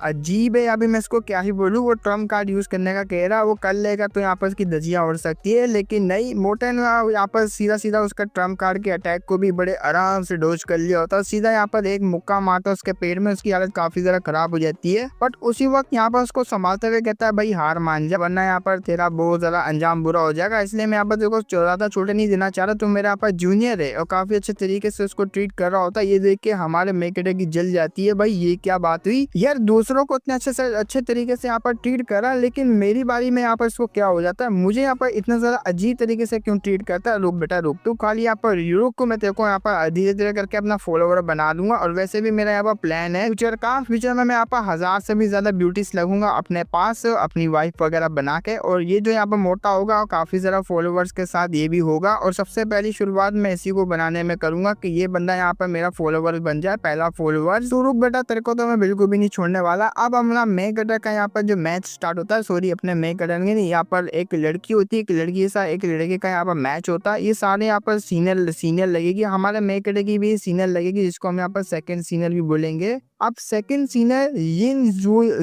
अजीब है, अभी मैं इसको क्या ही बोलूँ। वो ट्रम्प कार्ड यूज करने का कह रहा है, वो कर लेगा तो यहाँ पर इसकी धजिया उड़ सकती है, लेकिन नहीं, मोटे ने यहाँ पर सीधा सीधा उसका ट्रम्प कार्ड के अटैक को भी बड़े आराम से डोज कर लिया होता है। सीधा यहाँ पर एक मुक्का मारता उसके पेट में, उसकी हालत काफी ज्यादा खराब हो जाती है। बट उसी वक्त यहाँ पर उसको संभालते हुए कहता है भाई हार मान जा वरना यहाँ पर तेरा बहुत ज्यादा अंजाम बुरा हो जाएगा, इसलिए मैं यहाँ पर देखो ज्यादा छोटे नहीं देना चाह रहा, तुम मेरे यहाँ पर जूनियर है। और काफी अच्छे तरीके से उसको ट्रीट कर रहा होता है। ये देख के हमारे मेकर की जल जाती है, भाई ये क्या बात हुई यार, दूसरों को इतने अच्छे तरीके से यहाँ पर ट्रीट करा, लेकिन मेरी बारी में यहाँ पर इसको क्या हो जाता है, मुझे यहाँ पर इतना ज्यादा अजीब तरीके से क्यों ट्रीट करता है। रुक बेटा रुक, तू खाली यहाँ पर रुक को मैं तेरे को यहाँ पर धीरे धीरे करके अपना फॉलोवर बना दूंगा। और वैसे भी मेरा यहाँ पर प्लान है फ्यूचर में मैं यहाँ पर 1000 से भी ज्यादा ब्यूटीज लगूंगा अपने पास अपनी वाइफ वगैरह बना के, और ये जो यहाँ पर मोटा होगा और काफी ज्यादा फॉलोवर्स के साथ ये भी होगा। और सबसे पहली शुरुआत मैं इसी को बनाने में करूंगा कि ये बंदा यहाँ पर मेरा फॉलोवर बन जाए, पहला फॉलोवर। तो रुक बेटा तेरे को तो मैं बिल्कुल भी नहीं छोड़ने वाला। अब हमारा मेकर का यहाँ पर जो मैच स्टार्ट होता है, सॉरी अपने मेकर नहीं, यहाँ पर एक लड़की होती है, एक लड़की के साथ एक लड़के का यहाँ पर मैच होता है। ये सारे यहाँ पर सीनियर लगेगी, हमारे मेकर की भी सीनियर लगेगी, जिसको हम यहाँ पर सेकंड सीनियर भी बोलेंगे। अब सेकंड सीनियर यिन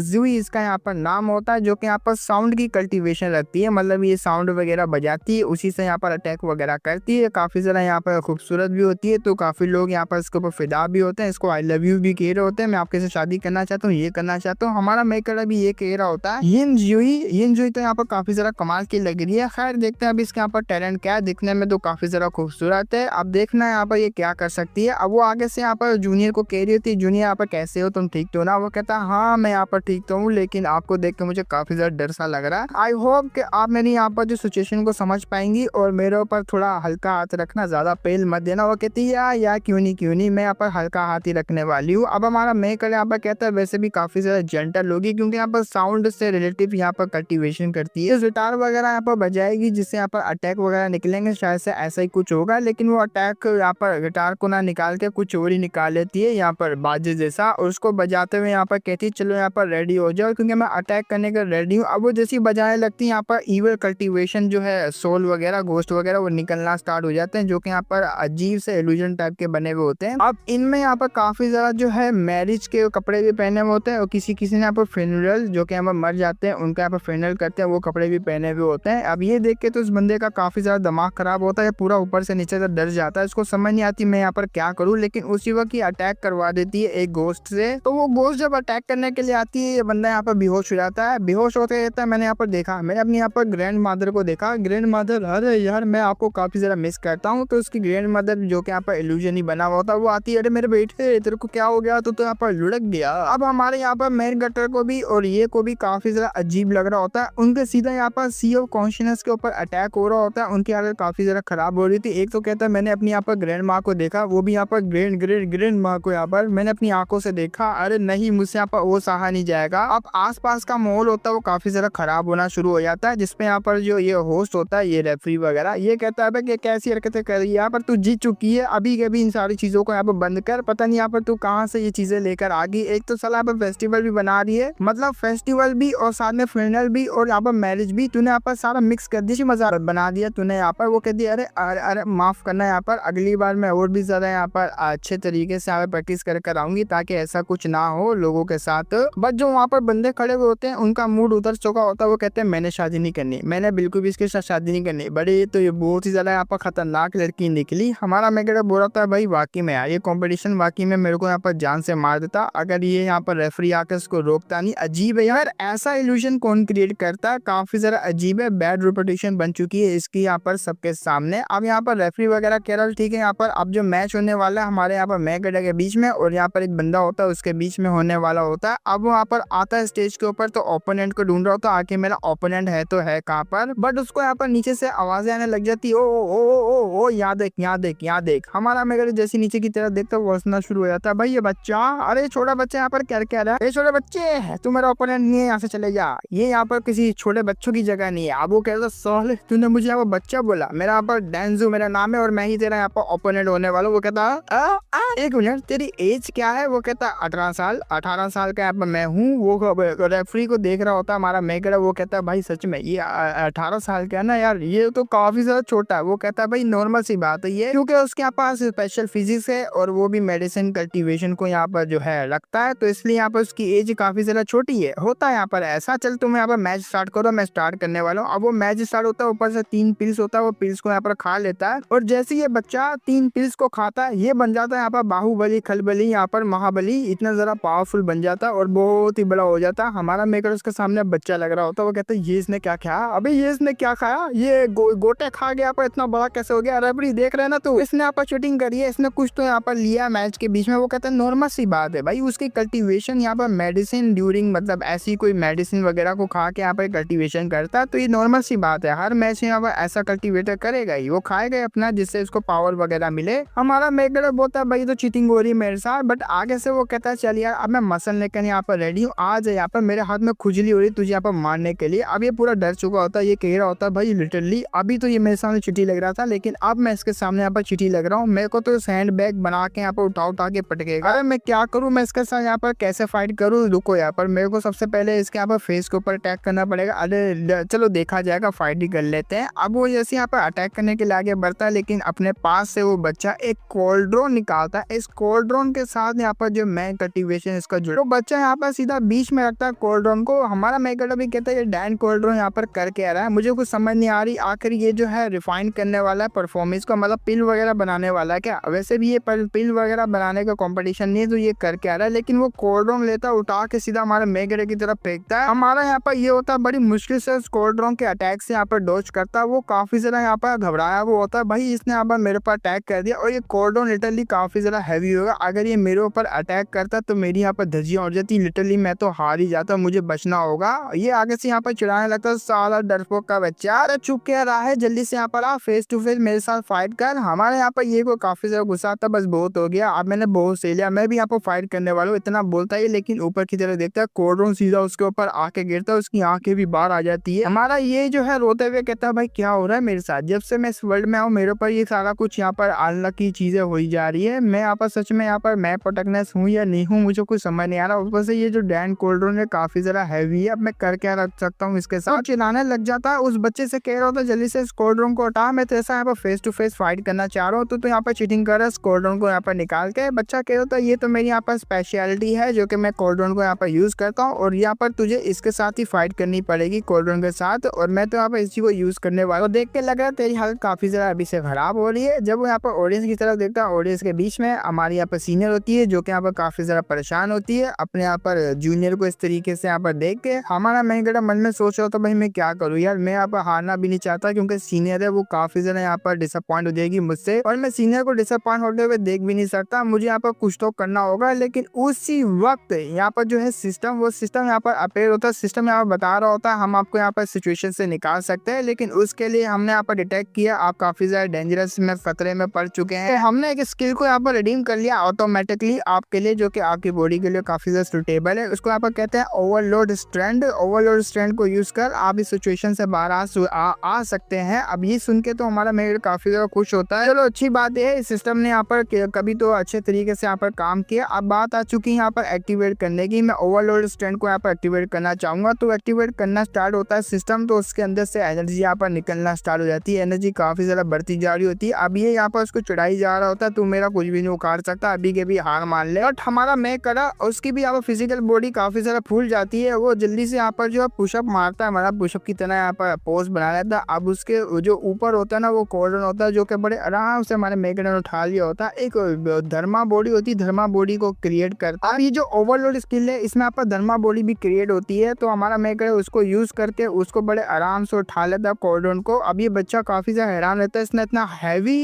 जुई इसका यहाँ पर नाम होता है, जो कि यहाँ पर साउंड की कल्टीवेशन रखती है, मतलब ये साउंड वगैरह बजाती है, उसी से यहाँ पर अटैक वगैरह करती है। काफी ज़्यादा यहाँ पर खूबसूरत भी होती है, तो काफी लोग यहाँ पर इसके ऊपर फिदा भी होते हैं, इसको आई लव यू भी कह रहे होते हैं, मैं आपके से शादी करना चाहता हूँ, ये करना चाहता हूँ। हमारा मेकर अभी ये कह रहा होता है। ये तो यहाँ पर काफी ज़्यादा कमाल की लग रही है। खैर देखते हैं अभी इसके यहाँ पर टैलेंट क्या है, दिखने में तो काफी ज़्यादा खूबसूरत है। अब देखना है यहाँ पर ये क्या कर सकती है। अब वो आगे से यहाँ पर जूनियर को कह रही होती है, जूनियर यहाँ पर कैसे हो, तुम ठीक तो ना? वो कहता है हाँ मैं यहाँ पर ठीक तो हूँ, लेकिन आपको देख के मुझे काफी ज्यादा डर सा लग रहा है। आई होप कि आप मेरी यहाँ पर जो सिचुएशन को समझ पाएंगी और मेरे ऊपर थोड़ा हल्का हाथ रखना, ज्यादा पेल मत देना। वो कहती है यार क्यों नहीं, मैं यहाँ पर हल्का हाथ ही रखने वाली हूँ। अब हमारा मेकर यहाँ पर कहता है वैसे भी काफी ज्यादा जेंटल होगी, क्योंकि यहाँ पर साउंड से रिलेटिव यहाँ पर कल्टीवेशन करती है, गिटार वगैरह यहाँ पर बजाएगी जिससे यहाँ पर अटैक वगैरह निकलेंगे, शायद से ऐसा ही कुछ होगा। लेकिन वो अटैक यहाँ पर गिटार को ना निकाल के कुछ और ही निकाल लेती है यहाँ पर बाजे जैसा, और उसको बजाते हुए यहाँ पर कहती है चलो यहाँ पर रेडी हो जाओ क्योंकि मैं अटैक करने का रेडी हूँ। अब वो जैसी बजाने लगती है यहाँ पर ईवल कल्टीवेशन जो है, सोल वगैरह घोस्ट वगैरह वो निकलना स्टार्ट हो जाते हैं, जो कि यहाँ पर अजीब से इल्यूजन टाइप के बने हुए होते हैं। अब इनमें यहाँ पर काफी ज्यादा जो है मैरिज के कपड़े भी पहने हुए होते हैं, और किसी ने यहाँ पर फ्यूनरल जो कि यहाँ पर मर जाते हैं उनका यहाँ पर फ्यूनरल करते हैं, वो कपड़े भी पहने हुए होते हैं। अब ये देख के तो उस बंदे का काफी ज्यादा दिमाग खराब होता है, पूरा ऊपर से नीचे तक डर जाता है, इसको समझ नहीं आती मैं यहाँ पर क्या करूँ। लेकिन उसी वक्त ही अटैक करवा देती है एक घोस्ट से। तो वो घोस्ट जब अटैक करने के लिए आती है, ये बंदा यहाँ पर बेहोश हो जाता है। बेहोश होते रहता है। मैंने यहाँ पर देखा, मैंने अपनी यहाँ पर ग्रैंड मदर को देखा। ग्रैंड मदर, अरे यार मैं आपको काफी ज्यादा मिस करता हूँ। तो उसकी ग्रैंड मदर जो कि यहाँ पर इल्यूजन ही बना हुआ था, वो आती है, अरे मेरे बेटे तेरे को क्या हो गया, तो यहाँ पर लुढ़क गया। अब हमारे यहाँ पर मेन गटर को भी और ये को भी काफी ज्यादा अजीब लग रहा होता है, उनके सीधा यहाँ पर सी ऑफ कॉन्शियसनेस के ऊपर अटैक हो रहा होता है। उनकी हालत काफी ज्यादा खराब हो रही थी। एक तो कहता है मैंने अपनी यहाँ पर ग्रैंड माँ को देखा, वो भी यहाँ पर ग्रैंड माँ को यहाँ पर मैंने अपनी आंखों से देखा, अरे नहीं मुझसे यहाँ पर वो सहा नहीं जाएगा। अब आसपास का माहौल होता है वो काफी ज्यादा खराब होना शुरू हो जाता है, जिसपे यहाँ पर जो ये होस्ट होता है, ये रेफरी वगैरह, ये कहता है कि कैसी हरकतें कर रही है, यहाँ पर तू जीत चुकी है, अभी के अभी इन सारी चीजों को यहाँ पर बंद कर। पता नहीं यहाँ पर तू कहाँ से ये चीजें लेकर आ गई। एक तो साला यहाँ पर फेस्टिवल भी बना रही है, मतलब फेस्टिवल भी और साथ में फ्यूनरल भी और यहाँ पर मैरिज भी, तूने यहाँ पर सारा मिक्स कर दी, मजा बना दिया तूने यहाँ पर। वो कहती है अरे अरे अरे माफ करना, यहाँ पर अगली बार मैं और भी ज्यादा यहाँ पर अच्छे तरीके से यहाँ प्रैक्टिस कर आऊंगी, ताकि ऐसा कुछ ना हो लोगों के साथ। बट जो वहाँ पर बंदे खड़े हुए होते हैं उनका मूड उतर चुका होता है, वो कहते हैं मैंने शादी नहीं करनी, मैंने बिल्कुल भी इसके साथ शादी नहीं करनी। बड़े तो ये बहुत ही ज्यादा यहाँ पर खतरनाक लड़की निकली। हमारा मेकर बोल रहा था भाई वाकई में यार ये कॉम्पिटिशन वाकई में मेरे को यहाँ पर जान से मार देता अगर ये यहाँ पर रेफरी आकर इसको रोकता नहीं। अजीब है यार, ऐसा इल्यूजन कौन क्रिएट करता है, काफी ज्यादा अजीब है। बैड रेपुटेशन बन चुकी है इसकी यहाँ पर सबके सामने। अब यहाँ पर रेफरी वगैरह कह रहा है ठीक है, यहाँ पर अब जो मैच होने वाला है हमारे यहाँ पर मेकर के बीच में और यहाँ पर एक बंदा होता है उसके बीच में होने वाला होता है। अब वो यहाँ पर आता है स्टेज के ऊपर, तो ओपोनेंट को ढूंढ रहा होता है, आके मेरा ओपोनेंट है तो है कहाँ पर। बट उसको यहाँ पर नीचे से आवाजें आने लग जाती है, ओ ओ ओ ओ ओ यहाँ देख यहाँ देख यहाँ देख। हमारा मेकर जैसे नीचे की तरफ देखता है वो हंसना शुरू हो जाता है, भाई ये बच्चा, अरे छोटा बच्चा यहाँ पर क्या कह रहा है, ये छोटे बच्चे तू मेरा ओपोनेंट नहीं है, यहाँ से चले जा, ये यहाँ पर किसी छोटे बच्चों की जगह नहीं है। अब वो कहता साले तूने मुझे यहाँ पर बच्चा बोला, मेरा यहाँ पर डेंजू मेरा नाम है और मैं ही तेरा यहाँ पर ओपोनेंट होने वाला हूँ। वो कहता एक मिनट तेरी एज क्या है? वो कहता 18 साल। 18 साल का यहाँ पर मैं हूँ। वो रेफरी को देख रहा होता है हमारा मेकर, वो कहता है भाई सच में ये 18 साल का है ना यार, ये तो काफी ज्यादा छोटा है। वो कहता है भाई नॉर्मल सी बात है ये, क्योंकि उसके यहाँ पास स्पेशल फिजिक्स है और वो भी मेडिसिन कल्टीवेशन को यहाँ पर जो है रखता है, तो इसलिए यहाँ पर उसकी एज काफी ज्यादा छोटी है। होता है यहाँ पर ऐसा। चल तुम यहाँ पर मैच स्टार्ट करो, मैं स्टार्ट करने वाला हूँ। अब वो मैच स्टार्ट होता है, ऊपर से 3 पिल्स होता है, वो पिल्स को यहाँ पर खा लेता है और जैसे ये बच्चा 3 पिल्स को खाता है ये बन जाता है यहाँ पर बाहुबली खलबली, यहाँ पर महाबली, इतना जरा पावरफुल बन जाता है और बहुत ही बड़ा हो जाता है। हमारा मेकर उसके सामने बच्चा लग रहा होता है, वो कहता है ये इसने क्या खाया, अबे ये इसने क्या खाया, ये गोटे खा गया, पर इतना बड़ा कैसे हो गया, रेफरी देख रहे हैं ना, तो इसने यहाँ पर चीटिंग करी है, इसने कुछ तो यहाँ पर लिया मैच के बीच में। वो कहता है नॉर्मल सी बात है भाई, उसकी कल्टीवेशन यहाँ पर मेडिसिन ड्यूरिंग, मतलब ऐसी कोई मेडिसिन वगैरह को खा के यहाँ पर कल्टीवेशन करता है, तो ये नॉर्मल सी बात है, हर मैच में यहाँ पर ऐसा कल्टीवेटर करेगा ही, वो खाएगा अपना जिससे उसको पावर वगैरह मिले। हमारा मेकर बोलता है भाई तो चीटिंग हो रही है मेरे साथ, बट आगे से वो कहता है चल यार अब मैं मसल लेकर यहाँ पर रेडी हूँ, आज यहाँ पर मेरे हाथ में खुजली हो रही तुझे यहाँ पर मारने के लिए। अब ये पूरा डर चुका होता है, ये कह रहा होता है भाई लिटरली अभी तो ये मेरे सामने चिट्ठी लग रहा था, लेकिन अब मैं इसके सामने यहाँ पर चिट्ठी लग रहा हूँ, मेरे को तो सैंड बैग बना के यहाँ पर उठा के पटकेगा। अरे मैं क्या करूँ, मैं इसके साथ यहाँ पर कैसे फाइट करूँ? रुको यहाँ पर मेरे को सबसे पहले इसके यहाँ पर फेस के ऊपर अटैक करना पड़ेगा। अरे चलो देखा जाएगा, फाइट ही कर लेते हैं। अब वो जैसे यहाँ पर अटैक करने के लिए आगे बढ़ता है, लेकिन अपने पास से वो बच्चा एक कोल्ड्रोन निकालता है। इस कोल्ड्रोन के साथ यहाँ पर जो मैन कल्टीवेशन इसका जुड़ा, तो बच्चा यहाँ पर सीधा बीच में रखता है कोल्ड्रोन को। हमारा मेकर भी कहता है ये डैन कोल्ड्रॉन यहाँ पर कर क्या रहा है, मुझे कुछ समझ नहीं आ रही। आखिर ये जो है रिफाइन करने वाला है परफॉर्मेंस को, मतलब पिल वगैरह बनाने वाला है क्या? वैसे भी ये पिल वगैरह बनाने का कंपटीशन नहीं है, तो ये कर क्या रहा है? लेकिन वो कोल्ड्रॉन लेता है, उठा के सीधा हमारे मेकर की तरफ फेंकता है। हमारा यहाँ पर ये होता है बड़ी मुश्किल से उस कोल्ड्रॉन के अटैक से यहाँ पर डॉज करता है। वो काफी ज्यादा यहाँ पर घबराया वो होता है, भाई इसने यहाँ पर मेरे पर अटैक कर दिया। और ये कोल्ड्रॉन लिटरली काफी ज्यादा हैवी होगा, अगर ये मेरे ऊपर अटैक करता तो मेरी यहाँ पर धज्जियां उड़ जाती, लिटरली मैं तो हार ही जाता, मुझे बचना होगा। ये आगे से यहाँ पर चिढ़ाने लगता, साला डरपोक का बच्चा, अरे चुप क्या रहा है, जल्दी से यहाँ पर आ, फेस टू फेस मेरे साथ फाइट कर। हमारे यहाँ पर ये को काफी ज्यादा गुस्सा आता, बस बहुत हो गया, अब मैंने बहुत सही लिया, मैं भी यहाँ पर फाइट करने वाला हूँ, इतना बोलता है। लेकिन ऊपर की तरफ देखता है कोल्ड्रॉन सीधा उसके ऊपर आके गिरता है, उसकी आंखें भी बाहर आ जाती है। हमारा ये जो है रोते हुए कहता है भाई क्या हो रहा है मेरे साथ, जब से मैं इस वर्ल्ड में आऊँ मेरे ऊपर ये सारा कुछ यहाँ पर अनलकी चीजें हो जा रही है, मैं यहाँ पर सच में यहाँ पर मैं प्रोटेक्टनेस हूँ या नहीं हूँ, मुझे कुछ समझ नहीं आ रहा। ऊपर से ये जो डैन कोल्ड्रॉन है काफी ज्यादा हैवी है, अब मैं कर क्या रख सकता हूँ इसके साथ। चिल्लाने लग जाता है, उस बच्चे से कह रहा होता जल्दी से इस कोल्ड्रॉन को हटा, मैं तेरे साथ यहाँ पर फेस टू फेस फाइट करना चाह रहा हूँ, तो यहाँ पर चीटिंग कर रहा है इस कोल्ड्रॉन को यहाँ पर निकाल के। बच्चा कह रहा था ये तो मेरी यहाँ पर स्पेशलिटी है जो कि मैं कोल्ड्रॉन को यहाँ पर यूज करता हूँ, और यहाँ पर तुझे इसके साथ ही फाइट करनी पड़ेगी कोल्ड्रॉन के साथ, और मैं तो यहाँ पर इसी को यूज करने वाला हूँ। देख के लग रहा है तेरी हालत काफी ज्यादा अभी से खराब हो रही है। जब वो यहाँ पर ऑडियंस की तरफ देखता है, ऑडियंस के बीच में हमारी यहाँ पर सीनियर होती है जो कि यहाँ पर काफी ज्यादा परेशान होती है अपने यहाँ पर जूनियर को इस तरीके से यहाँ पर देख के। हमारा मेकर मन में सोच रहा था भाई मैं क्या करूँ यार, मैं यहाँ पर हारना भी नहीं चाहता क्योंकि सीनियर है, वो काफी ज्यादा यहाँ पर डिसअपॉइंट हो जाएगी मुझसे, और मैं सीनियर को डिसअपॉइंट होते हुए देख भी नहीं सकता, मुझे यहाँ पर कुछ तो करना होगा। लेकिन उसी वक्त यहाँ पर जो है सिस्टम, वो सिस्टम यहाँ पर अपेयर होता है, सिस्टम यहाँ पर बता रहा होता है हम आपको यहाँ पर सिचुएशन से निकाल सकते हैं, लेकिन उसके लिए हमने यहाँ पर डिटेक्ट किया आप काफी ज्यादा डेंजरस में खतरे में पड़ चुके हैं। हमने एक स्किल को यहाँ पर रिडीम कर लिया ऑटोमेटिकली आपके लिए, जो कि आपकी बॉडी के लिए काफी ज्यादा सुटेबल है। उसको यहाँ पर कहते हैं ओवरलोड स्ट्रेंथ। ओवरलोड स्ट्रेंथ को यूज कर आप इस सिचुएशन से बाहर आ सकते हैं। अब ये सुन के तो हमारा मेकर काफी ज्यादा खुश होता है। चलो अच्छी बात है, इस सिस्टम ने यहाँ पर कभी तो अच्छे तरीके से यहाँ पर काम किया। अब बात आ चुकी है यहाँ पर एक्टिवेट करने की। मैं ओवरलोड स्ट्रेंथ को यहाँ पर एक्टिवेट करना चाहूंगा, तो एक्टिवेट करना स्टार्ट होता है सिस्टम, तो उसके अंदर से एनर्जी यहाँ पर निकलना स्टार्ट हो जाती है, एनर्जी काफी ज्यादा बढ़ती जा रही होती है। अब ये यहाँ पर उसको चढ़ाई जा रहा होता है, तो मेरा कुछ भी नहीं उखाड़ सकता, अभी के भी हार मान ले। बट हमारा मैं करा, उसकी भी यहाँ पर फिजिकल बॉडी काफी ज्यादा फूल जाती है, वो जल्दी से यहाँ पर जो पुशअप मारता है, हमारा पुशअप की तरह यहाँ पर पोज बना लेता है। अब उसके जो ऊपर होता है ना वो कोल्ड्रॉन होता है, जो कि बड़े आराम से हमारे मेकर ने उठा लिया होता है। एक धर्मा बॉडी होती है, धर्मा बॉडी को क्रिएट करता है। अब ये जो ओवरलोड स्किल है इसमें यहाँ पर धर्मा बॉडी भी क्रिएट होती है, तो हमारा मेकर उसको यूज करके उसको बड़े आराम से उठा लेता है कोल्ड्रॉन को। अब ये बच्चा काफी ज्यादा हैरान रहता है, इसने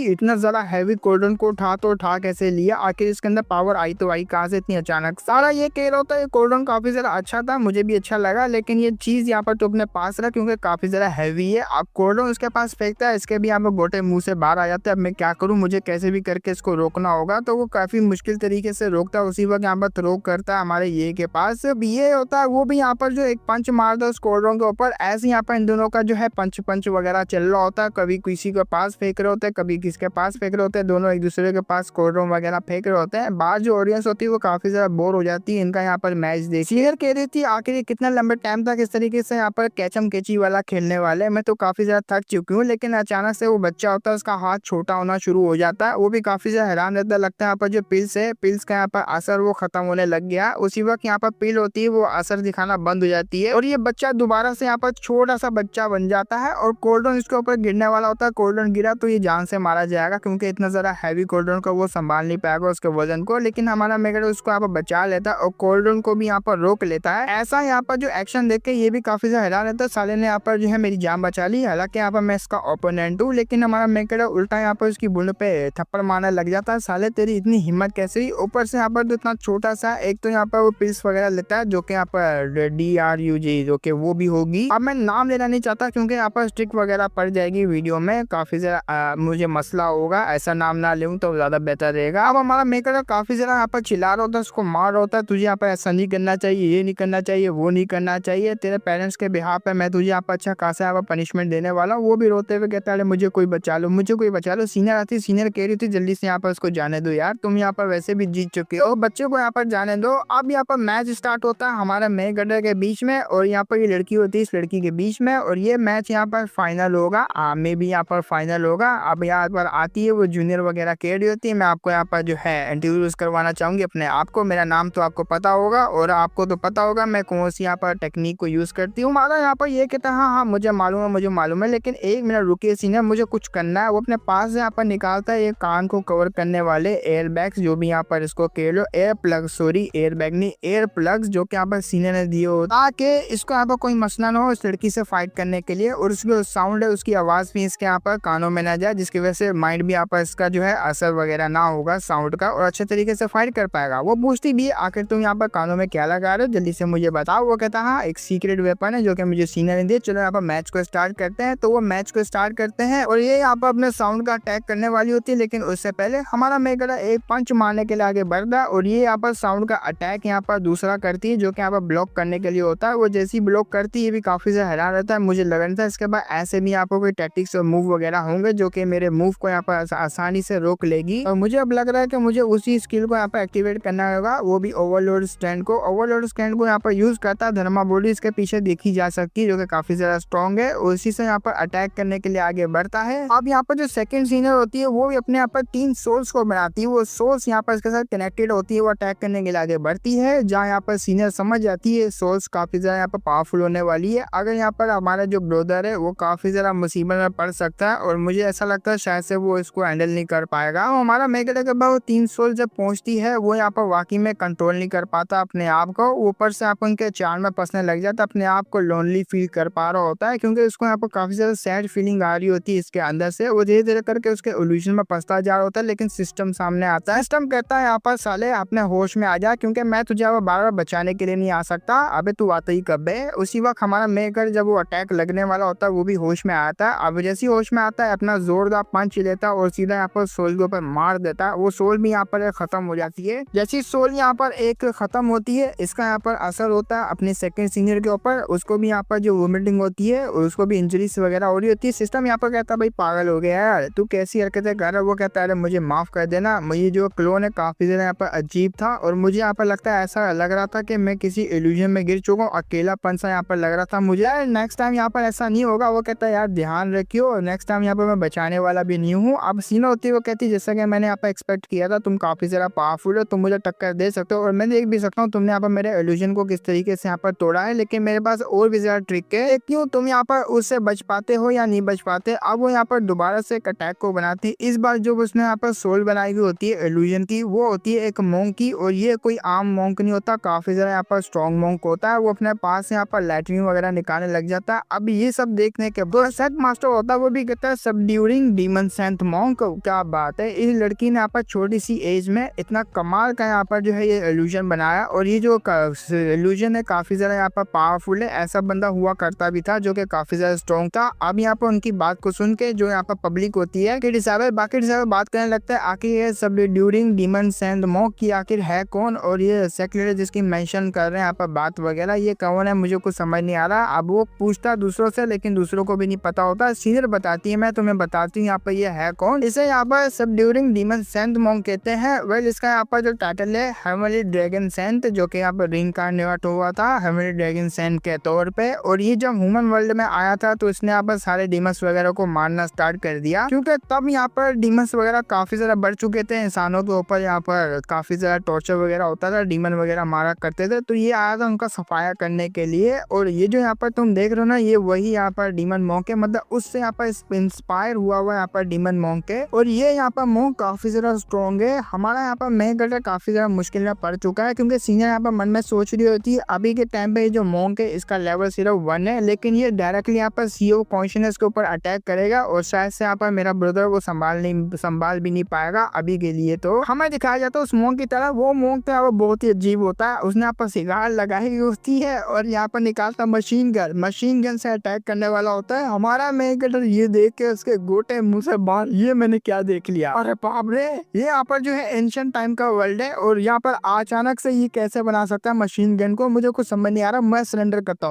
इतना ज्यादा हैवी कोल्ड्रॉन को उठा कैसे लिया, आखिर इसके अंदर पावर आई तो आई कहाँ से इतनी अचानक। सारा ये कह रहा होता है कोल्ड्रॉन काफी ज्यादा अच्छा था, मुझे भी अच्छा लगा, लेकिन ये चीज यहाँ पर तो अपने पास रहा क्योंकि काफी ज्यादा हैवी है। अब कोल्ड्रॉन उसके पास फेंकता है, इसके भी यहाँ पर गोटे मुंह से बाहर आ जाते हैं। अब मैं क्या करूँ, मुझे कैसे भी करके इसको रोकना होगा, तो वो काफी मुश्किल तरीके से रोकता है। उसी वक्त यहाँ पर थ्रो करता है हमारे ये के पास। अब ये होता है वो भी यहाँ पर जो एक पंच मारता है उस कोल्ड्रॉन के ऊपर। ऐसे यहाँ पर इन दोनों का जो है पंच वगैरह चल रहा होता है, कभी किसी के पास फेंक रहे होते हैं, कभी किसके पास फेंक रहे होते हैं, दोनों एक दूसरे के पास कोल्ड्रॉन वगैरह फेंक रहे होते हैं। बाहर जो ऑडियंस होती है वो काफी ज्यादा बोर हो जाती है इनका यहाँ पर मैच देख। सीनियर कह रही थी आखिर ये कितना लंबे टाइम तक इस तरीके से यहाँ पर कैचम कैची वाला खेलने वाले, मैं तो काफी ज्यादा थक चुकी हूँ। लेकिन अचानक से वो बच्चा होता है उसका हाथ छोटा होना शुरू हो जाता है, वो भी काफी ज्यादा हैरान रहता है। लगता है यहाँ पर जो पिल्स है, पिल्स का यहाँ पर असर वो खत्म होने लग गया। उसी वक्त यहाँ पर पिल होती है वो असर दिखाना बंद हो जाती है, और ये बच्चा दोबारा से यहाँ पर छोटा सा बच्चा बन जाता है, और कोल्ड्रॉन इसके ऊपर गिरने वाला होता है। कोल्ड्रॉन गिरा तो ये जान से मारा जाएगा क्योंकि इतना ज्यादा हैवी कोल्ड्रॉन को वो संभाल नहीं पाएगा उसके वजन को। लेकिन हमारा मेकर उसको यहाँ पर बचा लेता है और कोल्ड्रॉन को भी यहाँ पर रोक लेता है। ऐसा यहाँ पर जो एक्शन देख के ये भी काफी ज्यादा हैरान रहता है, साले ने यहाँ पर जो है मेरी जान बचा ली। हालांकि यहाँ पर मैं इसका ओपोनेंट हूँ, लेकिन हमारा मेकर उल्टा यहाँ पर उसकी बुंड पे थप्पड़ मारने लग जाता है। साले तेरी इतनी हिम्मत कैसे हुई, ऊपर से यहाँ पर तो इतना छोटा सा, एक तो यहाँ पर वो पिल्स वगैरह लेता है जो कि यहाँ पर DRUG जो कि वो भी होगी। अब मैं नाम लेना नहीं चाहता क्योंकि यहाँ पर स्ट्रिक वगैरह पड़ जाएगी वीडियो में, काफी ज्यादा मुझे मसला होगा, ऐसा नाम ना लूँ तो ज्यादा बेहतर रहेगा। अब हमारा मेकर काफी ज्यादा यहाँ पर चिल्ला रहा होता है, उसको मार रहा होता है, तुझे यहाँ पर ऐसा नहीं करना चाहिए, ये नहीं करना चाहिए, वो नहीं करना चाहिए, तेरे पेरेंट्स के बिहाफ पे मैं तुझे यहाँ पर अच्छा खासा यहाँ पर पनिशमेंट देने वाला हूँ। वो भी रोते हुए कहता है मुझे कोई बचा लो, मुझे कोई बचा लो। सीनियर आती, सीनियर कह रही थी जल्दी से यहाँ पर उसको जाने दो यार, तुम यहाँ पर वैसे भी जीत चुके हो, बच्चे को यहाँ पर जाने दो। अब यहाँ पर मैच स्टार्ट होता है हमारा मेकर के बीच में, और यहाँ पर ये लड़की होती है इस लड़की के बीच में, और ये मैच यहाँ पर फाइनल होगा, में भी यहाँ पर फाइनल होगा। अब यहाँ पर आती है वो जूनियर वगैरह कह रही होती है, मैं आपको यहाँ पर जो है इंट्रोड्यूस करवाना चाहूंगी अपने आप को। मेरा नाम तो आपको पता होगा और आपको तो पता होगा मैं कौन सी यहाँ पर पर टेक्निक को यूज करती हूँ। मारा यहाँ पर ये कहता है हाँ मुझे मालूम है लेकिन एक मिनट रुकिए सीनियर, मुझे कुछ करना है। वो अपने पास से यहाँ पर निकालता है ये कान को कवर करने वाले एयर बैग्स, जो भी यहाँ पर इसको कह लो air plug, sorry air bag नहीं एयर प्लग्स, जो कि यहाँ पर सीनियर ने दिए हो ताकि इसको यहाँ पर कोई मसला ना हो इस लड़की से फाइट करने के लिए। और उसकी साउंड है उसकी आवाज भी इसके यहाँ पर कानों में ना जाए, जिसकी वजह से माइंड भी यहाँ पर इसका जो है असर वगैरह ना होगा साउंड का, और अच्छे तरीके से फाइट कर पाएगा। वो पूछती भी आखिर तुम यहाँ पर कानों में क्या लगा रहे हो, जल्दी से मुझे बताओ। वो कहता हाँ एक सीक्रेट वेपन है जो कि मुझे सीनियर ने दिया, चलो यहाँ पर मैच को स्टार्ट करते हैं। तो वो मैच को स्टार्ट करते हैं और ये यहाँ पर अपने साउंड का अटैक करने वाली होती है, लेकिन उससे पहले हमारा मेगरा एक पंच मारने के लिए आगे बढ़ता है और ये यहाँ पर साउंड का अटैक यहाँ पर दूसरा करती है, जो कि यहाँ पर ब्लॉक करने के लिए होता है। वो जैसी ब्लॉक करती है ये भी काफी ज्यादा हैरान रहता है, मुझे लग रहा था इसके बाद ऐसे भी यहाँ पर कोई टैक्टिक्स और मूव वगैरह होंगे जो कि मेरे मूव को यहाँ पर आसानी से रोक लेगी। और मुझे अब लग रहा है कि मुझे उसी स्किल को यहाँ पर एक्टिवेट करना होगा, वो भी ओवरलोड स्टैंड को। ओवरलोड स्टैंड को यहाँ पर यूज करता है धर्मा बॉडी, इसके पीछे देखी जा सकती है, जो कि काफी ज्यादा स्ट्रॉन्ग है। उसी से यहाँ पर अटैक करने के लिए आगे बढ़ता है। अब यहाँ पर जो सेकंड सीनियर होती है वो भी अपने यहाँ पर 3 सोल्स को बनाती है, वो सोल्स यहाँ पर इसके साथ कनेक्टेड होती है, वो अटैक करने के लिए आगे बढ़ती है। जहाँ यहाँ पर सीनियर समझ जाती है सोल्स काफी ज्यादा यहाँ पर पावरफुल होने वाली है, अगर यहाँ पर हमारा जो ब्रदर है वो काफी ज्यादा मुसीबत में पड़ सकता है, और मुझे ऐसा लगता है शायद से वो इसको हैंडल नहीं कर पाएगा। हमारा मेगरा के बाद 3 सोल जब पहुंचती है वो यहाँ पर वाकई में कंट्रोल नहीं कर पाता अपने आप को, ऊपर से आप उनके चार में फंसने लग जाता, अपने आप को लोनली फील कर पा रहा होता है, क्योंकि उसको यहाँ पर काफी ज्यादा सैड फीलिंग आ रही होती है इसके अंदर से। वो धीरे धीरे करके उसके इल्यूजन में फंसता जा रहा होता है, लेकिन सिस्टम सामने आता है। सिस्टम कहता है यहाँ पर साले अपने होश में आ जा, क्योंकि मैं तुझे बार बार बचाने के लिए नहीं आ सकता, अबे तू आता ही कब है। उसी वक्त हमारा मेकर जब वो अटैक लगने वाला होता है वो भी होश में आता है। अब जैसे ही होश में आता है अपना जोरदार पंच लेता है और सीधा यहाँ पर सोल के ऊपर मार देता है। वो सोल भी यहाँ पर खत्म हो जाती है। जैसी सोल यहाँ पर एक खत्म होती है, इसका यहाँ पर असर होता है अपने सेकंड सीनियर के ऊपर, उसको भी यहाँ पर जो वोमिटिंग होती है और उसको भी इंजरीज वगैरह हो रही होती है। सिस्टम यहाँ पर कहता है भाई पागल हो गया यार, तू कैसी हरकतें कर रहा है। वो कहता है मुझे माफ कर देना, मुझे जो क्लोन है काफी ज्यादा यहाँ पर अजीब था, और मुझे यहाँ पर लगता है ऐसा लग रहा था कि मैं किसी इल्यूजन में गिर चुका हूँ, अकेलापन सा यहाँ पर लग रहा था मुझे। नेक्स्ट टाइम यहाँ पर ऐसा नहीं होगा। वो कहता है यार ध्यान रखियो, नेक्स्ट टाइम यहाँ पर मैं बचाने वाला भी नहीं हूँ। अब सीना होती है वो कहती है जैसा कि मैंने यहाँ पर एक्सपेक्ट किया था, तुम काफी ज्यादा पावरफुल हो, तुम मुझे टक्कर दे सकते हो, और मैं देख भी सकता हूँ तुमने यहाँ पर मेरे इल्यूजन को किस तरीके से यहाँ पर तोड़ा है, लेकिन मेरे पास और भी ज्यादा ट्रिक है, क्यों तुम यहाँ पर उससे बच पाते हो या नहीं बच पाते। अब वो यहाँ पर दोबारा से एक अटैक को बनाती है। इस बार जो उसने यहाँ पर सोल बनाई हुई होती है इल्यूजन की, वो होती है एक मोंक की, और ये कोई आम मोंक नहीं होता, काफी ज्यादा यहाँ पर स्ट्रॉन्ग मोंक होता है। वो अपने पास यहाँ पर लैट्रिन वगैरह निकालने लग जाता है। अब ये सब देखने के बाद सेट मास्टर होता है वो भी कहता है सबड्यूरिंग डीमन सेंट मोंक, क्या बात है, इस लड़की ने यहाँ पर छोटी सी एज में इतना कमाल का यहाँ पर जो है ये इल्यूजन बनाया, और ये जो इल्यूजन है काफी ज्यादा यहाँ पर पावरफुल है। ऐसा बंदा हुआ करता भी था जो कि काफी ज्यादा स्ट्रॉन्ग था। अब यहाँ पर उनकी बात को सुन के जो यहाँ पर पब्लिक होती है कि बाकी डिसाइबर बात करने लगता है आखिर ये सबड्यूरिंग डीमन सेंट मोंक की आखिर है कौन, और ये सेक्रेटरी जिसकी मेंशन कर रहे हैं यहाँ पर बात वगैरह, ये कौन है, मुझे कुछ समझ नहीं आ रहा। अब वो पूछता दूसरों से, लेकिन दूसरों को भी नहीं पता होता। सीनियर बताती है मैं तुम्हें बताती हूँ यहाँ पर ये है कौन। इसे यहाँ पर सबड्यूरिंग डीमन सेंट मोंक कहते हैं। वेल इसका यहाँ पर जो टाइटल है हेवनली ड्रैगन सेंट, जो कि यहाँ पर रिइंकार्नेट हुआ था हेवनली ड्रैगन सेंट के तौर पे, और ये जब ह्यूमन वर्ल्ड में आया था तो इसने यहाँ पर सारे डीमंस वगैरह को मारना स्टार्ट कर दिया, क्योंकि तब यहाँ पर डीमंस वगैरह काफी ज्यादा बढ़ चुके थे, इंसानों के ऊपर यहाँ पर काफी ज्यादा टॉर्चर वगैरह होता था, डीमन वगैरह मारा करते थे। तो ये आया था उनका सफाया करने के लिए, और ये जो यहाँ पर तुम देख रहे हो ना ये वही यहाँ पर डीमन मोंक है, मतलब उससे यहाँ पर इंस्पायर हुआ हुआ यहाँ पर डीमन मोंक है। और ये यहाँ पर मोंक काफी ज्यादा स्ट्रॉन्ग है। हमारा यहाँ पर मेगरा काफी ज्यादा मुश्किल में पड़ चुका है, क्योंकि सीनियर यहाँ पर मन में सोच रही होती है अभी के टाइम पे जो मोंक है इसका लेवल सिर्फ 1 है, लेकिन ये डायरेक्टली यहाँ पर सीओ कॉन्शियसनेस के ऊपर अटैक करेगा, और शायद से यहाँ पर मेरा ब्रदर वो संभाल भी नहीं पाएगा अभी के लिए। तो हमें दिखाया जाता है उस मोंक की तरह। वो मोंक था वो बहुत ही अजीब होता है, उसने यहाँ पर सिगार लगाई हुई होती है और यहाँ पर निकालता मशीन गन से अटैक करने वाला होता है। हमारा मेगरा ये देख के उसके गोटे मुंह से बाहर, ये मैंने क्या देख लिया, अरे बाप रे, ये यहाँ पर जो है एंशिएंट टाइम का वर्ल्ड है, और यहाँ पर अचानक से ये कैसे बना सकता है मशीन गन को, मुझे कुछ समझ नहीं आ रहा। मैं सरेंडर करता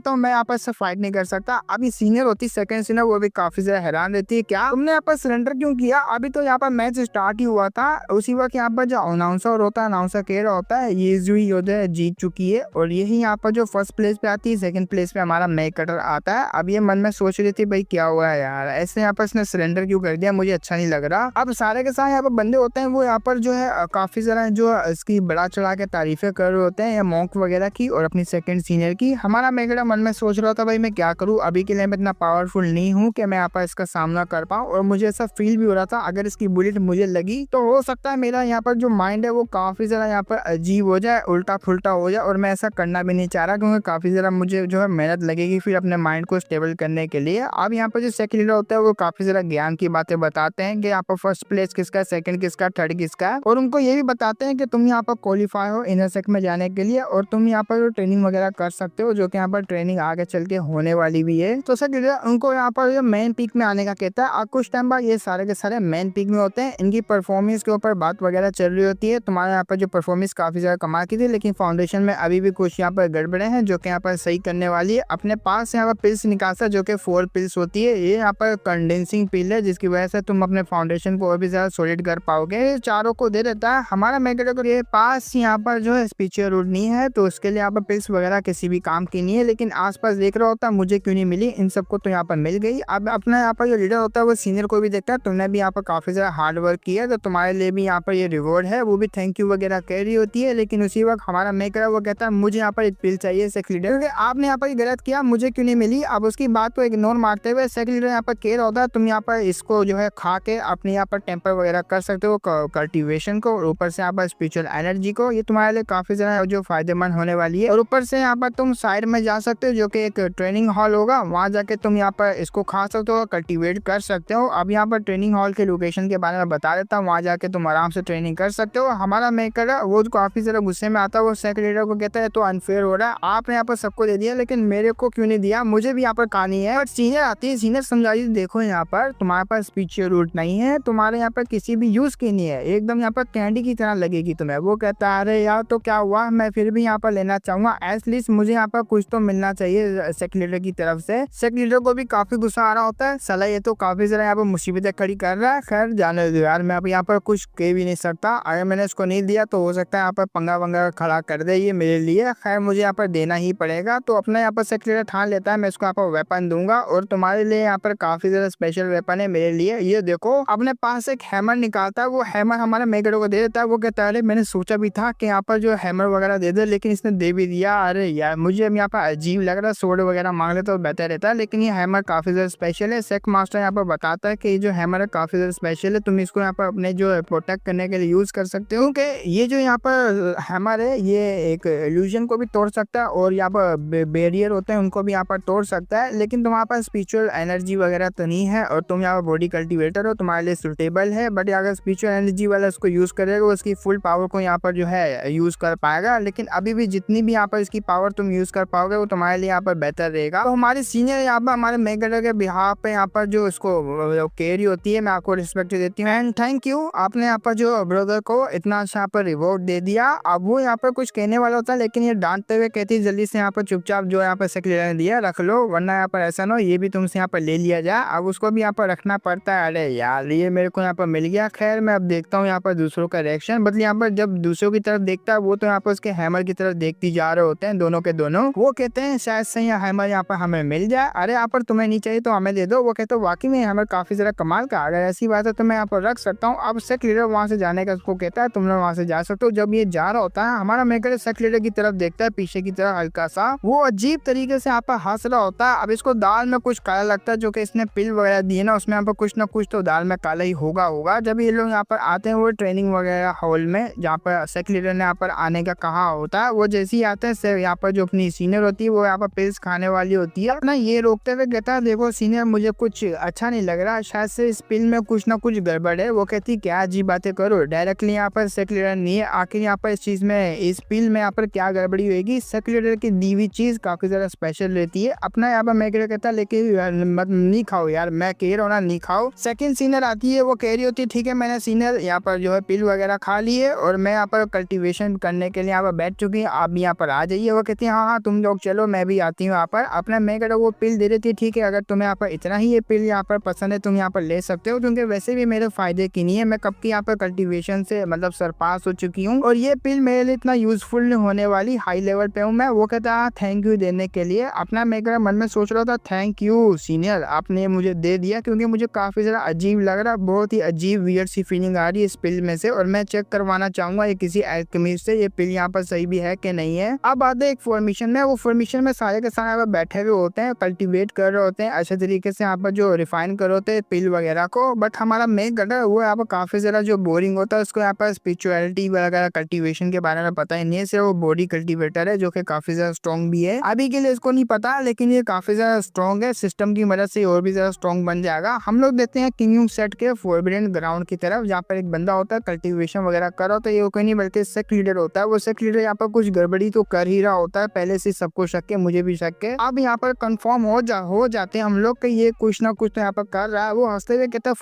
हूँ, मैं यहाँ पर इससे फाइट नहीं कर सकता। अभी सीनियर होती सेकंड सीनियर, वो भी काफी ज्यादा हैरान रहती है, क्या तुमने यहाँ पर सरेंडर क्यों किया, अभी तो यहाँ पर मैच स्टार्ट ही हुआ था। उसी वक्त यहाँ पर जो अनाउंसर होता है, अनाउंसर कह रहा होता है ये जो योद्धा जीत चुकी है, और यही यहाँ पर जो फर्स्ट प्लेस पे आती है, सेकंड प्लेस पे हमारा मेगरा आता है। अब ये मन में सोच रही थी भाई क्या हुआ है यार, ऐसे यहाँ पर इसने सरेंडर क्यों कर दिया, मुझे अच्छा नहीं लग रहा। अब सारे के सारे यहाँ पर बंदे होते हैं वो यहाँ पर जो है काफी ज्यादा जो इसकी बड़ा चढ़ा के तारीफें कर रहे होते हैं या मोंक वगैरह की, और अपनी सेकंड सीनियर की। हमारा मेगड़ा मन में सोच रहा था भाई मैं क्या करूँ, अभी के लिए मैं इतना पावरफुल नहीं हूँ कि मैं यहाँ पर इसका सामना कर पाऊँ, और मुझे ऐसा फील भी हो रहा था अगर इसकी बुलेट मुझे लगी तो हो सकता है मेरा यहाँ पर जो माइंड है वो काफ़ी ज़्यादा यहाँ पर अजीब हो जाए, उल्टा फुल्टा हो जाए, और मैं ऐसा करना भी नहीं चाह रहा क्योंकि काफ़ी ज़्यादा मुझे जो है मेहनत लगेगी फिर अपने माइंड को स्टेबल करने के लिए। अब यहाँ पर जो सेकंड लीडर होता है वो काफ़ी ज़्यादा ज्ञान की बातें बताते हैं कि यहाँ पर फर्स्ट प्लेस किसका है, सेकंड किसका, थर्ड किसका है, और उनको ये भी बताते हैं कि तुम यहाँ पर क्वालिफाई हो इनर सेक्ट में जाने के लिए, और तुम यहाँ पर ट्रेनिंग वगैरह कर सकते हो, जो कि यहाँ पर ट्रेनिंग आगे चल के होने वाली भी है। तो सेकंड लीडर उनको यहाँ पर मेन पीक में आने का कहता है। कुछ टाइम बाद ये सारे के सारे मेन पीक में होते हैं, इनकी परफॉर्मेंस के ऊपर बात वगैरह चल रही होती है। तुम्हारे यहाँ पर जो परफॉर्मेंस काफी ज्यादा कमाल की थी, लेकिन फाउंडेशन में अभी भी कुछ यहाँ पर गड़बड़े हैं जो कि यहाँ पर सही करने वाली है। अपने पास यहाँ पर पिल्स निकालता जो कि 4 पिल्स होती है, ये यहाँ पर कंडेंसिंग पिल है जिसकी वजह से तुम अपने फाउंडेशन को और भी ज्यादा सॉलिड कर पाओगे। चारों को दे देता है। हमारा मेगडो के पास यहाँ पर जो है स्पीचर रूट नहीं है, तो उसके लिए यहाँ पर पिल्स वगैरह किसी भी काम की नहीं है, लेकिन आसपास देख रहा होता मुझे क्यों नहीं मिली, इन सबको तो यहाँ पर मिल गई। अब अपना यहाँ पर जो लीडर होता है वो सीनियर को भी देखता है, तुमने भी यहाँ पर काफी ज्यादा हार्ड वर्क किया तो तुम्हारे लिए भी यहाँ पर ये रिवॉर्ड है, वो भी थैंक यू वगैरह कह रही होती है। लेकिन उसी वक्त हमारा मेकर वो कहता है मुझे यहाँ पर एक पिल चाहिए सेक्स लीडर, आपने यहाँ पर गलत किया, मुझे क्यों नहीं मिली। अब उसकी बात को इग्नोर मारते हुए सेक्स लीडर यहाँ पर कह रहा होता है तुम यहाँ पर इसको जो है खा के अपने यहाँ पर टेम्पर वगैरह कर सकते हो, कल्टीवेशन को, और ऊपर से यहाँ पर स्पिरिचुअल एनर्जी को, ये तुम्हारे लिए काफी ज्यादा जो फायदेमंद होने वाली है। और ऊपर से यहाँ पर तुम साइड में जा सकते हो जो कि एक ट्रेनिंग हॉल होगा, वहाँ जाके तुम यहाँ पर इसको खा सकते हो, कल्टीवेट कर सकते हो। अब यहाँ पर ट्रेनिंग हॉल के लोकेशन के बारे में बता देता हूँ, वहाँ जाके तुम आराम से ट्रेनिंग कर सकते हो। हमारा मेकर है वो काफी ज्यादा गुस्से में आता है, वो सेक्रेटरी लीडर को कहता है तो अनफेयर हो रहा है, आपने यहाँ पर सबको दे दिया लेकिन मेरे को क्यों नहीं दिया, मुझे भी यहाँ पर कहानी है। बट सीनियर आती है, सीनियर समझाई देखो यहाँ पर तुम्हारे पास स्पीच रूट नहीं है, तुम्हारे यहाँ पर किसी भी यूज की नहीं है, एकदम यहाँ पर कैंडी की तरह लगेगी तुम्हें। वो कहता है अरे यार तो क्या हुआ, मैं फिर भी यहाँ पर लेना चाहूंगा, एटलीस्ट मुझे यहाँ पर कुछ तो मिलना चाहिए सेक्रेटरी लीडर की तरफ से। सेक्रेटरी लीडर को भी काफी गुस्सा आ रहा होता है, साला ये तो काफी ज्यादा यहाँ पर मुसीबतें खड़ी कर रहा है। खैर जाने दो यार, मैं अब यहाँ पर कुछ कह भी नहीं सकता, अगर मैंने इसको नहीं दिया तो हो सकता है यहाँ पर पंगा वंगा खड़ा कर दे ये मेरे लिए। खैर मुझे यहाँ पर देना ही पड़ेगा। तो अपना यहाँ पर सेक्रेटरी ठान लेता है मैं इसको यहाँ पर वेपन दूंगा, और तुम्हारे लिए यहाँ पर काफी ज्यादा स्पेशल वेपन है मेरे लिए, ये देखो। अपने पास एक हैमर निकालता है, वो हैमर हमारे मेगडो को दे देता है। वो कहता है अरे मैंने सोचा भी था कि यहाँ पर जो हैमर वगैरह दे दे, लेकिन इसने दे भी दिया। अरे यार मुझे यहाँ पर अजीब लग रहा है, सोड वगैरह मांग लेता तो बेहतर रहता है, लेकिन ये हैमर काफी ज्यादा स्पेशल है। सेक मास्टर यहाँ पर बताता है कि ये जो हैमर है काफी ज्यादा स्पेशल है, तुम इसको यहाँ पर अपने जो प्रोटेक्ट करने के लिए यूज कर सकते हो। कि ये जो यहाँ पर हैमर है ये एक इल्यूजन को भी तोड़ सकता है, और यहाँ पर बैरियर होते हैं उनको भी यहाँ पर तोड़ सकता है, लेकिन तुम्हारे पास स्पिरिचुअल एनर्जी वगैरह तो नहीं है, और तुम यहाँ पर बॉडी कल्टीवेटर हो, तुम्हारे लिए सुटेबल है। बट अगर स्पिरिचुअल एनर्जी वाला उसको यूज करेगा उसकी फुल पावर को यहाँ पर जो है यूज कर पाएगा, लेकिन अभी भी जितनी भी यहाँ पर इसकी पावर तुम यूज कर पाओगे वो तुम्हारे लिए यहाँ पर बेहतर रहेगा। तो हमारे सीनियर यहाँ पर हमारे मेगडो के बिहाफ पे यहाँ पर जो इसको कैरी होती है, मैं आपको रिस्पेक्ट देती हूँ एंड थैंक यू, आपने यहाँ पर जो ब्रदर को इतना अच्छा यहाँ पर रिवॉर्ड दे दिया। अब वो यहाँ पर कुछ कहने वाला होता है, लेकिन ये डांटते हुए कहती है जल्दी से यहाँ पर चुपचाप जो यहाँ पर सेक्रेटरी ने दिया रख लो, वरना यहाँ पर ऐसा ना हो ये भी तुमसे यहाँ पर ले लिया जाए। अब उसको भी यहाँ पर रखना पड़ता है। अरे यार ये मेरे को यहाँ पर मिल गया। खैर मैं अब देखता हूँ यहाँ पर दूसरों का रिएक्शन, बदले यहाँ पर जब दूसरों की तरफ देखता है वो तो यहाँ पर उसके हैमर की तरफ देखती जा रहे होते हैं दोनों के दोनों। वो कहते हैं शायद से यह हैमर यहाँ पर हमें मिल जाए। अरे यहाँ पर तुम्हें नहीं चाहिए तो हमें दे दो। वो कहते हैं वाकई में हैमर काफी ज्यादा कमाल का, अगर ऐसी बात है तो मैं यहाँ पर रख सकता हूँ। अब सेक्रेटरी वहाँ से जाने का उसको कहता है तुम लोग वहाँ से जा सकते हो। जब ये जा रहा होता है हमारा मेकर सेक्रेटरी की तरफ देखता है, पीछे की तरफ हल्का सा वो अजीब तरीके से यहाँ पर हंस रहा होता है। अब इसको दाल में कुछ काला लगता है, जो कि इसने पिल वगैरह दी है ना उसमें यहाँ पर कुछ ना कुछ तो दाल में काला ही होगा। जब ये लोग यहाँ पर आते हैं वो ट्रेनिंग वगैरह हॉल में जहाँ पर सेक्रेटरी ने यहाँ पर आने का कहा होता है, वो जैसे ही आते हैं यहाँ पर जो अपनी सीनियर होती है वो यहाँ पर पिल्स खाने वाली होती है ना, ये रोकते हुए कहता है देखो सीनियर मुझे कुछ अच्छा नहीं लग रहा, शायद से इस पिल में कुछ ना कुछ गड़बड़ है। वो कहती क्या अजीब बातें करो, डायरेक्टली यहाँ पर सेक्रेटरी नहीं है, आखिर यहाँ पर इस चीज में इस पिल में यहाँ पर क्या गड़बड़ी होगी। सेक्रेटरी की दी हुई चीज काफी ज्यादा स्पेशल रहती है। अपना यहाँ पर मेकर कहता है लेकिन मत नहीं खाओ यार, मैं कह रहा हूँ ना नहीं खाओ। सेकंड सीनियर आती है, वो कह रही होती है ठीक है मैंने सीनियर यहाँ पर जो है पिल वगैरह खा ली है और मैं यहाँ पर कल्टीवेशन करने के लिए यहाँ पर बैठ चुकी है, आप यहाँ पर आ जाइए। वो कहती है हाँ तुम लोग चलो मैं भी आती हूँ यहाँ पर। अपना मेकर वो पिल दे देती है, ठीक है अगर तुम्हें यहाँ पर इतना ही ये पिल यहाँ पर पसंद है तुम यहाँ पर ले सकते हो, क्योंकि वैसे भी मेरे फायदे की नहीं है, मैं कब की यहाँ पर कल्टीवेशन से मतलब सरपास हो चुकी हूँ और ये पिल मेरे लिए इतना यूजफुल नहीं होने वाली, हाई लेवल पे हूँ मैं। वो कहता है थैंक यू देने के लिए। अपना मेकर मन में सोच रहा था थैंक यू सीनियर आपने मुझे दे दिया, क्योंकि मुझे काफी ज्यादा अजीब लग रहा, बहुत ही अजीब वियर्ड सी फीलिंग आ रही है इस पिल में से, और मैं चेक करवाना चाहूंगा ये किसी एल्केमिस्ट से ये पिल यहाँ पर सही भी है कि नहीं है। है। अब आते हैं एक फॉर्मेशन में, वो फॉर्मेशन में सारे के सारे बैठे हुए होते हैं, कल्टीवेट कर रहे होते हैं अच्छे तरीके से यहाँ पर जो रिफाइन कर रहे होते हैं पिल वगैरह को। बट हमारा मेन गटर वो यहाँ पर काफी ज्यादा जो बोरिंग होता है, उसको यहाँ पर स्पिरिचुअलिटी वगैरह कल्टीवेशन के बारे में पता ही नहीं है, सिर्फ वो बॉडी कल्टीवेटर है जो कि काफी ज्यादा स्ट्रॉन्ग भी है। अभी के लिए इसको नहीं पता, लेकिन ये काफी ज्यादा स्ट्रॉन्ग है, सिस्टम की मदद से और भी ज्यादा स्ट्रॉन्ग बन जाएगा। हम लोग देखते हैं किंग सेट के फॉरबिडन ग्राउंड की तरफ, जहाँ पर एक बंदा होता है कल्टीवेशन वगैरह कर रहा होता है। ये कोई नहीं बल्कि सेक्ट लीडर होता है। वो सेक्ट लीडर यहाँ पर कुछ गड़बड़ी तो कर ही रहा होता है, पहले से सबको शक है, मुझे भी शक है। अब यहाँ पर कंफर्म हो जाते हैं हम लोग कि ये कुछ ना कुछ तो यहाँ पर कर रहा है। वो हंसते हुए कहता है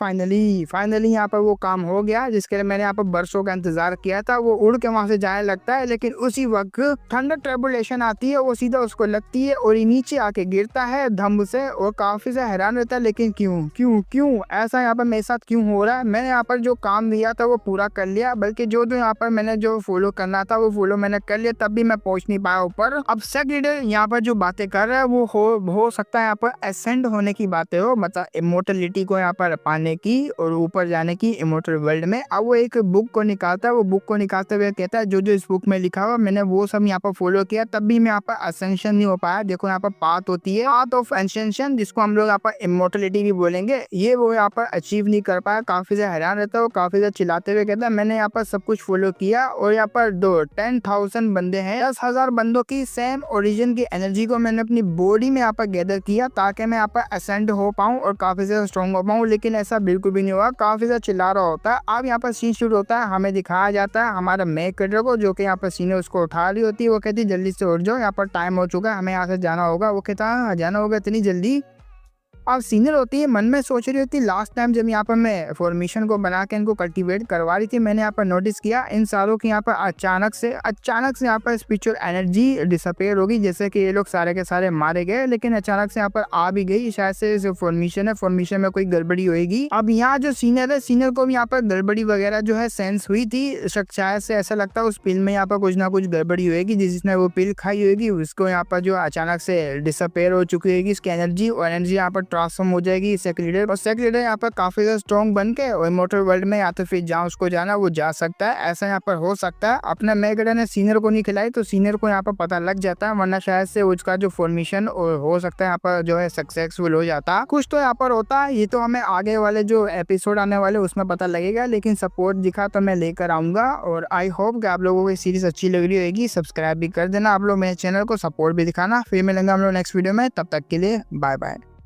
फाइनली यहाँ पर वो काम हो गया जिसके लिए मैंने यहाँ पर बरसों का इंतजार किया था। वो उड़ के वहां से जाने लगता है, लेकिन उसी वक्त थंडर ट्रबुलेशन आती है, वो सीधा उसको लगती है और ये नीचे आके गिरता है धम्म से, और काफी से हैरान रहता है लेकिन क्यों क्यों क्यों ऐसा यहाँ पर मेरे साथ क्यों हो रहा है। मैंने यहाँ पर जो काम दिया था वो पूरा कर लिया, बल्कि जो यहाँ पर मैंने जो फॉलो करना था वो फॉलो मैंने कर लिया, तब भी मैं पहुंच नहीं पाया ऊपर। अब सेक्ट लीडर यहाँ पर जो बातें कर रहा है वो हो सकता है यहाँ पर एसेंड होने की बातें हो, मतलब इमोर्टलिटी को यहाँ पर पाने की और ऊपर जाने की इमोर्टल वर्ल्ड में। अब वो एक बुक को निकालता है, वो बुक को निकालते हुए कहता है जो जो इस बुक में लिखा हुआ मैंने वो सब यहाँ पर फॉलो किया, तब भी मैं यहाँ पर असेंशन नहीं हो पाया। देखो यहाँ पर पाथ होती है, पाथ ऑफ एसेंशन, जिसको हम लोग यहाँ पर इमोर्टलिटी भी बोलेंगे, ये वो यहाँ पर अचीव नहीं कर पाया। काफी से हैरान रहता है वो, काफी से चिल्लाते हुए कहता है मैंने यहाँ पर सब कुछ फॉलो किया और यहाँ पर 10,000 बंदे हैं, 10,000 बंदों की सेम ओरिजिन की एनर्जी को मैंने अपनी बॉडी में यहाँ पर गैदर किया ताकि मैं यहाँ पर असेंड हो पाऊँ और काफी ज्यादा स्ट्रॉन्ग हो पाऊँ, लेकिन ऐसा बिल्कुल भी नहीं हुआ। काफी ज्यादा चिल्ला रहा होता है। अब यहाँ पर सीन शूट होता है, हमें दिखाया जाता है हमारा मेक कटर को, जो कि यहाँ पर सीने उसको उठा रही होती है। वो कहती है जल्दी से उठ जाओ, यहाँ पर टाइम हो चुका है, हमें यहाँ से जाना होगा। वो कहता है जाना होगा इतनी जल्दी। अब सीनियर होती है मन में सोच रही होती है लास्ट टाइम जब यहाँ पर मैं फॉर्मेशन को बना के इनको कल्टीवेट करवा रही थी, मैंने यहाँ पर नोटिस किया इन सारों की यहाँ पर अचानक से यहाँ पर स्पिरिचुअल एनर्जी डिसअपेयर होगी, जैसे कि ये लोग सारे के सारे मारे गए, लेकिन अचानक से यहाँ पर आ भी गई। शायद से जो फॉर्मेशन है फॉर्मेशन में कोई गड़बड़ी होगी। अब यहाँ जो सीनियर है, सीनियर को भी यहाँ पर गड़बड़ी वगैरह जो है सेंस हुई थी। शायद से ऐसा लगता है उस पिल में यहाँ पर कुछ ना कुछ गड़बड़ी होगी, जिसने वो पिल खाई होगी उसको यहाँ पर जो अचानक से डिसअपेयर हो चुकी होगी इसकी एनर्जी, और एनर्जी यहाँ पर ट्रांसफॉर्म हो जाएगी सेक्ट लीडर। और सेक्ट लीडर यहाँ पर काफी ज्यादा स्ट्रॉन्ग बन के और इमोर्टल वर्ल्ड में या तो फिर जहाँ उसको जाना वो जा सकता है। ऐसा यहाँ पर हो सकता है। अपना मैगडा ने सीनियर को नहीं खिलाई तो सीनियर को यहाँ पर पता लग जाता है, वरना शायद से उसका जो फॉर्मेशन हो सकता है यहाँ पर जो है सक्सेसफुल हो जाता। कुछ तो यहाँ पर होता है, ये तो हमें आगे वाले जो एपिसोड आने वाले उसमें पता लगेगा, लेकिन सपोर्ट दिखा तो मैं लेकर आऊंगा। और आई होप कि आप लोगों को सीरीज अच्छी लग रही होगी। सब्सक्राइब भी कर देना आप लोग मेरे चैनल को, सपोर्ट भी दिखाना। फिर मिलेंगे हम लोग नेक्स्ट वीडियो में, तब तक के लिए बाय बाय।